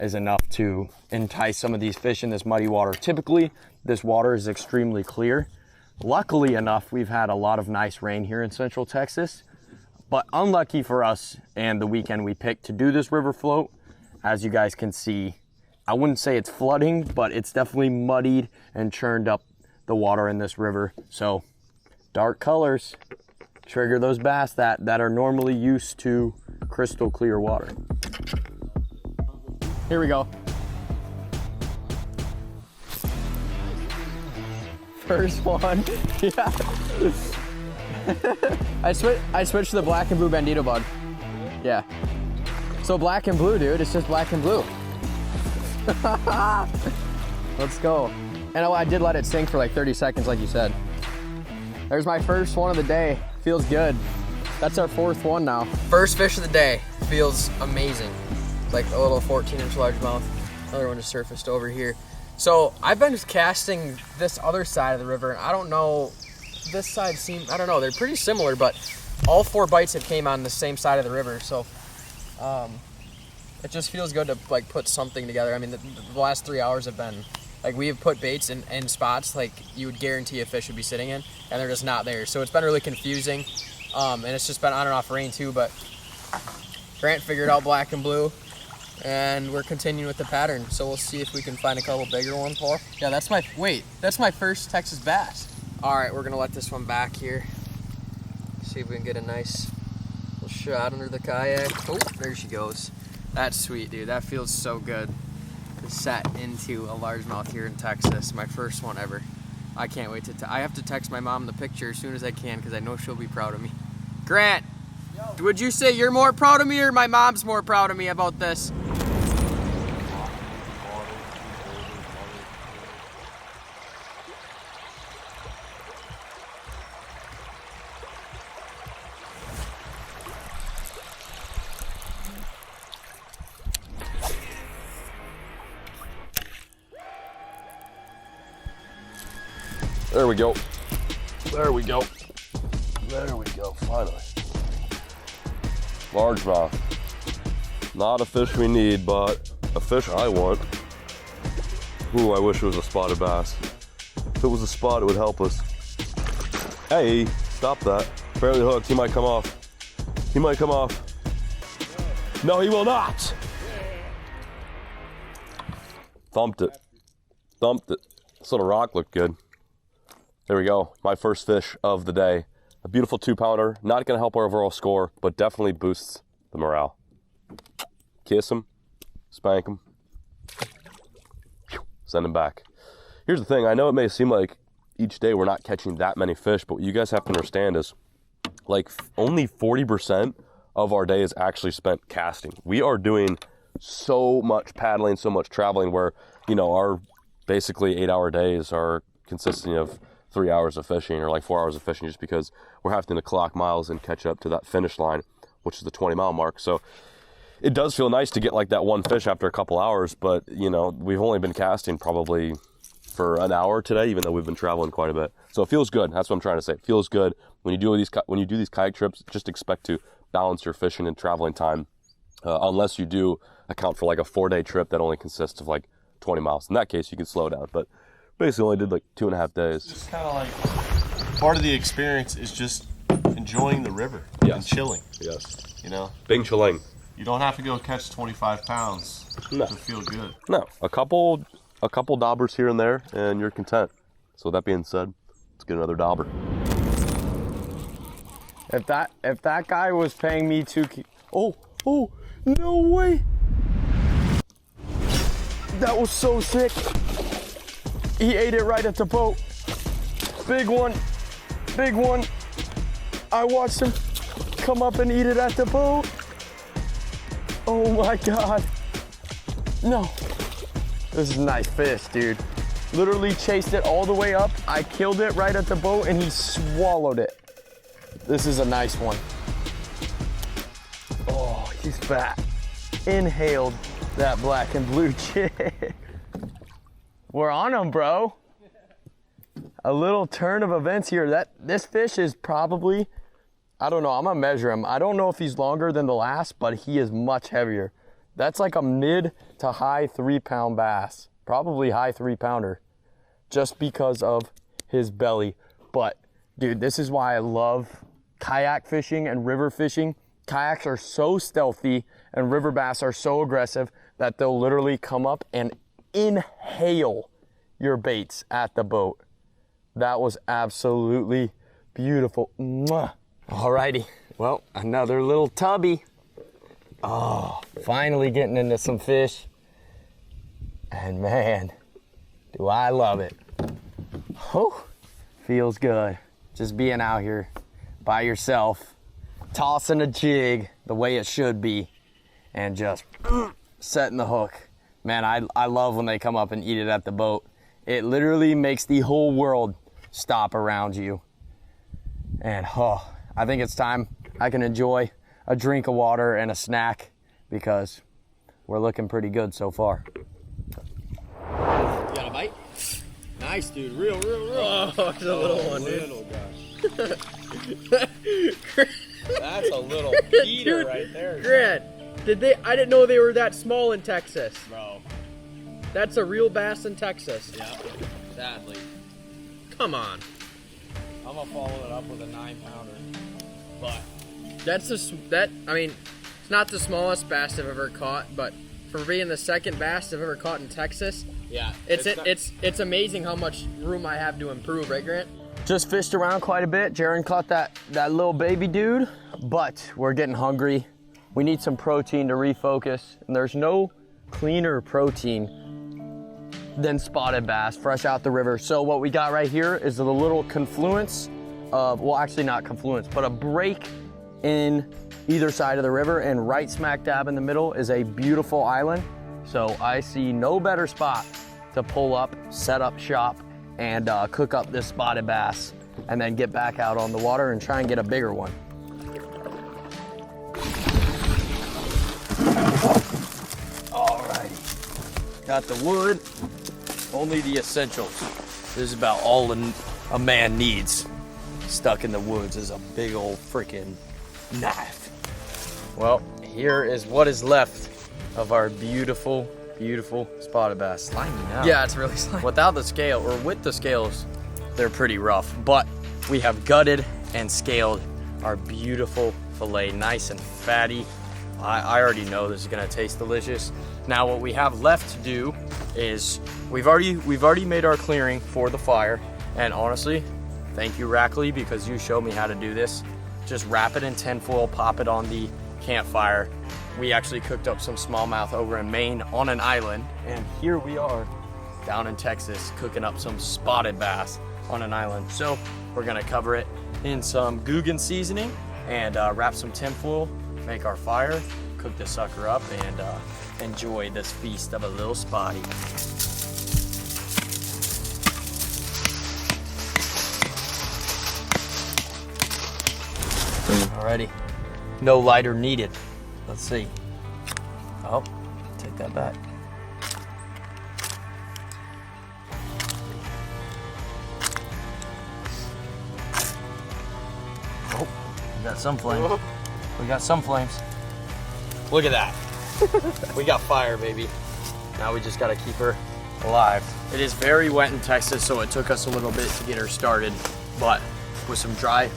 Speaker 6: is enough to entice some of these fish in this muddy water. Typically, this water is extremely clear. Luckily enough, we've had a lot of nice rain here in Central Texas, but unlucky for us and the weekend we picked to do this river float, as you guys can see, I wouldn't say it's flooding, but it's definitely muddied and churned up the water in this river. So dark colors trigger those bass that are normally used to crystal clear water. Here we go. First one. Yeah. I switched to the black and blue bandito bug. Yeah. So black and blue, dude. It's just black and blue. Let's go. And I did let it sink for like 30 seconds, like you said. There's my first one of the day. Feels good. That's our 4th one now.
Speaker 4: First fish of the day. Feels amazing. It's like a little 14-inch largemouth. Another one just surfaced over here. So I've been casting this other side of the river, and I don't know, this side I don't know, they're pretty similar, but all 4 bites have came on the same side of the river. So it just feels good to like put something together. I mean, the last 3 hours have been Like we have put baits in spots like you would guarantee a fish would be sitting in, and they're just not there. So it's been really confusing, and it's just been on and off rain too. But Grant figured out black and blue, and we're continuing with the pattern. So we'll see if we can find a couple bigger ones, Paul. Yeah, that's my first Texas bass. All right, we're gonna let this one back here. See if we can get a nice little shot under the kayak. Oh, there she goes. That's sweet, dude. That feels so good to set into a largemouth here in Texas. My first one ever. I can't wait to I have to text my mom the picture as soon as I can because I know she'll be proud of me. Grant, would you say you're more proud of me or my mom's more proud of me about this?
Speaker 1: There we go. There we go. There we go, finally. Largemouth. Not a fish we need, but a fish I want. Ooh, I wish it was a spotted bass. If it was a spot, it would help us. Hey, stop that. Barely hooked, he might come off. He might come off. No, he will not. Thumped it. Thumped it. This little rock looked good. There we go, my first fish of the day. A beautiful 2-pounder, not gonna help our overall score, but definitely boosts the morale. Kiss him, spank him, send him back. Here's the thing, I know it may seem like each day we're not catching that many fish, but what you guys have to understand is like only 40% of our day is actually spent casting. We are doing so much paddling, so much traveling where, you know, our basically 8-hour days are consisting of 3 hours of fishing or like 4 hours of fishing just because we're having to clock miles and catch up to that finish line, which is the 20-mile mark. So it does feel nice to get like that one fish after a couple hours, but you know, we've only been casting probably for an hour today, even though we've been traveling quite a bit. So it feels good. That's what I'm trying to say. It feels good. When you do these kayak trips, just expect to balance your fishing and traveling time, unless you do account for like a 4-day trip that only consists of like 20 miles. In that case, you can slow down, but basically only did like 2.5 days.
Speaker 2: Just kind of like part of the experience is just enjoying the river and chilling.
Speaker 1: Yes.
Speaker 2: You know,
Speaker 1: Bing chilling.
Speaker 2: you don't have to go catch 25 pounds
Speaker 1: No.
Speaker 2: to feel good.
Speaker 1: No, a couple daubers here and there, and you're content. So with that being said, let's get another dauber.
Speaker 6: If that guy was paying me oh, no way. That was so sick. He ate it right at the boat. Big one, big one. I watched him come up and eat it at the boat. Oh my God. No. This is a nice fish, dude. Literally chased it all the way up. I killed it right at the boat and he swallowed it. This is a nice one. Oh, he's fat. Inhaled that black and blue chick. We're on him, bro. A little turn of events here. This fish is probably, I don't know, I'm gonna measure him. I don't know if he's longer than the last, but he is much heavier. That's like a mid to high 3-pound bass. Probably high 3-pounder, just because of his belly. But dude, this is why I love kayak fishing and river fishing. Kayaks are so stealthy and river bass are so aggressive that they'll literally come up and inhale your baits at the boat. That was absolutely beautiful. Mwah. Alrighty, well, another little tubby. Oh, finally getting into some fish. And man, do I love it. Oh, feels good. Just being out here by yourself, tossing a jig the way it should be, and just setting the hook. Man, I love when they come up and eat it at the boat. It literally makes the whole world stop around you. And I think it's time I can enjoy a drink of water and a snack because we're looking pretty good so far.
Speaker 4: You got a bite? Nice, dude. Real. Oh, it's a little one, dude. Little guy.
Speaker 3: That's a little Peter right there.
Speaker 4: Grant, I didn't know they were that small in Texas.
Speaker 3: Bro.
Speaker 4: That's a real bass in Texas.
Speaker 3: Yeah, sadly.
Speaker 4: Come on.
Speaker 3: I'm gonna follow it up with a 9-pounder. But
Speaker 4: I mean, it's not the smallest bass I've ever caught, but for being the second bass I've ever caught in Texas,
Speaker 3: yeah,
Speaker 4: it's amazing how much room I have to improve, right, Grant? Just fished around quite a bit. Jaron caught that little baby dude, but we're getting hungry. We need some protein to refocus, and there's no cleaner protein than spotted bass fresh out the river. So what we got right here is a little confluence of, well, actually not confluence, but a break in either side of the river, and right smack dab in the middle is a beautiful island. So I see no better spot to pull up, set up shop, and cook up this spotted bass, and then get back out on the water and try and get a bigger one. Alrighty, got the wood, only the essentials. This is about all a man needs. Stuck in the woods is a big old freaking knife. Well, here is what is left of our beautiful, beautiful spotted bass. Slimy now. Yeah, it's really slimy. Without the scale, or with the scales, they're pretty rough. But we have gutted and scaled our beautiful fillet, nice and fatty. I already know this is gonna taste delicious. Now what we have left to do is we've already made our clearing for the fire, and honestly, thank you, Rackley, because you showed me how to do this. Just wrap it in tinfoil, pop it on the campfire. We actually cooked up some smallmouth over in Maine on an island, and here we are down in Texas cooking up some spotted bass on an island. So we're gonna cover it in some Googan seasoning and wrap some tinfoil, make our fire, cook the sucker up, and enjoy this feast of a little spotty. Alrighty, no lighter needed. Let's see. Oh, take that back. Oh, we got some flames. We got some flames. Look at that. We got fire, baby. Now we just gotta keep her alive. It is very wet in Texas, so it took us a little bit to get her started, but with some dry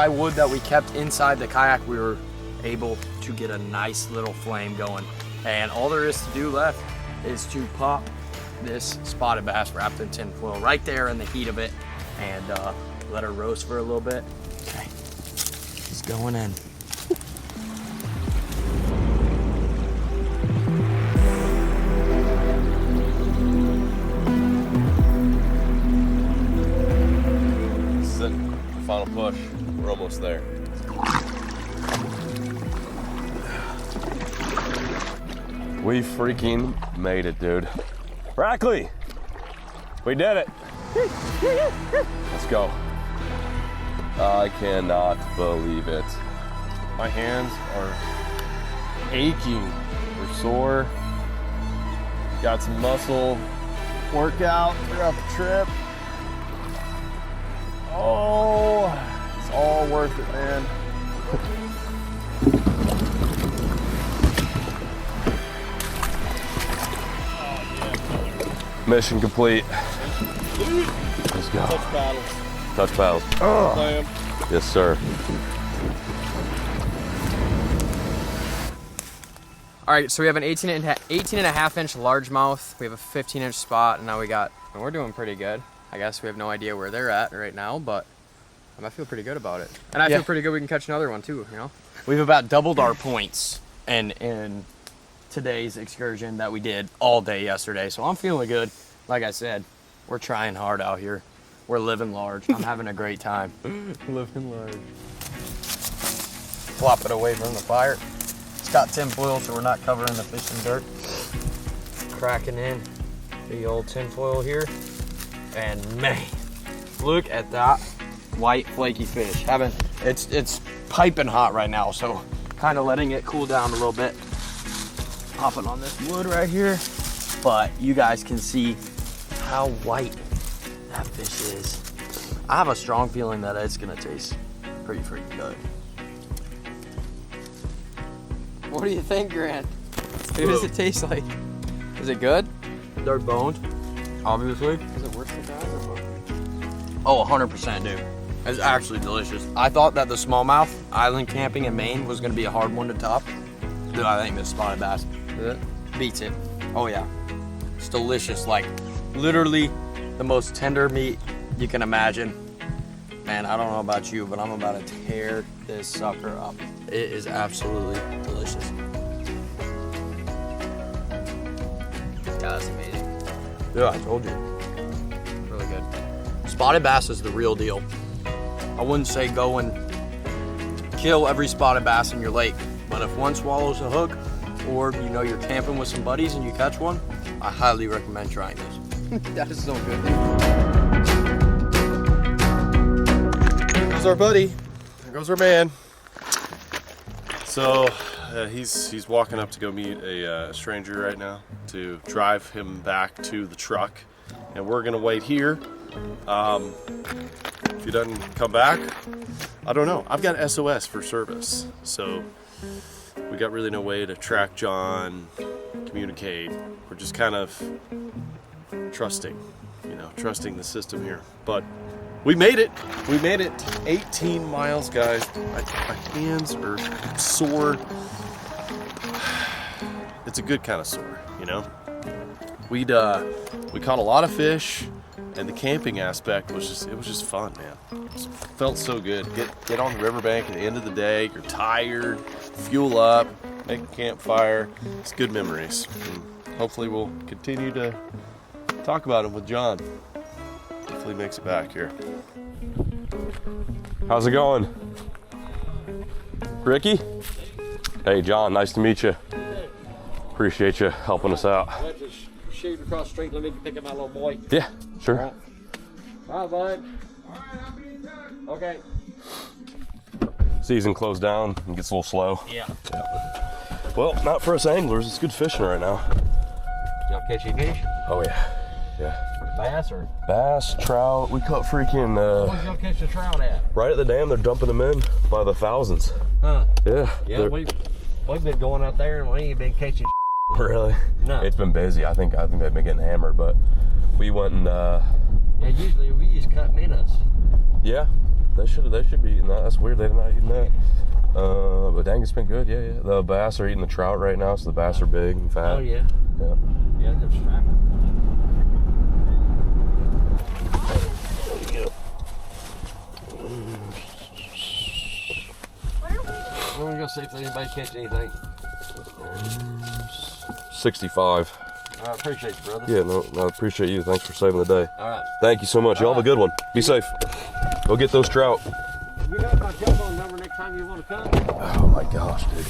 Speaker 4: wood that we kept inside the kayak, we were able to get a nice little flame going. And all there is to do left is to pop this spotted bass wrapped in tin foil right there in the heat of it, and let her roast for a little bit. Okay, it's going in.
Speaker 1: This is it. Final push. We're almost there. We freaking made it, dude. Rackley, we did it. Let's go. I cannot believe it. My hands are aching. We're sore. Got some muscle workout throughout the trip. Oh, it's all worth it, man. Mission complete. Let's go.
Speaker 2: Touch paddles.
Speaker 1: Touch paddles.
Speaker 2: Clam.
Speaker 1: Yes, sir.
Speaker 4: All right, so we have an 18 and a half inch largemouth. We have a 15-inch spot, and now we're doing pretty good. I guess we have no idea where they're at right now, but I feel pretty good about it. And I feel pretty good we can catch another one too, you know? We've about doubled our points in today's excursion that we did all day yesterday, so I'm feeling good. Like I said, we're trying hard out here. We're living large. I'm having a great time. Living large. Flop it away from the fire. It's got tin foil, so we're not covering the fish in dirt. Cracking in the old tin foil here. And man, look at that white flaky fish. It's piping hot right now, so kind of letting it cool down a little bit. Hopping on this wood right here, but you guys can see how white that fish is. I have a strong feeling that it's gonna taste pretty freaking good. What do you think, Grant? What does it taste like? Is it good?
Speaker 3: They're boned, obviously.
Speaker 4: Is it worse than that or what?
Speaker 3: Oh, 100%, dude. It's actually delicious. I thought that the smallmouth island camping in Maine was gonna be a hard one to top. Dude, I think this spotted bass beats it. Oh yeah, it's delicious. Like literally the most tender meat you can imagine. Man, I don't know about you, but I'm about to tear this sucker up. It is absolutely delicious.
Speaker 4: Yeah, that's amazing.
Speaker 3: Yeah, I told you.
Speaker 4: Really good.
Speaker 3: Spotted bass is the real deal. I wouldn't say go and kill every spotted bass in your lake, but if one swallows a hook, or you know you're camping with some buddies and you catch one, I highly recommend trying this.
Speaker 4: That is so good.
Speaker 2: There's our buddy. There goes our man. So he's walking up to go meet a stranger right now to drive him back to the truck, and we're gonna wait here. If he doesn't come back, I don't know. I've got SOS for service, so we got really no way to track John, communicate. We're just kind of trusting the system here. But we made it. We made it 18 miles, guys. My hands are sore. It's a good kind of sore, you know? We caught a lot of fish, and the camping aspect was just fun, man. It felt so good. Get on the riverbank at the end of the day, you're tired, fuel up, make a campfire. It's good memories. And hopefully we'll continue to talk about them with John. Hopefully he makes it back here.
Speaker 1: How's it going? Ricky? Hey, John, nice to meet you. Appreciate you helping us out.
Speaker 8: Shoot across the street. Let me pick up my little boy.
Speaker 1: Yeah, sure.
Speaker 8: All right, bud. Okay.
Speaker 1: Season closed down and gets a little slow.
Speaker 8: Yeah.
Speaker 1: Well, not for us anglers. It's good fishing right now.
Speaker 8: Y'all catch any fish?
Speaker 1: Oh, yeah. Yeah.
Speaker 8: Bass or?
Speaker 1: Bass, trout. We caught freaking
Speaker 8: Where's y'all catch the trout at?
Speaker 1: right at the dam. They're dumping them in by the thousands.
Speaker 8: Huh?
Speaker 1: Yeah.
Speaker 8: Yeah, we've been going out there and we ain't been catching.
Speaker 1: Really?
Speaker 8: No.
Speaker 1: It's been busy. I think they've been getting hammered, but we went and
Speaker 8: Yeah, usually we just cut minnows.
Speaker 1: yeah, they should be eating that. That's weird. They're not eating that. But dang, it's been good. Yeah. The bass are eating the trout right now, so the bass are big and fat.
Speaker 8: Oh yeah.
Speaker 1: Yeah.
Speaker 8: Yeah, they're strapping. We're gonna go see if anybody catch anything.
Speaker 1: 65.
Speaker 8: I appreciate you, brother.
Speaker 1: Yeah, no, I appreciate you. Thanks for saving the day.
Speaker 8: All right.
Speaker 1: Thank you so much. Y'all have a good one. Be safe. Go get those trout.
Speaker 8: You got my telephone number next time you want to come.
Speaker 1: Oh my gosh, dude.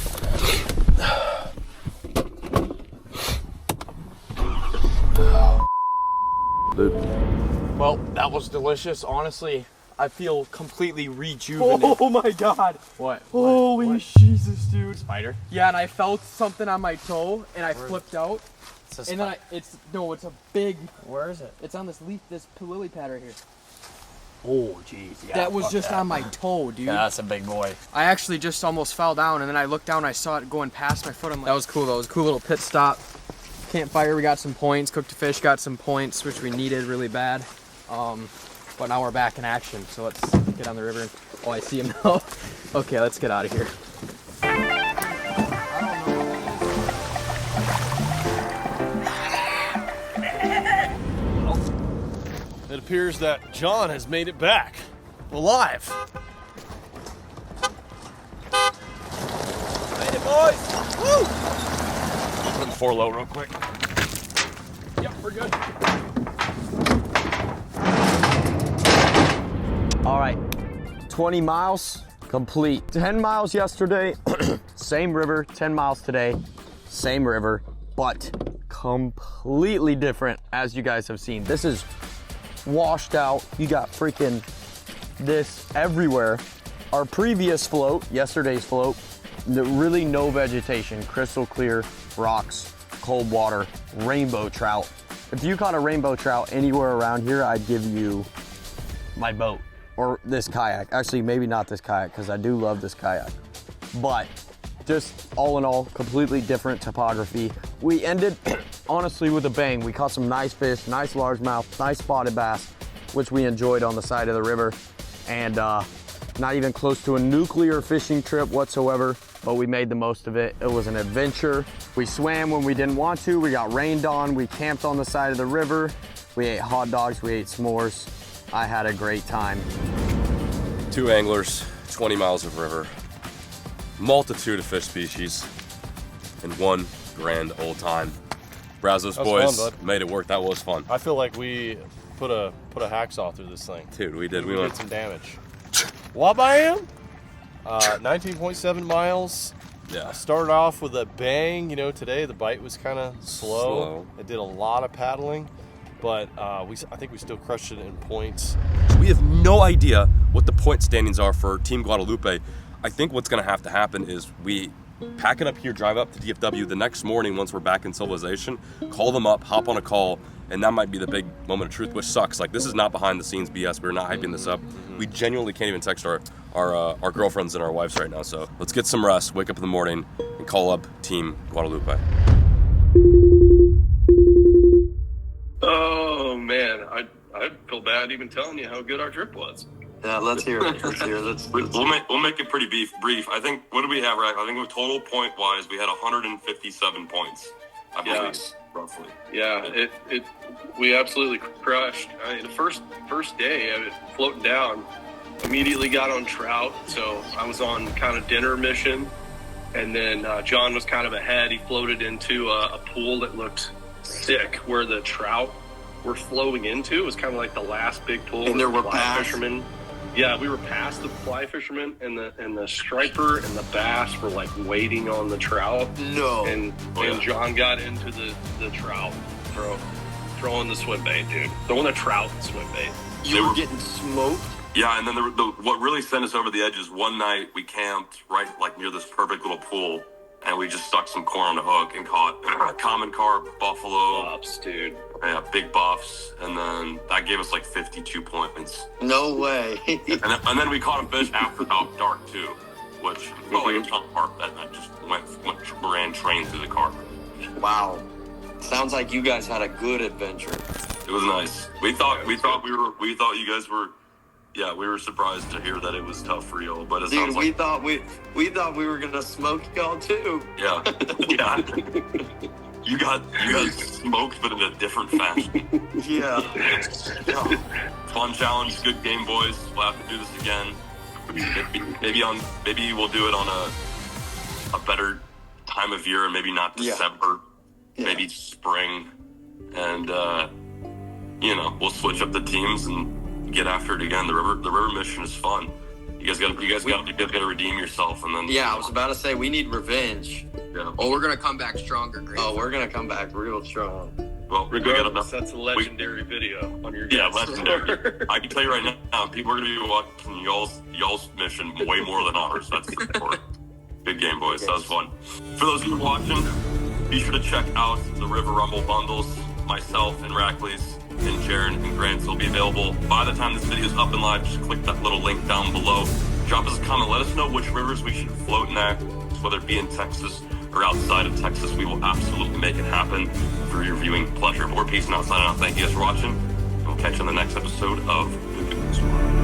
Speaker 1: Dude.
Speaker 3: Well, that was delicious. Honestly, I feel completely rejuvenated.
Speaker 4: Oh my god.
Speaker 3: What?
Speaker 4: Holy
Speaker 3: What?
Speaker 4: Jesus, dude.
Speaker 3: Spider?
Speaker 4: Yeah, and I felt something on my toe and I flipped out.
Speaker 3: It's a
Speaker 4: And then it's a big,
Speaker 3: Where is it?
Speaker 4: it's on this leaf, this lily pad right here.
Speaker 3: Oh, jeez. Yeah,
Speaker 4: That was
Speaker 3: fuck
Speaker 4: just
Speaker 3: that.
Speaker 4: on my toe, dude.
Speaker 3: Yeah, that's a big boy.
Speaker 4: I actually just almost fell down, and then I looked down and I saw it going past my foot. I'm like, that was cool though. It was a cool little pit stop. Campfire, we got some points. Cooked a fish, got some points, which we needed really bad. But now we're back in action, so let's get on the river. Oh, I see him now. Okay, let's get out of here.
Speaker 2: It appears that John has made it back alive. Made it, boys! Woo!
Speaker 1: Put the 4 low real quick.
Speaker 2: Yep, we're good.
Speaker 3: All right, 20 miles complete. 10 miles yesterday, same river, 10 miles today, same river, but completely different as you guys have seen. This is washed out. You got freaking this everywhere. Our previous float, yesterday's float, really no vegetation, crystal clear rocks, cold water, rainbow trout. If you caught a rainbow trout anywhere around here, I'd give you my boat or this kayak. Actually, maybe not this kayak because I do love this kayak. But
Speaker 6: just all in all, completely different topography. We ended, honestly, with a bang. We caught some nice fish, nice largemouth, nice spotted bass, which we enjoyed on the side of the river. And not even close to a nuclear fishing trip whatsoever, but we made the most of it. It was an adventure. We swam when we didn't want to. We got rained on. We camped on the side of the river. We ate hot dogs. We ate s'mores. I had a great time.
Speaker 1: 2 anglers, 20 miles of river, multitude of fish species, and 1 grand old time. Brazos boys
Speaker 2: fun, bud.
Speaker 1: made it work. That was fun.
Speaker 2: I feel like we put a hacksaw through this thing.
Speaker 1: Dude, we did. We
Speaker 2: did
Speaker 1: went
Speaker 2: some damage. Wabam! 19.7 miles.
Speaker 1: Yeah.
Speaker 2: Started off with a bang. You know, today the bite was kind of slow. It did a lot of paddling, but I think we still crushed it in points.
Speaker 1: We have no idea what the point standings are for Team Guadalupe. I think what's going to have to happen is we pack it up here, drive up to DFW the next morning once we're back in civilization, call them up, hop on a call, and that might be the big moment of truth, which sucks. Like, this is not behind the scenes BS. We're not hyping this up. We genuinely can't even text our girlfriends and our wives right now. So let's get some rest, wake up in the morning, and call up Team Guadalupe.
Speaker 9: Oh man, I feel bad even telling you how good our trip was.
Speaker 3: Yeah, let's hear it. Let's hear it.
Speaker 1: We'll make it pretty brief. I think, what do we have, Rack? I think total point wise, we had 157 points, I believe, roughly.
Speaker 9: Yeah, we absolutely crushed. I mean, the first day, floating down, immediately got on trout. So I was on kind of dinner mission, and then John was kind of ahead. He floated into a pool that looked sick, where the trout were flowing into. It was kind of like the last big pool.
Speaker 3: And there were
Speaker 9: fly fishermen. Yeah, we were past the fly fishermen, and the striper and the bass were like waiting on the trout.
Speaker 3: No.
Speaker 9: And John got into the trout, throwing the swim bait, dude. Throwing the trout and swim bait.
Speaker 3: You were getting smoked?
Speaker 1: Yeah, and then what really sent us over the edge is one night we camped right like near this perfect little pool, and we just stuck some corn on the hook and caught common carp, buffalo.
Speaker 9: Buffs, dude.
Speaker 1: Yeah, big buffs, and then that gave us like 52 points.
Speaker 3: No way.
Speaker 1: and then we caught a fish after dark too, which felt like a ton of carp that just ran train through the carp.
Speaker 3: Wow. Sounds like you guys had a good adventure.
Speaker 1: It was nice. We thought you guys were. Yeah, we were surprised to hear that it was tough for y'all, but it sounds like...
Speaker 3: we thought we were gonna smoke y'all too.
Speaker 1: Yeah, yeah. You got smoked, but in a different fashion.
Speaker 3: Yeah.
Speaker 1: Fun challenge, good game, boys. We'll have to do this again. Maybe we'll do it on a better time of year, and maybe not December, maybe spring, and we'll switch up the teams and get after it again. The river mission is fun. You guys gotta redeem yourself, and then.
Speaker 3: Yeah, I was about to say we need revenge.
Speaker 1: Yeah.
Speaker 4: Oh, we're gonna come back stronger, Greg.
Speaker 3: Oh, we're gonna come back real strong.
Speaker 1: Well,
Speaker 9: regardless, that's a legendary video on your.
Speaker 1: Yeah, legendary. I can tell you right now, people are gonna be watching y'all's mission way more than ours. That's for sure. Good game, boys. That was fun. For those who are watching, be sure to check out the River Rumble bundles. Myself and Rackley's and Jaron and Grant's will be available by the time this video is up and live. Just click that little link down below. Drop us a comment. Let us know which rivers we should float next, whether it be in Texas or outside of Texas. We will absolutely make it happen for your viewing pleasure. But we're peacing out, signing out. Thank you guys for watching, and we'll catch you on the next episode of the Googan Squad.